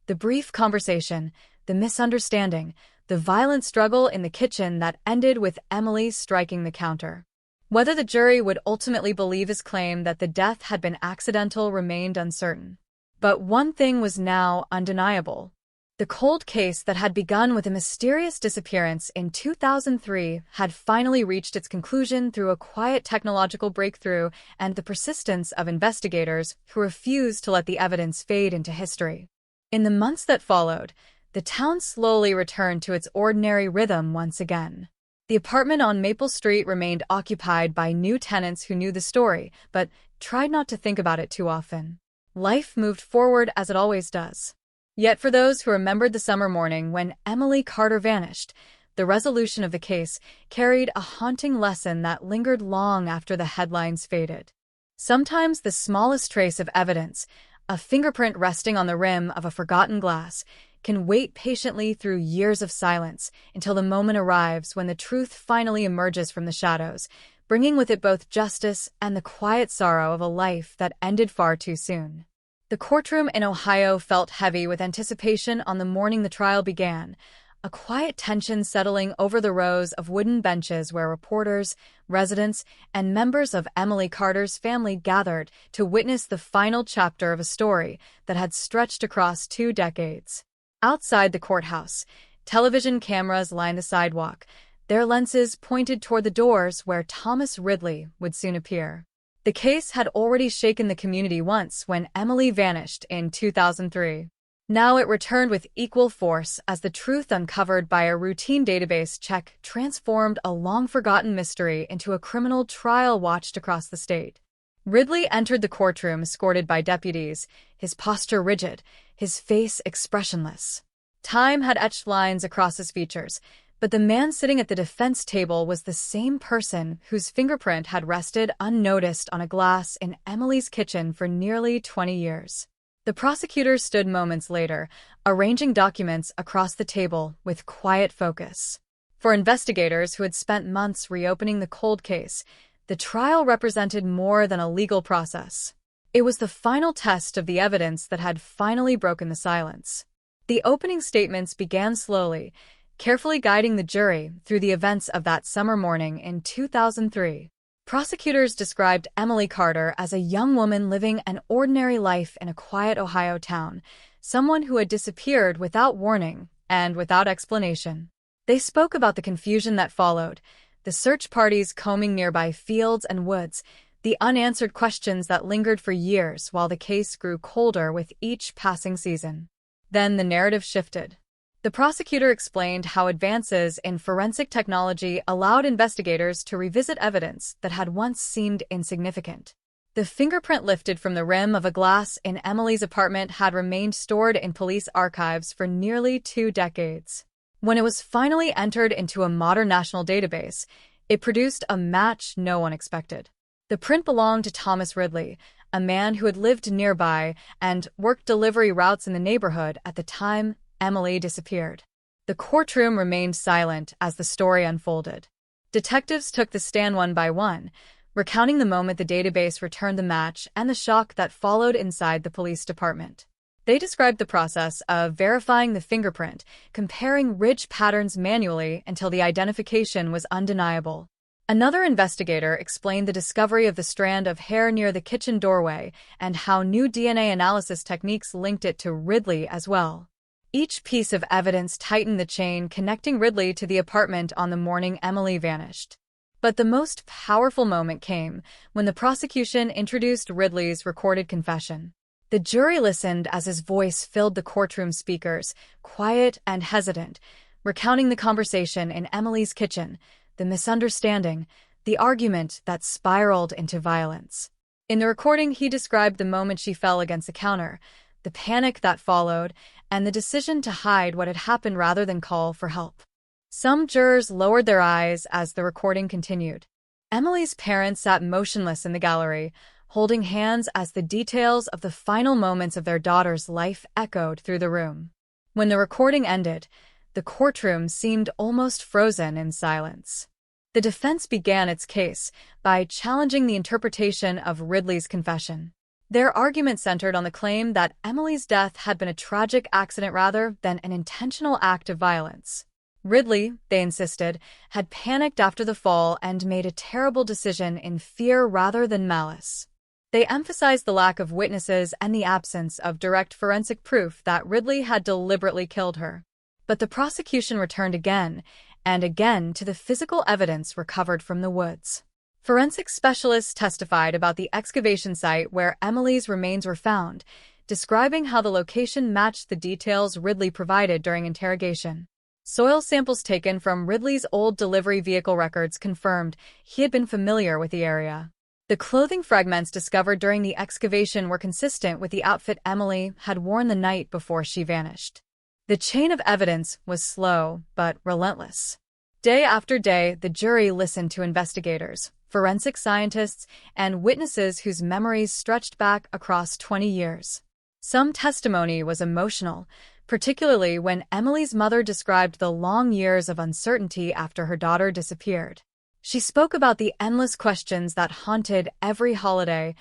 The brief conversation, the misunderstanding, the violent struggle in the kitchen that ended with Emily striking the counter. Whether the jury would ultimately believe his claim that the death had been accidental remained uncertain. But one thing was now undeniable. The cold case that had begun with a mysterious disappearance in 2003 had finally reached its conclusion through a quiet technological breakthrough and the persistence of investigators who refused to let the evidence fade into history. In the months that followed, the town slowly returned to its ordinary rhythm once again. The apartment on Maple Street remained occupied by new tenants who knew the story, but tried not to think about it too often. Life moved forward as it always does. Yet for those who remembered the summer morning when Emily Carter vanished, the resolution of the case carried a haunting lesson that lingered long after the headlines faded. Sometimes the smallest trace of evidence, a fingerprint resting on the rim of a forgotten glass, can wait patiently through years of silence until the moment arrives when the truth finally emerges from the shadows, bringing with it both justice and the quiet sorrow of a life that ended far too soon. The courtroom in Ohio felt heavy with anticipation on the morning the trial began, a quiet tension settling over the rows of wooden benches where reporters, residents, and members of Emily Carter's family gathered to witness the final chapter of a story that had stretched across 2 decades. Outside the courthouse, television cameras lined the sidewalk, their lenses pointed toward the doors where Thomas Ridley would soon appear. The case had already shaken the community once when Emily vanished in 2003. Now it returned with equal force as the truth uncovered by a routine database check transformed a long-forgotten mystery into a criminal trial watched across the state. Ridley entered the courtroom escorted by deputies, his posture rigid, his face expressionless. Time had etched lines across his features, but the man sitting at the defense table was the same person whose fingerprint had rested unnoticed on a glass in Emily's kitchen for nearly 20 years. The prosecutor stood moments later, arranging documents across the table with quiet focus. For investigators who had spent months reopening the cold case, the trial represented more than a legal process. It was the final test of the evidence that had finally broken the silence. The opening statements began slowly, carefully guiding the jury through the events of that summer morning in 2003. Prosecutors described Emily Carter as a young woman living an ordinary life in a quiet Ohio town, someone who had disappeared without warning and without explanation. They spoke about the confusion that followed, the search parties combing nearby fields and woods, the unanswered questions that lingered for years while the case grew colder with each passing season. Then the narrative shifted. The prosecutor explained how advances in forensic technology allowed investigators to revisit evidence that had once seemed insignificant. The fingerprint lifted from the rim of a glass in Emily's apartment had remained stored in police archives for nearly 2 decades. When it was finally entered into a modern national database, it produced a match no one expected. The print belonged to Thomas Ridley, a man who had lived nearby and worked delivery routes in the neighborhood at the time Emily disappeared. The courtroom remained silent as the story unfolded. Detectives took the stand one by one, recounting the moment the database returned the match and the shock that followed inside the police department. They described the process of verifying the fingerprint, comparing ridge patterns manually until the identification was undeniable. Another investigator explained the discovery of the strand of hair near the kitchen doorway and how new DNA analysis techniques linked it to Ridley as well. Each piece of evidence tightened the chain connecting Ridley to the apartment on the morning Emily vanished. But the most powerful moment came when the prosecution introduced Ridley's recorded confession. The jury listened as his voice filled the courtroom speakers, quiet and hesitant, recounting the conversation in Emily's kitchen, the misunderstanding, the argument that spiraled into violence. In the recording, he described the moment she fell against the counter, the panic that followed, and the decision to hide what had happened rather than call for help. Some jurors lowered their eyes as the recording continued. Emily's parents sat motionless in the gallery, holding hands as the details of the final moments of their daughter's life echoed through the room. When the recording ended, the courtroom seemed almost frozen in silence. The defense began its case by challenging the interpretation of Ridley's confession. Their argument centered on the claim that Emily's death had been a tragic accident rather than an intentional act of violence. Ridley, they insisted, had panicked after the fall and made a terrible decision in fear rather than malice. They emphasized the lack of witnesses and the absence of direct forensic proof that Ridley had deliberately killed her. But the prosecution returned again and again to the physical evidence recovered from the woods. Forensic specialists testified about the excavation site where Emily's remains were found, describing how the location matched the details Ridley provided during interrogation. Soil samples taken from Ridley's old delivery vehicle records confirmed he had been familiar with the area. The clothing fragments discovered during the excavation were consistent with the outfit Emily had worn the night before she vanished. The chain of evidence was slow but relentless. Day after day, the jury listened to investigators, forensic scientists, and witnesses whose memories stretched back across 20 years. Some testimony was emotional, particularly when Emily's mother described the long years of uncertainty after her daughter disappeared. She spoke about the endless questions that haunted every holiday,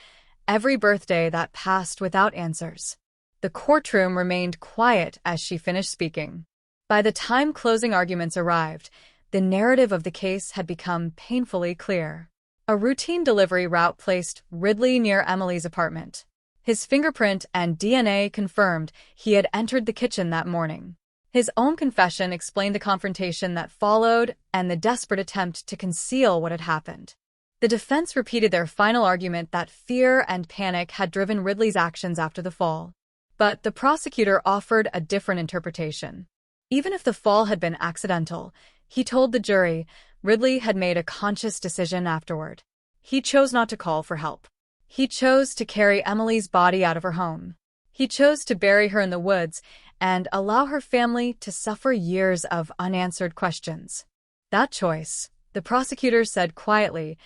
every birthday that passed without answers. The courtroom remained quiet as she finished speaking. By the time closing arguments arrived, the narrative of the case had become painfully clear. A routine delivery route placed Ridley near Emily's apartment. His fingerprint and DNA confirmed he had entered the kitchen that morning. His own confession explained the confrontation that followed and the desperate attempt to conceal what had happened. The defense repeated their final argument that fear and panic had driven Ridley's actions after the fall. But the prosecutor offered a different interpretation. Even if the fall had been accidental, he told the jury, Ridley had made a conscious decision afterward. He chose not to call for help. He chose to carry Emily's body out of her home. He chose to bury her in the woods and allow her family to suffer years of unanswered questions. That choice, the prosecutor said quietly,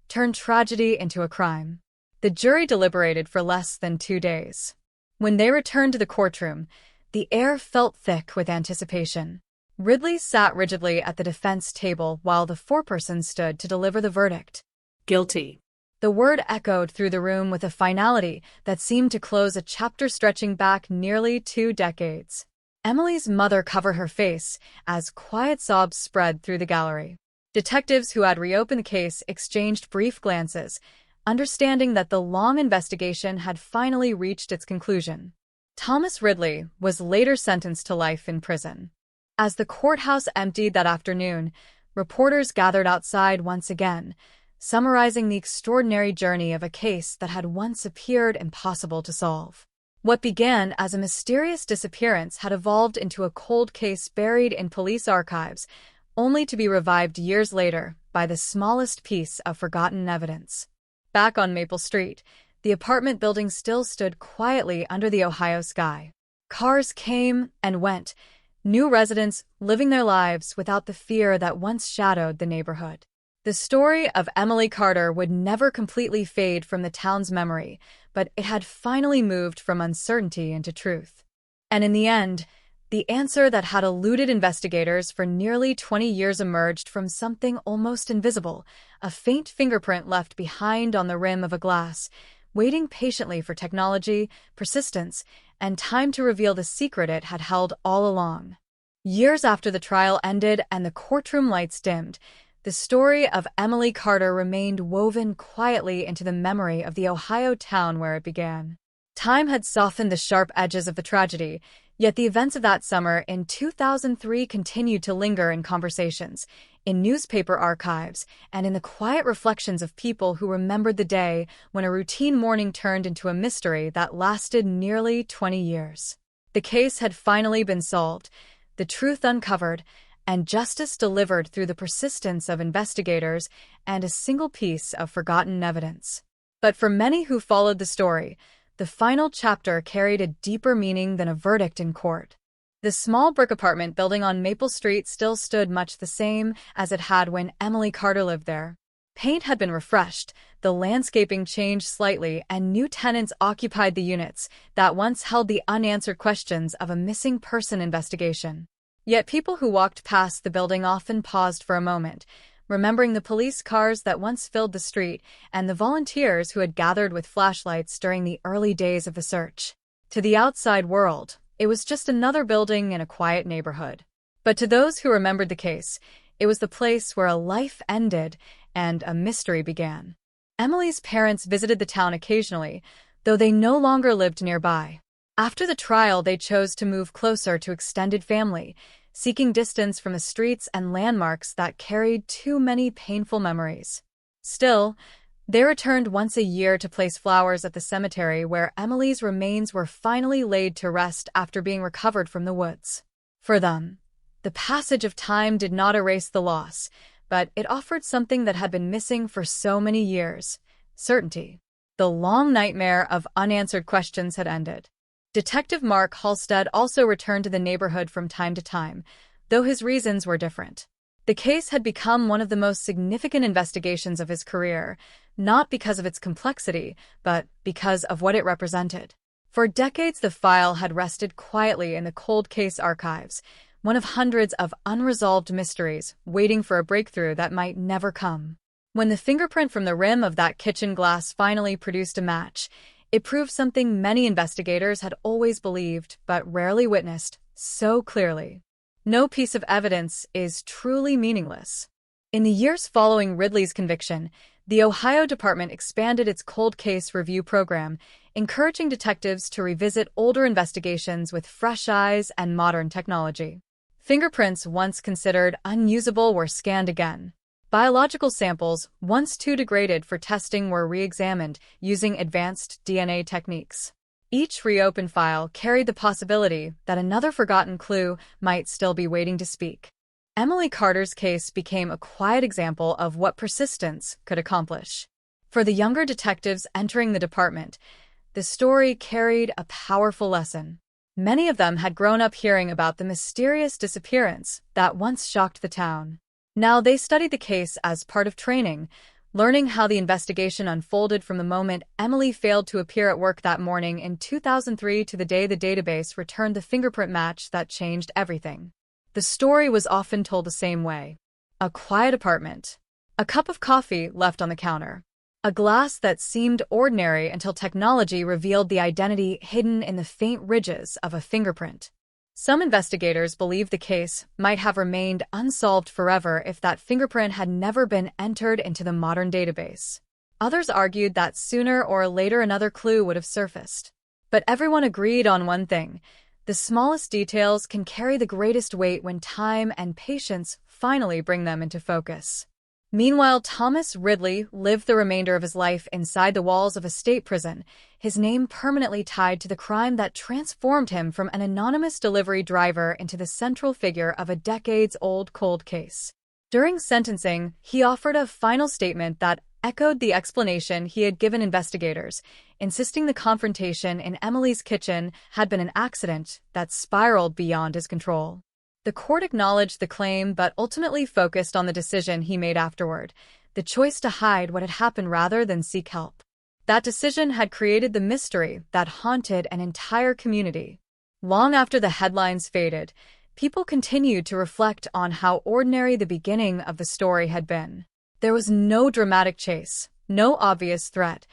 turned tragedy into a crime. The jury deliberated for less than 2 days. When they returned to the courtroom, the air felt thick with anticipation. Ridley sat rigidly at the defense table while the foreperson stood to deliver the verdict. Guilty. The word echoed through the room with a finality that seemed to close a chapter stretching back nearly 2 decades. Emily's mother covered her face as quiet sobs spread through the gallery. Detectives who had reopened the case exchanged brief glances, understanding that the long investigation had finally reached its conclusion. Thomas Ridley was later sentenced to life in prison. As the courthouse emptied that afternoon, reporters gathered outside once again, summarizing the extraordinary journey of a case that had once appeared impossible to solve. What began as a mysterious disappearance had evolved into a cold case buried in police archives, only to be revived years later by the smallest piece of forgotten evidence. Back on Maple Street, the apartment building still stood quietly under the Ohio sky. Cars came and went, new residents living their lives without the fear that once shadowed the neighborhood. The story of Emily Carter would never completely fade from the town's memory, but it had finally moved from uncertainty into truth. And in the end, the answer that had eluded investigators for nearly 20 years emerged from something almost invisible, a faint fingerprint left behind on the rim of a glass, waiting patiently for technology, persistence, and time to reveal the secret it had held all along. Years after the trial ended and the courtroom lights dimmed, the story of Emily Carter remained woven quietly into the memory of the Ohio town where it began. Time had softened the sharp edges of the tragedy, Yet the events of that summer in 2003 continued to linger in conversations, in newspaper archives, and in the quiet reflections of people who remembered the day when a routine morning turned into a mystery that lasted nearly 20 years. The case had finally been solved, the truth uncovered, and justice delivered through the persistence of investigators and a single piece of forgotten evidence. But for many who followed the story, the final chapter carried a deeper meaning than a verdict in court. The small brick apartment building on Maple Street still stood much the same as it had when Emily Carter lived there. Paint had been refreshed, the landscaping changed slightly, and new tenants occupied the units that once held the unanswered questions of a missing person investigation. Yet people who walked past the building often paused for a moment, remembering the police cars that once filled the street and the volunteers who had gathered with flashlights during the early days of the search. To the outside world, it was just another building in a quiet neighborhood. But to those who remembered the case, it was the place where a life ended and a mystery began. Emily's parents visited the town occasionally, though they no longer lived nearby. After the trial, they chose to move closer to extended family, seeking distance from the streets and landmarks that carried too many painful memories. Still, they returned once a year to place flowers at the cemetery where Emily's remains were finally laid to rest after being recovered from the woods. For them, the passage of time did not erase the loss, but it offered something that had been missing for so many years: certainty. The long nightmare of unanswered questions had ended. Detective Mark Halstead also returned to the neighborhood from time to time, though his reasons were different. The case had become one of the most significant investigations of his career, not because of its complexity, but because of what it represented. For decades, the file had rested quietly in the cold case archives, one of hundreds of unresolved mysteries waiting for a breakthrough that might never come. When the fingerprint from the rim of that kitchen glass finally produced a match, it proved something many investigators had always believed but rarely witnessed so clearly. No piece of evidence is truly meaningless. In the years following Ridley's conviction, the Ohio Department expanded its cold case review program, encouraging detectives to revisit older investigations with fresh eyes and modern technology. Fingerprints once considered unusable were scanned again. Biological samples, once too degraded for testing, were re-examined using advanced DNA techniques. Each reopened file carried the possibility that another forgotten clue might still be waiting to speak. Emily Carter's case became a quiet example of what persistence could accomplish. For the younger detectives entering the department, the story carried a powerful lesson. Many of them had grown up hearing about the mysterious disappearance that once shocked the town. Now they studied the case as part of training, learning how the investigation unfolded from the moment Emily failed to appear at work that morning in 2003 to the day the database returned the fingerprint match that changed everything. The story was often told the same way: a quiet apartment, a cup of coffee left on the counter, a glass that seemed ordinary until technology revealed the identity hidden in the faint ridges of a fingerprint. Some investigators believe the case might have remained unsolved forever if that fingerprint had never been entered into the modern database. Others argued that sooner or later another clue would have surfaced. But everyone agreed on one thing: the smallest details can carry the greatest weight when time and patience finally bring them into focus. Meanwhile, Thomas Ridley lived the remainder of his life inside the walls of a state prison, his name permanently tied to the crime that transformed him from an anonymous delivery driver into the central figure of a decades-old cold case. During sentencing, he offered a final statement that echoed the explanation he had given investigators, insisting the confrontation in Emily's kitchen had been an accident that spiraled beyond his control. The court acknowledged the claim but ultimately focused on the decision he made afterward, the choice to hide what had happened rather than seek help. That decision had created the mystery that haunted an entire community. Long after the headlines faded, people continued to reflect on how ordinary the beginning of the story had been. There was no dramatic chase, no obvious threat,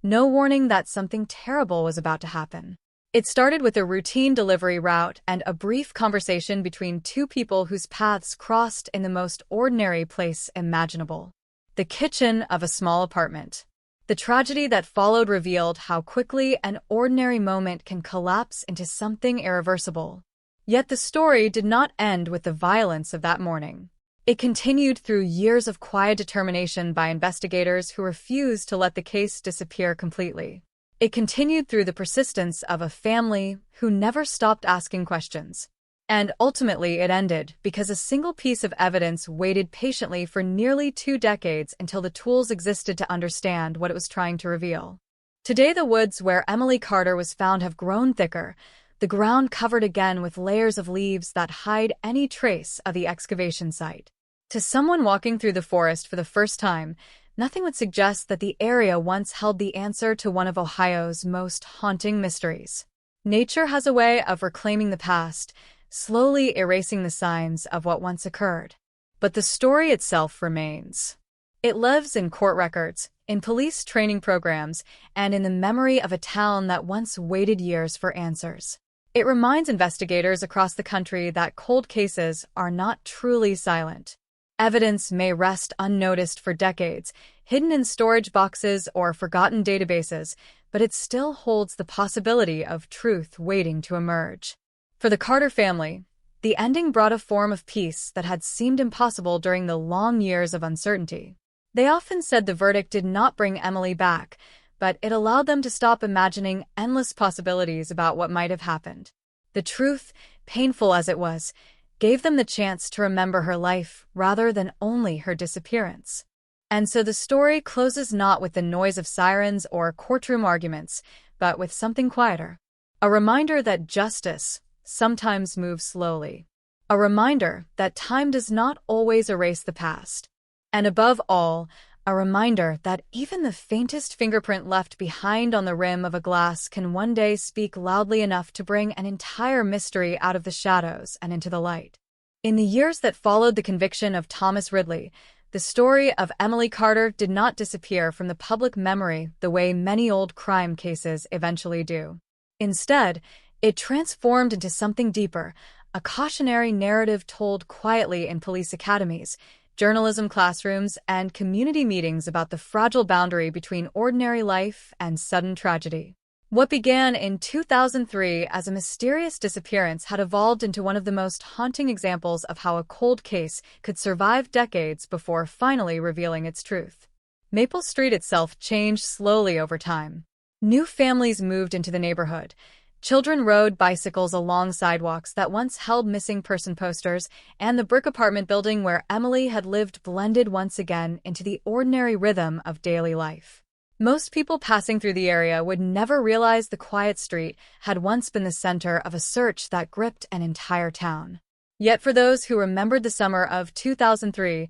no warning that something terrible was about to happen. It started with a routine delivery route and a brief conversation between two people whose paths crossed in the most ordinary place imaginable: the kitchen of a small apartment. The tragedy that followed revealed how quickly an ordinary moment can collapse into something irreversible. Yet the story did not end with the violence of that morning. It continued through years of quiet determination by investigators who refused to let the case disappear completely. It continued through the persistence of a family who never stopped asking questions. And ultimately it ended because a single piece of evidence waited patiently for nearly 2 decades until the tools existed to understand what it was trying to reveal. Today the woods where Emily Carter was found have grown thicker, the ground covered again with layers of leaves that hide any trace of the excavation site. To someone walking through the forest for the first time, nothing would suggest that the area once held the answer to one of Ohio's most haunting mysteries. Nature has a way of reclaiming the past, slowly erasing the signs of what once occurred. But the story itself remains. It lives in court records, in police training programs, and in the memory of a town that once waited years for answers. It reminds investigators across the country that cold cases are not truly silent. Evidence may rest unnoticed for decades, hidden in storage boxes or forgotten databases, but it still holds the possibility of truth waiting to emerge. For the Carter family, the ending brought a form of peace that had seemed impossible during the long years of uncertainty. They often said the verdict did not bring Emily back, but it allowed them to stop imagining endless possibilities about what might have happened. The truth, painful as it was, gave them the chance to remember her life rather than only her disappearance. And so the story closes not with the noise of sirens or courtroom arguments, but with something quieter. A reminder that justice sometimes moves slowly. A reminder that time does not always erase the past. And above all, a reminder that even the faintest fingerprint left behind on the rim of a glass can one day speak loudly enough to bring an entire mystery out of the shadows and into the light. In the years that followed the conviction of Thomas Ridley, the story of Emily Carter did not disappear from the public memory the way many old crime cases eventually do. Instead, it transformed into something deeper, a cautionary narrative told quietly in police academies, journalism classrooms, and community meetings about the fragile boundary between ordinary life and sudden tragedy. What began in 2003 as a mysterious disappearance had evolved into one of the most haunting examples of how a cold case could survive decades before finally revealing its truth. Maple Street itself changed slowly over time. New families moved into the neighborhood. Children rode bicycles along sidewalks that once held missing person posters, and the brick apartment building where Emily had lived blended once again into the ordinary rhythm of daily life. Most people passing through the area would never realize the quiet street had once been the center of a search that gripped an entire town. Yet for those who remembered the summer of 2003,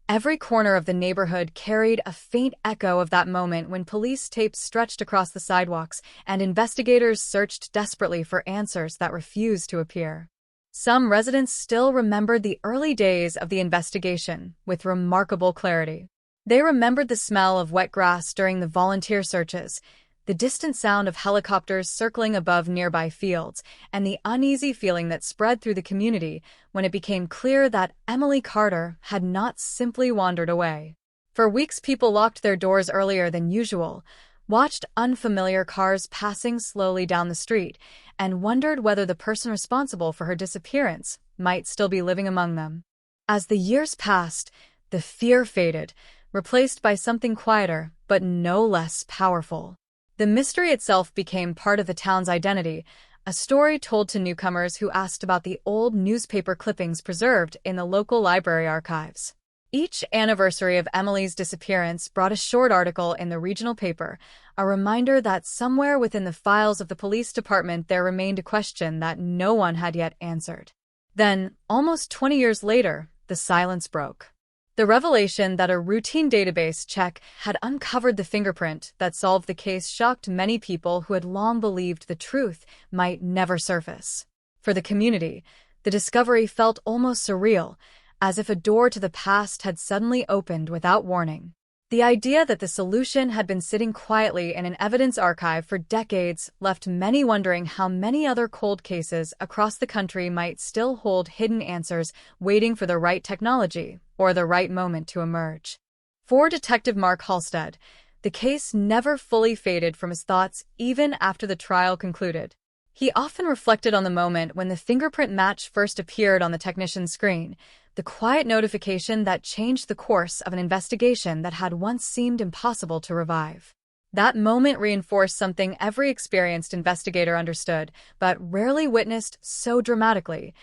every corner of the neighborhood carried a faint echo of that moment when police tapes stretched across the sidewalks and investigators searched desperately for answers that refused to appear. Some residents still remembered the early days of the investigation with remarkable clarity. They remembered the smell of wet grass during the volunteer searches, the distant sound of helicopters circling above nearby fields, and the uneasy feeling that spread through the community when it became clear that Emily Carter had not simply wandered away. For weeks, people locked their doors earlier than usual, watched unfamiliar cars passing slowly down the street, and wondered whether the person responsible for her disappearance might still be living among them. As the years passed, the fear faded, replaced by something quieter but no less powerful. The mystery itself became part of the town's identity, a story told to newcomers who asked about the old newspaper clippings preserved in the local library archives. Each anniversary of Emily's disappearance brought a short article in the regional paper, a reminder that somewhere within the files of the police department there remained a question that no one had yet answered. Then, almost 20 years later, the silence broke. The revelation that a routine database check had uncovered the fingerprint that solved the case shocked many people who had long believed the truth might never surface. For the community, the discovery felt almost surreal, as if a door to the past had suddenly opened without warning. The idea that the solution had been sitting quietly in an evidence archive for decades left many wondering how many other cold cases across the country might still hold hidden answers waiting for the right technology or the right moment to emerge. For Detective Mark Halstead, The case never fully faded from his thoughts even after the trial concluded. He often reflected on the moment when the fingerprint match first appeared on the technician's screen, the quiet notification that changed the course of an investigation that had once seemed impossible to revive. That moment reinforced something every experienced investigator understood, but rarely witnessed so dramatically.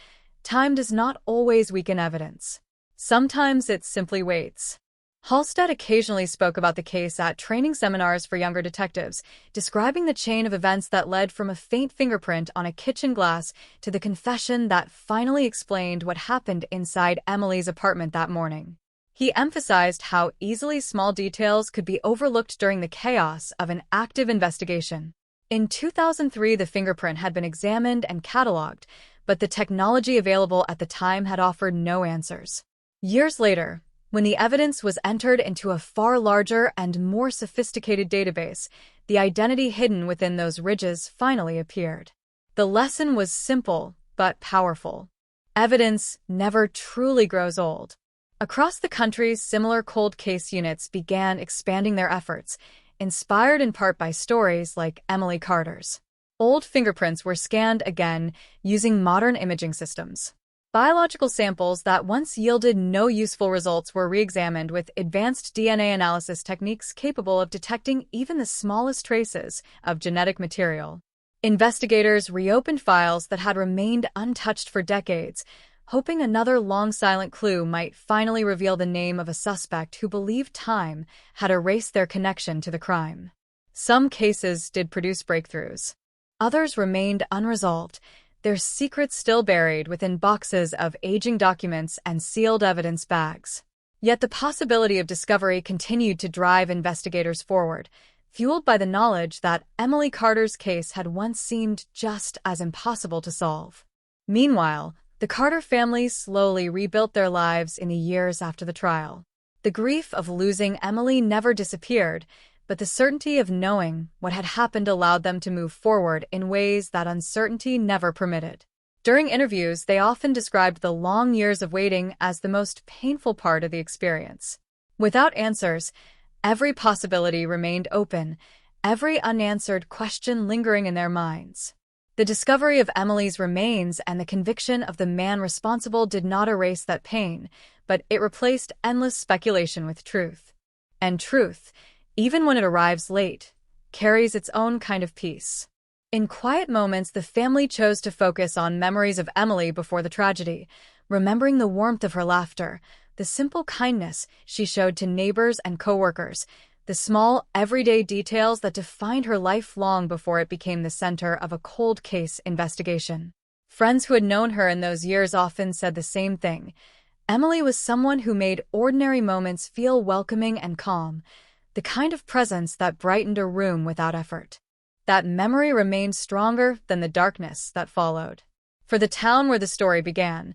Time does not always weaken evidence. Sometimes it simply waits. Halstead occasionally spoke about the case at training seminars for younger detectives, describing the chain of events that led from a faint fingerprint on a kitchen glass to the confession that finally explained what happened inside Emily's apartment that morning. He emphasized how easily small details could be overlooked during the chaos of an active investigation. In 2003, the fingerprint had been examined and cataloged, but the technology available at the time had offered no answers. Years later, when the evidence was entered into a far larger and more sophisticated database, the identity hidden within those ridges finally appeared. The lesson was simple but powerful. Evidence never truly grows old. Across the country, similar cold case units began expanding their efforts, inspired in part by stories like Emily Carter's. Old fingerprints were scanned again using modern imaging systems. Biological samples that once yielded no useful results were re-examined with advanced DNA analysis techniques capable of detecting even the smallest traces of genetic material. Investigators reopened files that had remained untouched for decades, hoping another long silent clue might finally reveal the name of a suspect who believed time had erased their connection to the crime. Some cases did produce breakthroughs. Others remained unresolved, their secrets still buried within boxes of aging documents and sealed evidence bags. Yet the possibility of discovery continued to drive investigators forward, fueled by the knowledge that Emily Carter's case had once seemed just as impossible to solve. Meanwhile, the Carter family slowly rebuilt their lives in the years after the trial. The grief of losing Emily never disappeared, but the certainty of knowing what had happened allowed them to move forward in ways that uncertainty never permitted. During interviews, they often described the long years of waiting as the most painful part of the experience. Without answers, every possibility remained open, every unanswered question lingering in their minds. The discovery of Emily's remains and the conviction of the man responsible did not erase that pain, but it replaced endless speculation with truth. And truth, even when it arrives late, carries its own kind of peace. In quiet moments, the family chose to focus on memories of Emily before the tragedy, remembering the warmth of her laughter, the simple kindness she showed to neighbors and coworkers, the small, everyday details that defined her life long before it became the center of a cold case investigation. Friends who had known her in those years often said the same thing. Emily was someone who made ordinary moments feel welcoming and calm, the kind of presence that brightened a room without effort. That memory remained stronger than the darkness that followed. For the town where the story began,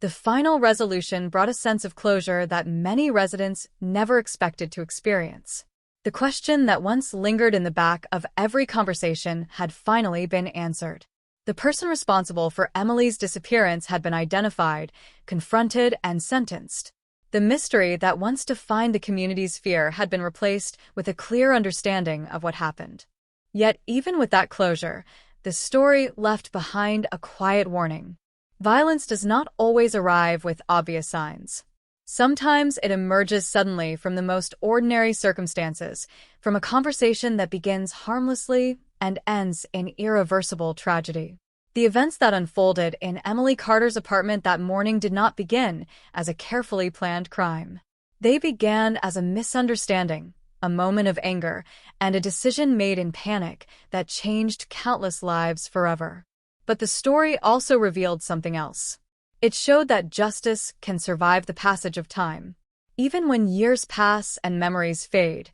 the final resolution brought a sense of closure that many residents never expected to experience. The question that once lingered in the back of every conversation had finally been answered. The person responsible for Emily's disappearance had been identified, confronted, and sentenced. The mystery that once defined the community's fear had been replaced with a clear understanding of what happened. Yet, even with that closure, the story left behind a quiet warning. Violence does not always arrive with obvious signs. Sometimes it emerges suddenly from the most ordinary circumstances, from a conversation that begins harmlessly and ends in irreversible tragedy. The events that unfolded in Emily Carter's apartment that morning did not begin as a carefully planned crime. They began as a misunderstanding, a moment of anger, and a decision made in panic that changed countless lives forever. But the story also revealed something else. It showed that justice can survive the passage of time. Even when years pass and memories fade,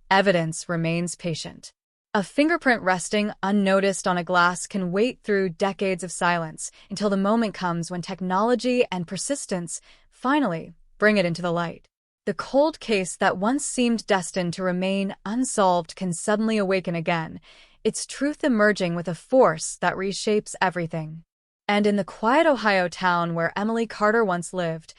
evidence remains patient. A fingerprint resting unnoticed on a glass can wait through decades of silence until the moment comes when technology and persistence finally bring it into the light. The cold case that once seemed destined to remain unsolved can suddenly awaken again, its truth emerging with a force that reshapes everything. And in the quiet Ohio town where Emily Carter once lived,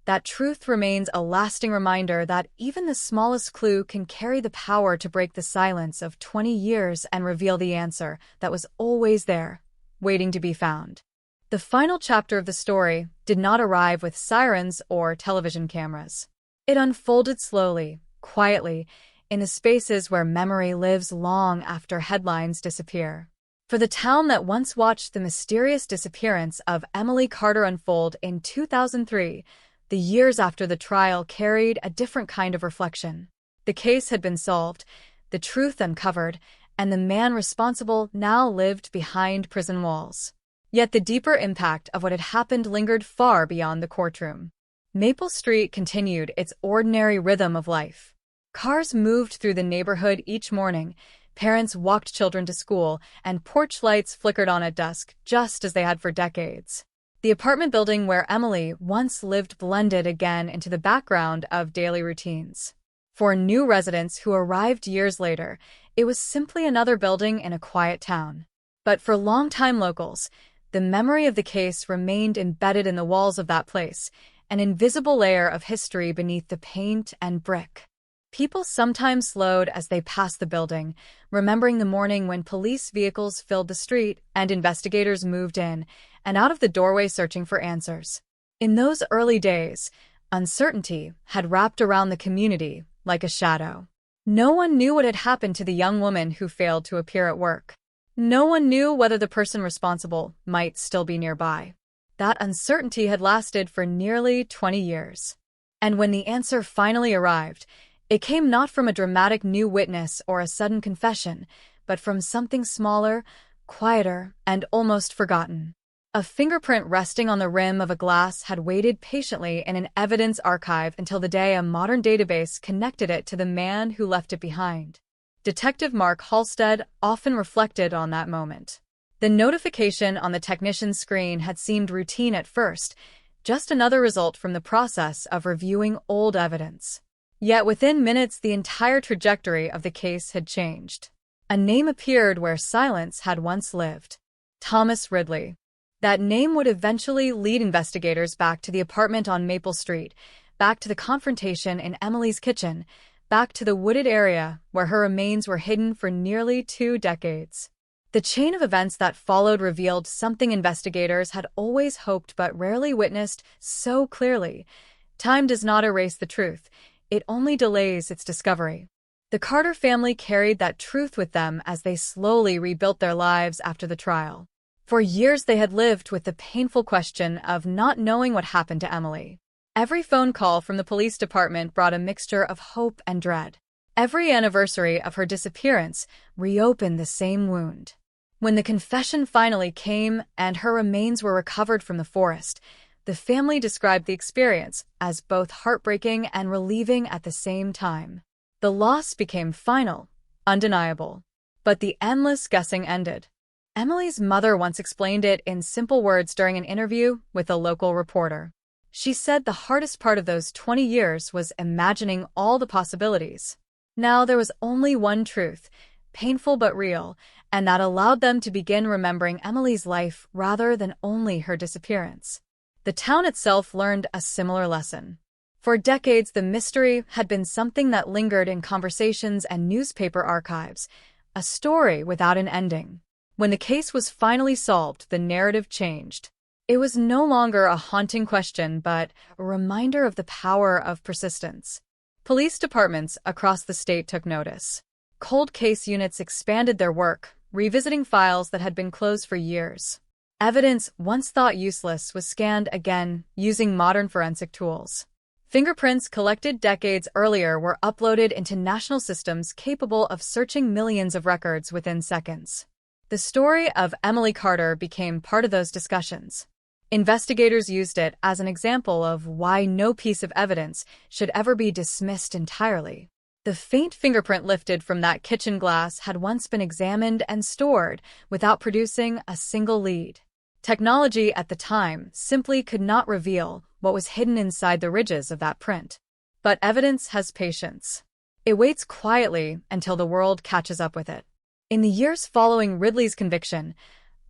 that truth remains a lasting reminder that even the smallest clue can carry the power to break the silence of 20 years and reveal the answer that was always there, waiting to be found. The final chapter of the story did not arrive with sirens or television cameras. It unfolded slowly, quietly, in the spaces where memory lives long after headlines disappear. For the town that once watched the mysterious disappearance of Emily Carter unfold in 2003, the years after the trial carried a different kind of reflection. The case had been solved, the truth uncovered, and the man responsible now lived behind prison walls. Yet the deeper impact of what had happened lingered far beyond the courtroom. Maple Street continued its ordinary rhythm of life. Cars moved through the neighborhood each morning, parents walked children to school, and porch lights flickered on at dusk, just as they had for decades. The apartment building where Emily once lived blended again into the background of daily routines. For new residents who arrived years later, it was simply another building in a quiet town. But for longtime locals, the memory of the case remained embedded in the walls of that place, an invisible layer of history beneath the paint and brick. People sometimes slowed as they passed the building, remembering the morning when police vehicles filled the street and investigators moved in and out of the doorway searching for answers. In those early days, uncertainty had wrapped around the community like a shadow. No one knew what had happened to the young woman who failed to appear at work. No one knew whether the person responsible might still be nearby. That uncertainty had lasted for nearly 20 years. And when the answer finally arrived, it came not from a dramatic new witness or a sudden confession, but from something smaller, quieter, and almost forgotten. A fingerprint resting on the rim of a glass had waited patiently in an evidence archive until the day a modern database connected it to the man who left it behind. Detective Mark Halstead often reflected on that moment. The notification on the technician's screen had seemed routine at first, just another result from the process of reviewing old evidence. Yet within minutes, the entire trajectory of the case had changed. A name appeared where silence had once lived. Thomas Ridley. That name would eventually lead investigators back to the apartment on Maple Street, back to the confrontation in Emily's kitchen, back to the wooded area where her remains were hidden for nearly 2 decades. The chain of events that followed revealed something investigators had always hoped but rarely witnessed so clearly. Time does not erase the truth. It only delays its discovery. The Carter family carried that truth with them as they slowly rebuilt their lives after the trial. For years they had lived with the painful question of not knowing what happened to Emily. Every phone call from the police department brought a mixture of hope and dread. Every anniversary of her disappearance reopened the same wound. When the confession finally came and her remains were recovered from the forest, the family described the experience as both heartbreaking and relieving at the same time. The loss became final, undeniable. But the endless guessing ended. Emily's mother once explained it in simple words during an interview with a local reporter. She said the hardest part of those 20 years was imagining all the possibilities. Now there was only one truth, painful but real, and that allowed them to begin remembering Emily's life rather than only her disappearance. The town itself learned a similar lesson. For decades, the mystery had been something that lingered in conversations and newspaper archives, a story without an ending. When the case was finally solved, the narrative changed. It was no longer a haunting question, but a reminder of the power of persistence. Police departments across the state took notice. Cold case units expanded their work, revisiting files that had been closed for years. Evidence once thought useless was scanned again using modern forensic tools. Fingerprints collected decades earlier were uploaded into national systems capable of searching millions of records within seconds. The story of Emily Carter became part of those discussions. Investigators used it as an example of why no piece of evidence should ever be dismissed entirely. The faint fingerprint lifted from that kitchen glass had once been examined and stored without producing a single lead. Technology at the time simply could not reveal what was hidden inside the ridges of that print. But evidence has patience. It waits quietly until the world catches up with it. In the years following Ridley's conviction,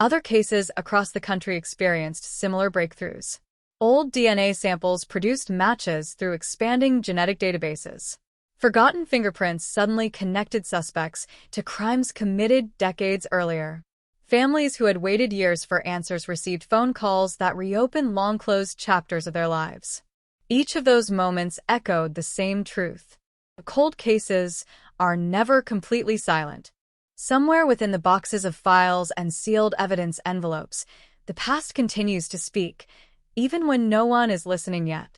other cases across the country experienced similar breakthroughs. Old DNA samples produced matches through expanding genetic databases. Forgotten fingerprints suddenly connected suspects to crimes committed decades earlier. Families who had waited years for answers received phone calls that reopened long-closed chapters of their lives. Each of those moments echoed the same truth. Cold cases are never completely silent. Somewhere within the boxes of files and sealed evidence envelopes, the past continues to speak, even when no one is listening yet.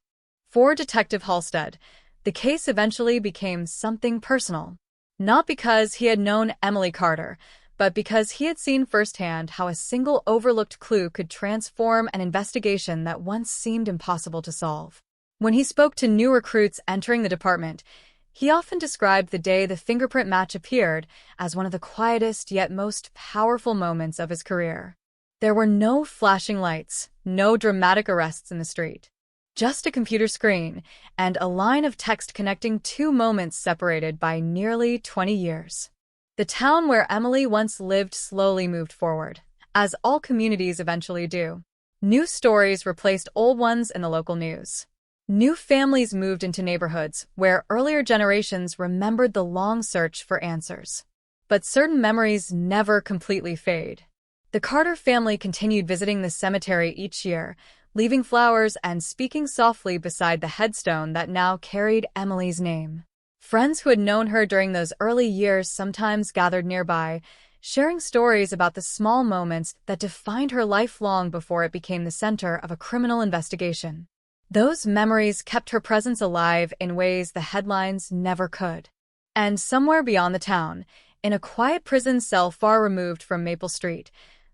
For Detective Halstead, the case eventually became something personal. Not because he had known Emily Carter, but because he had seen firsthand how a single overlooked clue could transform an investigation that once seemed impossible to solve. When he spoke to new recruits entering the department, he often described the day the fingerprint match appeared as one of the quietest yet most powerful moments of his career. There were no flashing lights, no dramatic arrests in the street. Just a computer screen and a line of text connecting two moments separated by nearly 20 years. The town where Emily once lived slowly moved forward, as all communities eventually do. New stories replaced old ones in the local news. New families moved into neighborhoods where earlier generations remembered the long search for answers. But certain memories never completely fade. The Carter family continued visiting the cemetery each year, leaving flowers and speaking softly beside the headstone that now carried Emily's name. Friends who had known her during those early years sometimes gathered nearby, sharing stories about the small moments that defined her life long before it became the center of a criminal investigation. Those memories kept her presence alive in ways the headlines never could. And somewhere beyond the town, in a quiet prison cell far removed from Maple Street,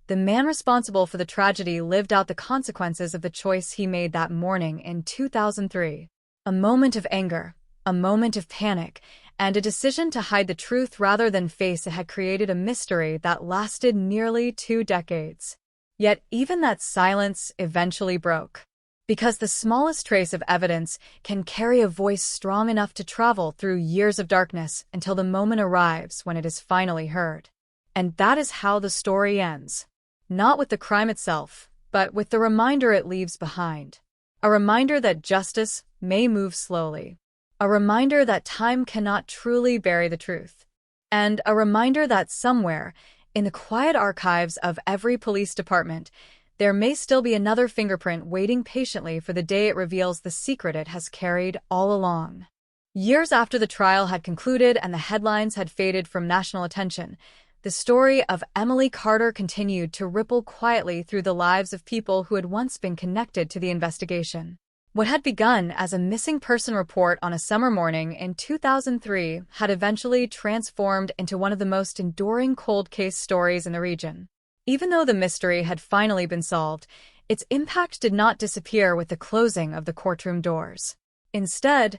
the man responsible for the tragedy lived out the consequences of the choice he made that morning in 2003. A moment of anger, a moment of panic, and a decision to hide the truth rather than face it had created a mystery that lasted nearly 2 decades. Yet even that silence eventually broke. Because the smallest trace of evidence can carry a voice strong enough to travel through years of darkness until the moment arrives when it is finally heard. And that is how the story ends. Not with the crime itself, but with the reminder it leaves behind. A reminder that justice may move slowly. A reminder that time cannot truly bury the truth. And a reminder that somewhere, in the quiet archives of every police department, there may still be another fingerprint waiting patiently for the day it reveals the secret it has carried all along. Years after the trial had concluded and the headlines had faded from national attention, the story of Emily Carter continued to ripple quietly through the lives of people who had once been connected to the investigation. What had begun as a missing person report on a summer morning in 2003 had eventually transformed into one of the most enduring cold case stories in the region. Even though the mystery had finally been solved, its impact did not disappear with the closing of the courtroom doors. Instead,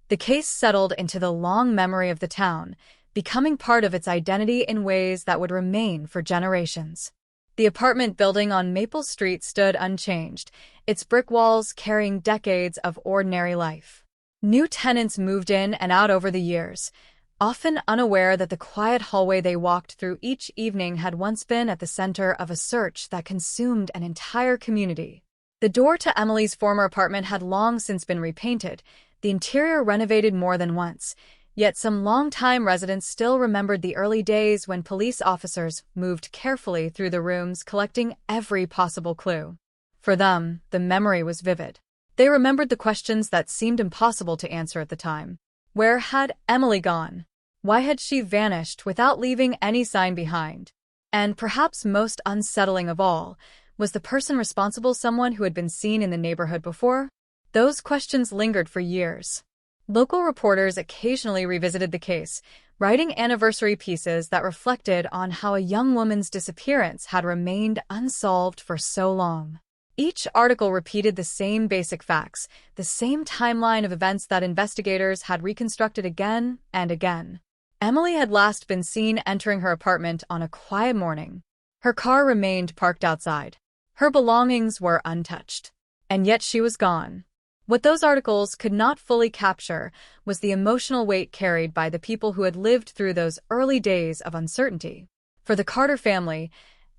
the case settled into the long memory of the town, becoming part of its identity in ways that would remain for generations. The apartment building on Maple Street stood unchanged, its brick walls carrying decades of ordinary life. New tenants moved in and out over the years, often unaware that the quiet hallway they walked through each evening had once been at the center of a search that consumed an entire community. The door to Emily's former apartment had long since been repainted, the interior renovated more than once, yet some longtime residents still remembered the early days when police officers moved carefully through the rooms collecting every possible clue. For them, the memory was vivid. They remembered the questions that seemed impossible to answer at the time. Where had Emily gone? Why had she vanished without leaving any sign behind? And perhaps most unsettling of all, was the person responsible someone who had been seen in the neighborhood before? Those questions lingered for years. Local reporters occasionally revisited the case, writing anniversary pieces that reflected on how a young woman's disappearance had remained unsolved for so long. Each article repeated the same basic facts, the same timeline of events that investigators had reconstructed again and again. Emily had last been seen entering her apartment on a quiet morning. Her car remained parked outside. Her belongings were untouched. And yet she was gone. What those articles could not fully capture was the emotional weight carried by the people who had lived through those early days of uncertainty. For the Carter family,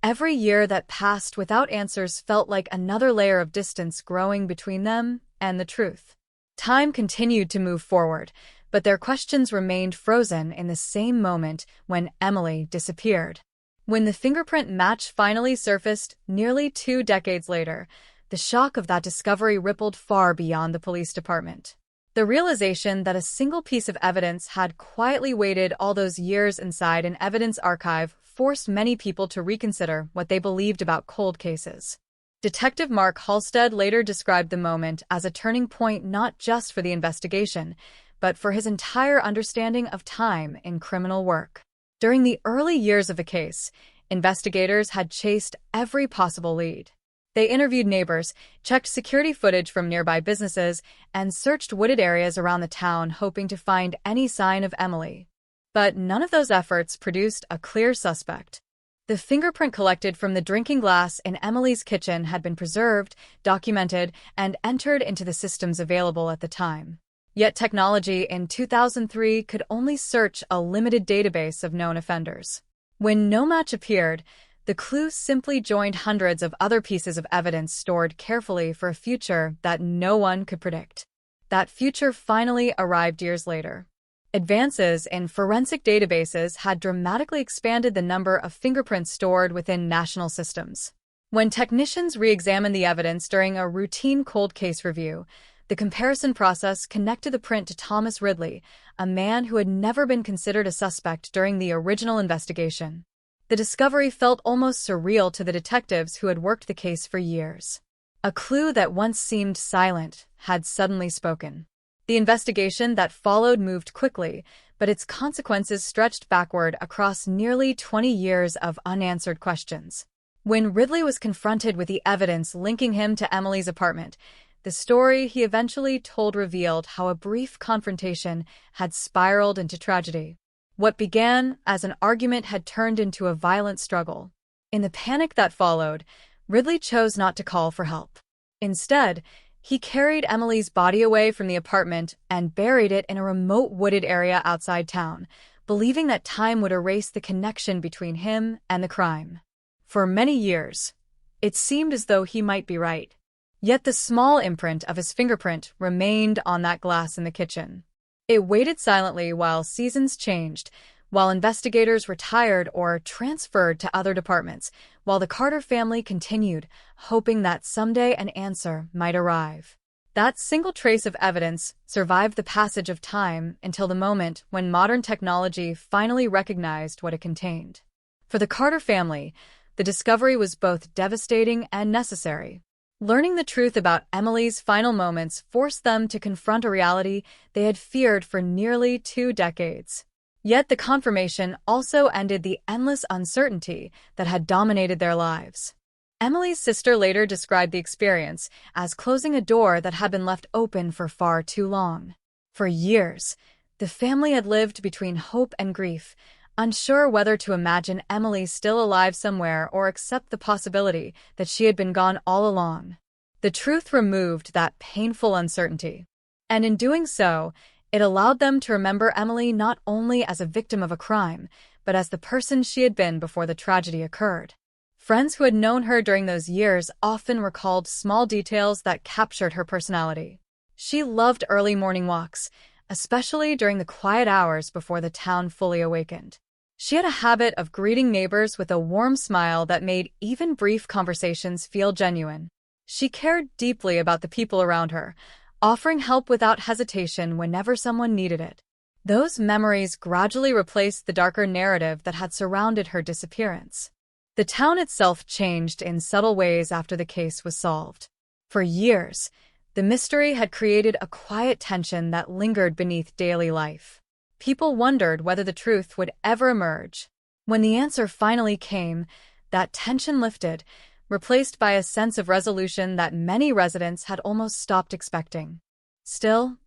Every year that passed without answers felt like another layer of distance growing between them and the truth. Time continued to move forward, but their questions remained frozen in the same moment when Emily disappeared. When the fingerprint match finally surfaced nearly 2 decades later, the shock of that discovery rippled far beyond the police department. The realization that a single piece of evidence had quietly waited all those years inside an evidence archive forced many people to reconsider what they believed about cold cases. Detective Mark Halstead later described the moment as a turning point not just for the investigation, but for his entire understanding of time in criminal work. During the early years of the case, investigators had chased every possible lead. They interviewed neighbors, checked security footage from nearby businesses, and searched wooded areas around the town hoping to find any sign of Emily. But none of those efforts produced a clear suspect. The fingerprint collected from the drinking glass in Emily's kitchen had been preserved, documented, and entered into the systems available at the time. Yet technology in 2003 could only search a limited database of known offenders. When no match appeared, the clue simply joined hundreds of other pieces of evidence stored carefully for a future that no one could predict. That future finally arrived years later. Advances in forensic databases had dramatically expanded the number of fingerprints stored within national systems. When technicians re-examined the evidence during a routine cold case review, the comparison process connected the print to Thomas Ridley, a man who had never been considered a suspect during the original investigation. The discovery felt almost surreal to the detectives who had worked the case for years. A clue that once seemed silent had suddenly spoken. The investigation that followed moved quickly, but its consequences stretched backward across nearly 20 years of unanswered questions. When Ridley was confronted with the evidence linking him to Emily's apartment, the story he eventually told revealed how a brief confrontation had spiraled into tragedy. What began as an argument had turned into a violent struggle. In the panic that followed, Ridley chose not to call for help. Instead, he carried Emily's body away from the apartment and buried it in a remote wooded area outside town, believing that time would erase the connection between him and the crime. For many years, it seemed as though he might be right. Yet the small imprint of his fingerprint remained on that glass in the kitchen. It waited silently while seasons changed, while investigators retired or transferred to other departments, while the Carter family continued, hoping that someday an answer might arrive. That single trace of evidence survived the passage of time until the moment when modern technology finally recognized what it contained. For the Carter family, the discovery was both devastating and necessary. Learning the truth about Emily's final moments forced them to confront a reality they had feared for nearly 2 decades. Yet the confirmation also ended the endless uncertainty that had dominated their lives. Emily's sister later described the experience as closing a door that had been left open for far too long. For years, the family had lived between hope and grief, unsure whether to imagine Emily still alive somewhere or accept the possibility that she had been gone all along. The truth removed that painful uncertainty. And in doing so, it allowed them to remember Emily not only as a victim of a crime, but as the person she had been before the tragedy occurred. Friends who had known her during those years often recalled small details that captured her personality. She loved early morning walks, especially during the quiet hours before the town fully awakened. She had a habit of greeting neighbors with a warm smile that made even brief conversations feel genuine. She cared deeply about the people around her, offering help without hesitation whenever someone needed it. Those memories gradually replaced the darker narrative that had surrounded her disappearance. The town itself changed in subtle ways after the case was solved. For years, the mystery had created a quiet tension that lingered beneath daily life. People wondered whether the truth would ever emerge. When the answer finally came, that tension lifted, replaced by a sense of resolution that many residents had almost stopped expecting. Still,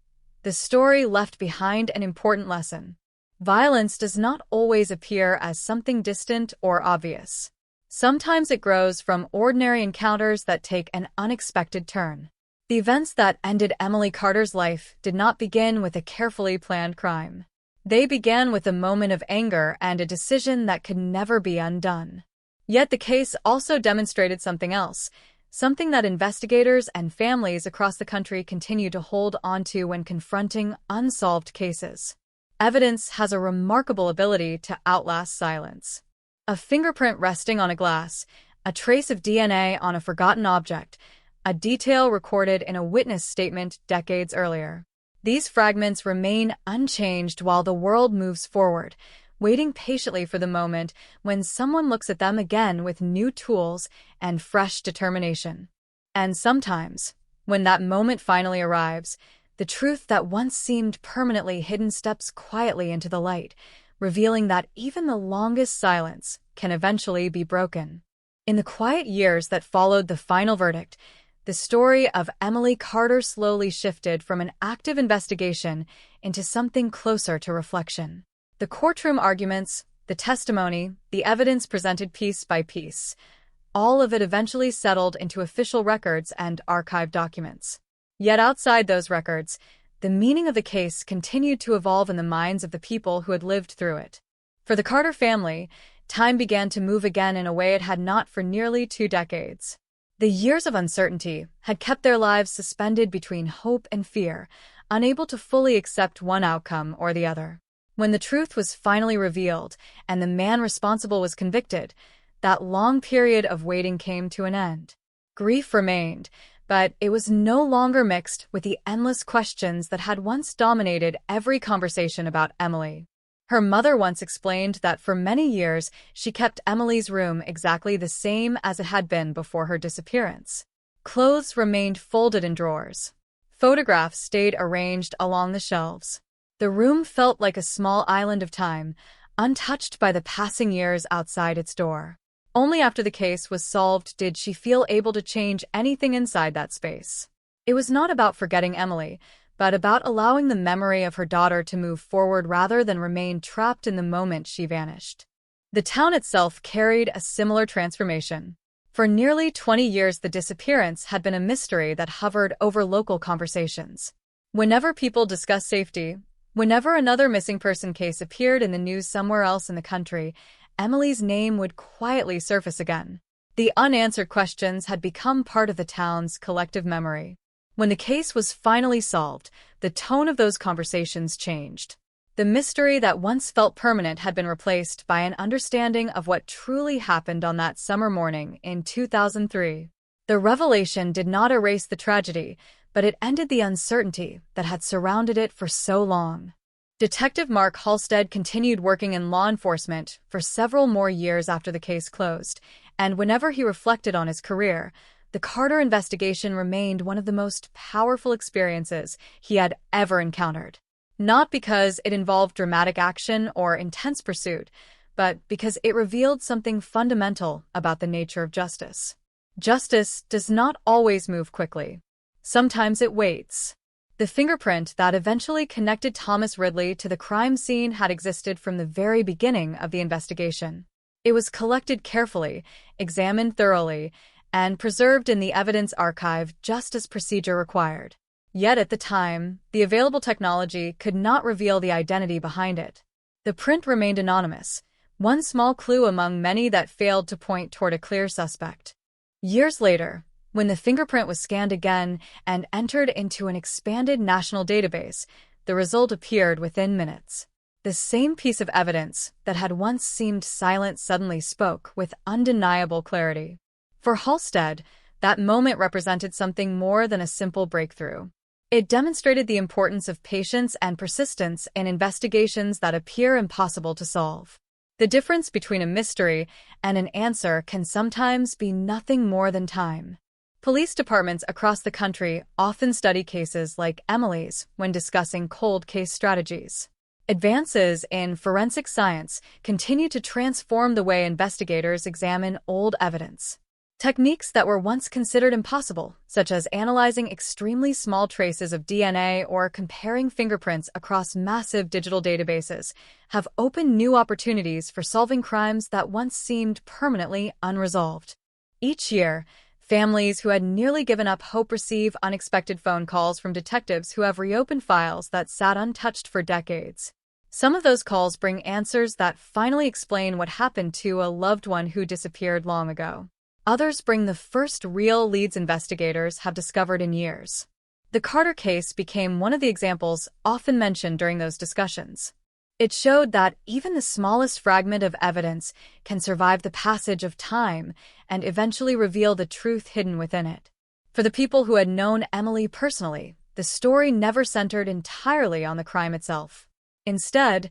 the story left behind an important lesson. Violence does not always appear as something distant or obvious. Sometimes it grows from ordinary encounters that take an unexpected turn. The events that ended Emily Carter's life did not begin with a carefully planned crime. They began with a moment of anger and a decision that could never be undone. Yet the case also demonstrated something else, something that investigators and families across the country continue to hold onto when confronting unsolved cases. Evidence has a remarkable ability to outlast silence. A fingerprint resting on a glass, a trace of DNA on a forgotten object, a detail recorded in a witness statement decades earlier. These fragments remain unchanged while the world moves forward, waiting patiently for the moment when someone looks at them again with new tools and fresh determination. And sometimes, when that moment finally arrives, the truth that once seemed permanently hidden steps quietly into the light, revealing that even the longest silence can eventually be broken. In the quiet years that followed the final verdict, the story of Emily Carter slowly shifted from an active investigation into something closer to reflection. The courtroom arguments, the testimony, the evidence presented piece by piece, all of it eventually settled into official records and archived documents. Yet outside those records, the meaning of the case continued to evolve in the minds of the people who had lived through it. For the Carter family, time began to move again in a way it had not for nearly 2 decades. The years of uncertainty had kept their lives suspended between hope and fear, unable to fully accept one outcome or the other. When the truth was finally revealed and the man responsible was convicted, that long period of waiting came to an end. Grief remained, but it was no longer mixed with the endless questions that had once dominated every conversation about Emily. Her mother once explained that for many years she kept Emily's room exactly the same as it had been before her disappearance. Clothes remained folded in drawers. Photographs stayed arranged along the shelves. The room felt like a small island of time, untouched by the passing years outside its door. Only after the case was solved did she feel able to change anything inside that space. It was not about forgetting Emily, but about allowing the memory of her daughter to move forward rather than remain trapped in the moment she vanished. The town itself carried a similar transformation. For nearly 20 years, the disappearance had been a mystery that hovered over local conversations. Whenever people discussed safety, whenever another missing person case appeared in the news somewhere else in the country, Emily's name would quietly surface again. The unanswered questions had become part of the town's collective memory. When the case was finally solved, the tone of those conversations changed. The mystery that once felt permanent had been replaced by an understanding of what truly happened on that summer morning in 2003. The revelation did not erase the tragedy, but it ended the uncertainty that had surrounded it for so long. Detective Mark Halstead continued working in law enforcement for several more years after the case closed, and whenever he reflected on his career, the Carter investigation remained one of the most powerful experiences he had ever encountered. Not because it involved dramatic action or intense pursuit, but because it revealed something fundamental about the nature of justice. Justice does not always move quickly. Sometimes it waits. The fingerprint that eventually connected Thomas Ridley to the crime scene had existed from the very beginning of the investigation. It was collected carefully, examined thoroughly, and preserved in the evidence archive just as procedure required. Yet at the time, the available technology could not reveal the identity behind it. The print remained anonymous, one small clue among many that failed to point toward a clear suspect. Years later, when the fingerprint was scanned again and entered into an expanded national database, the result appeared within minutes. The same piece of evidence that had once seemed silent suddenly spoke with undeniable clarity. For Halstead, that moment represented something more than a simple breakthrough. It demonstrated the importance of patience and persistence in investigations that appear impossible to solve. The difference between a mystery and an answer can sometimes be nothing more than time. Police departments across the country often study cases like Emily's when discussing cold case strategies. Advances in forensic science continue to transform the way investigators examine old evidence. Techniques that were once considered impossible, such as analyzing extremely small traces of DNA or comparing fingerprints across massive digital databases, have opened new opportunities for solving crimes that once seemed permanently unresolved. Each year, families who had nearly given up hope receive unexpected phone calls from detectives who have reopened files that sat untouched for decades. Some of those calls bring answers that finally explain what happened to a loved one who disappeared long ago. Others bring the first real leads investigators have discovered in years. The Carter case became one of the examples often mentioned during those discussions. It showed that even the smallest fragment of evidence can survive the passage of time and eventually reveal the truth hidden within it. For the people who had known Emily personally, the story never centered entirely on the crime itself. Instead,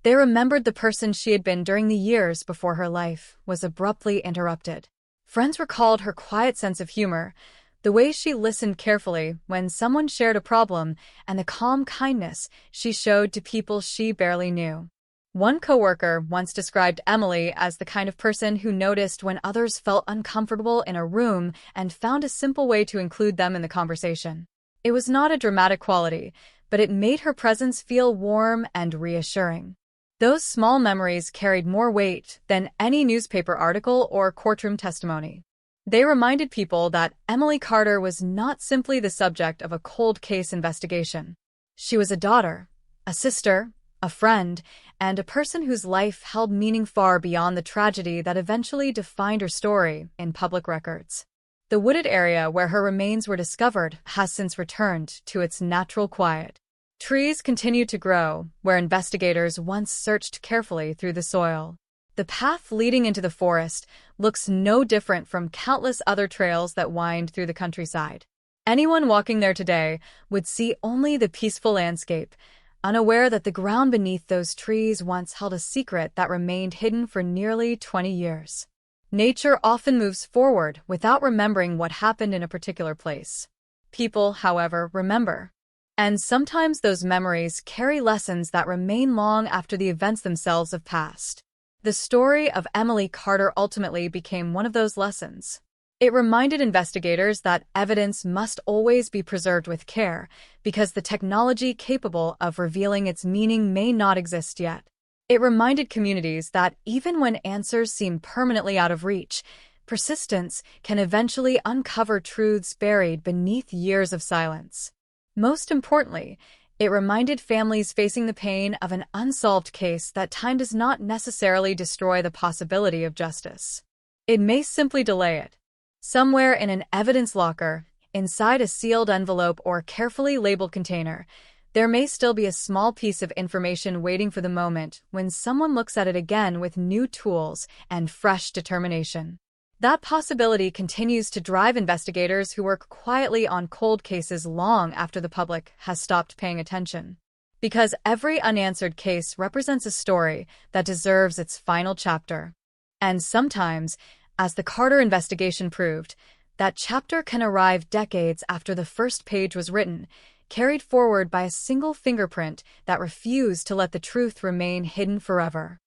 they remembered the person she had been during the years before her life was abruptly interrupted. Friends recalled her quiet sense of humor, the way she listened carefully when someone shared a problem, and the calm kindness she showed to people she barely knew. One coworker once described Emily as the kind of person who noticed when others felt uncomfortable in a room and found a simple way to include them in the conversation. It was not a dramatic quality, but it made her presence feel warm and reassuring. Those small memories carried more weight than any newspaper article or courtroom testimony. They reminded people that Emily Carter was not simply the subject of a cold case investigation. She was a daughter, a sister, a friend, and a person whose life held meaning far beyond the tragedy that eventually defined her story in public records. The wooded area where her remains were discovered has since returned to its natural quiet. Trees continue to grow where investigators once searched carefully through the soil. The path leading into the forest looks no different from countless other trails that wind through the countryside. Anyone walking there today would see only the peaceful landscape, unaware that the ground beneath those trees once held a secret that remained hidden for nearly 20 years. Nature often moves forward without remembering what happened in a particular place. People, however, remember. And sometimes those memories carry lessons that remain long after the events themselves have passed. The story of Emily Carter ultimately became one of those lessons. It reminded investigators that evidence must always be preserved with care, because the technology capable of revealing its meaning may not exist yet. It reminded communities that even when answers seem permanently out of reach, persistence can eventually uncover truths buried beneath years of silence. Most importantly, it reminded families facing the pain of an unsolved case that time does not necessarily destroy the possibility of justice. It may simply delay it. Somewhere in an evidence locker, inside a sealed envelope or carefully labeled container, there may still be a small piece of information waiting for the moment when someone looks at it again with new tools and fresh determination. That possibility continues to drive investigators who work quietly on cold cases long after the public has stopped paying attention. Because every unanswered case represents a story that deserves its final chapter. And sometimes, as the Carter investigation proved, that chapter can arrive decades after the first page was written, carried forward by a single fingerprint that refused to let the truth remain hidden forever.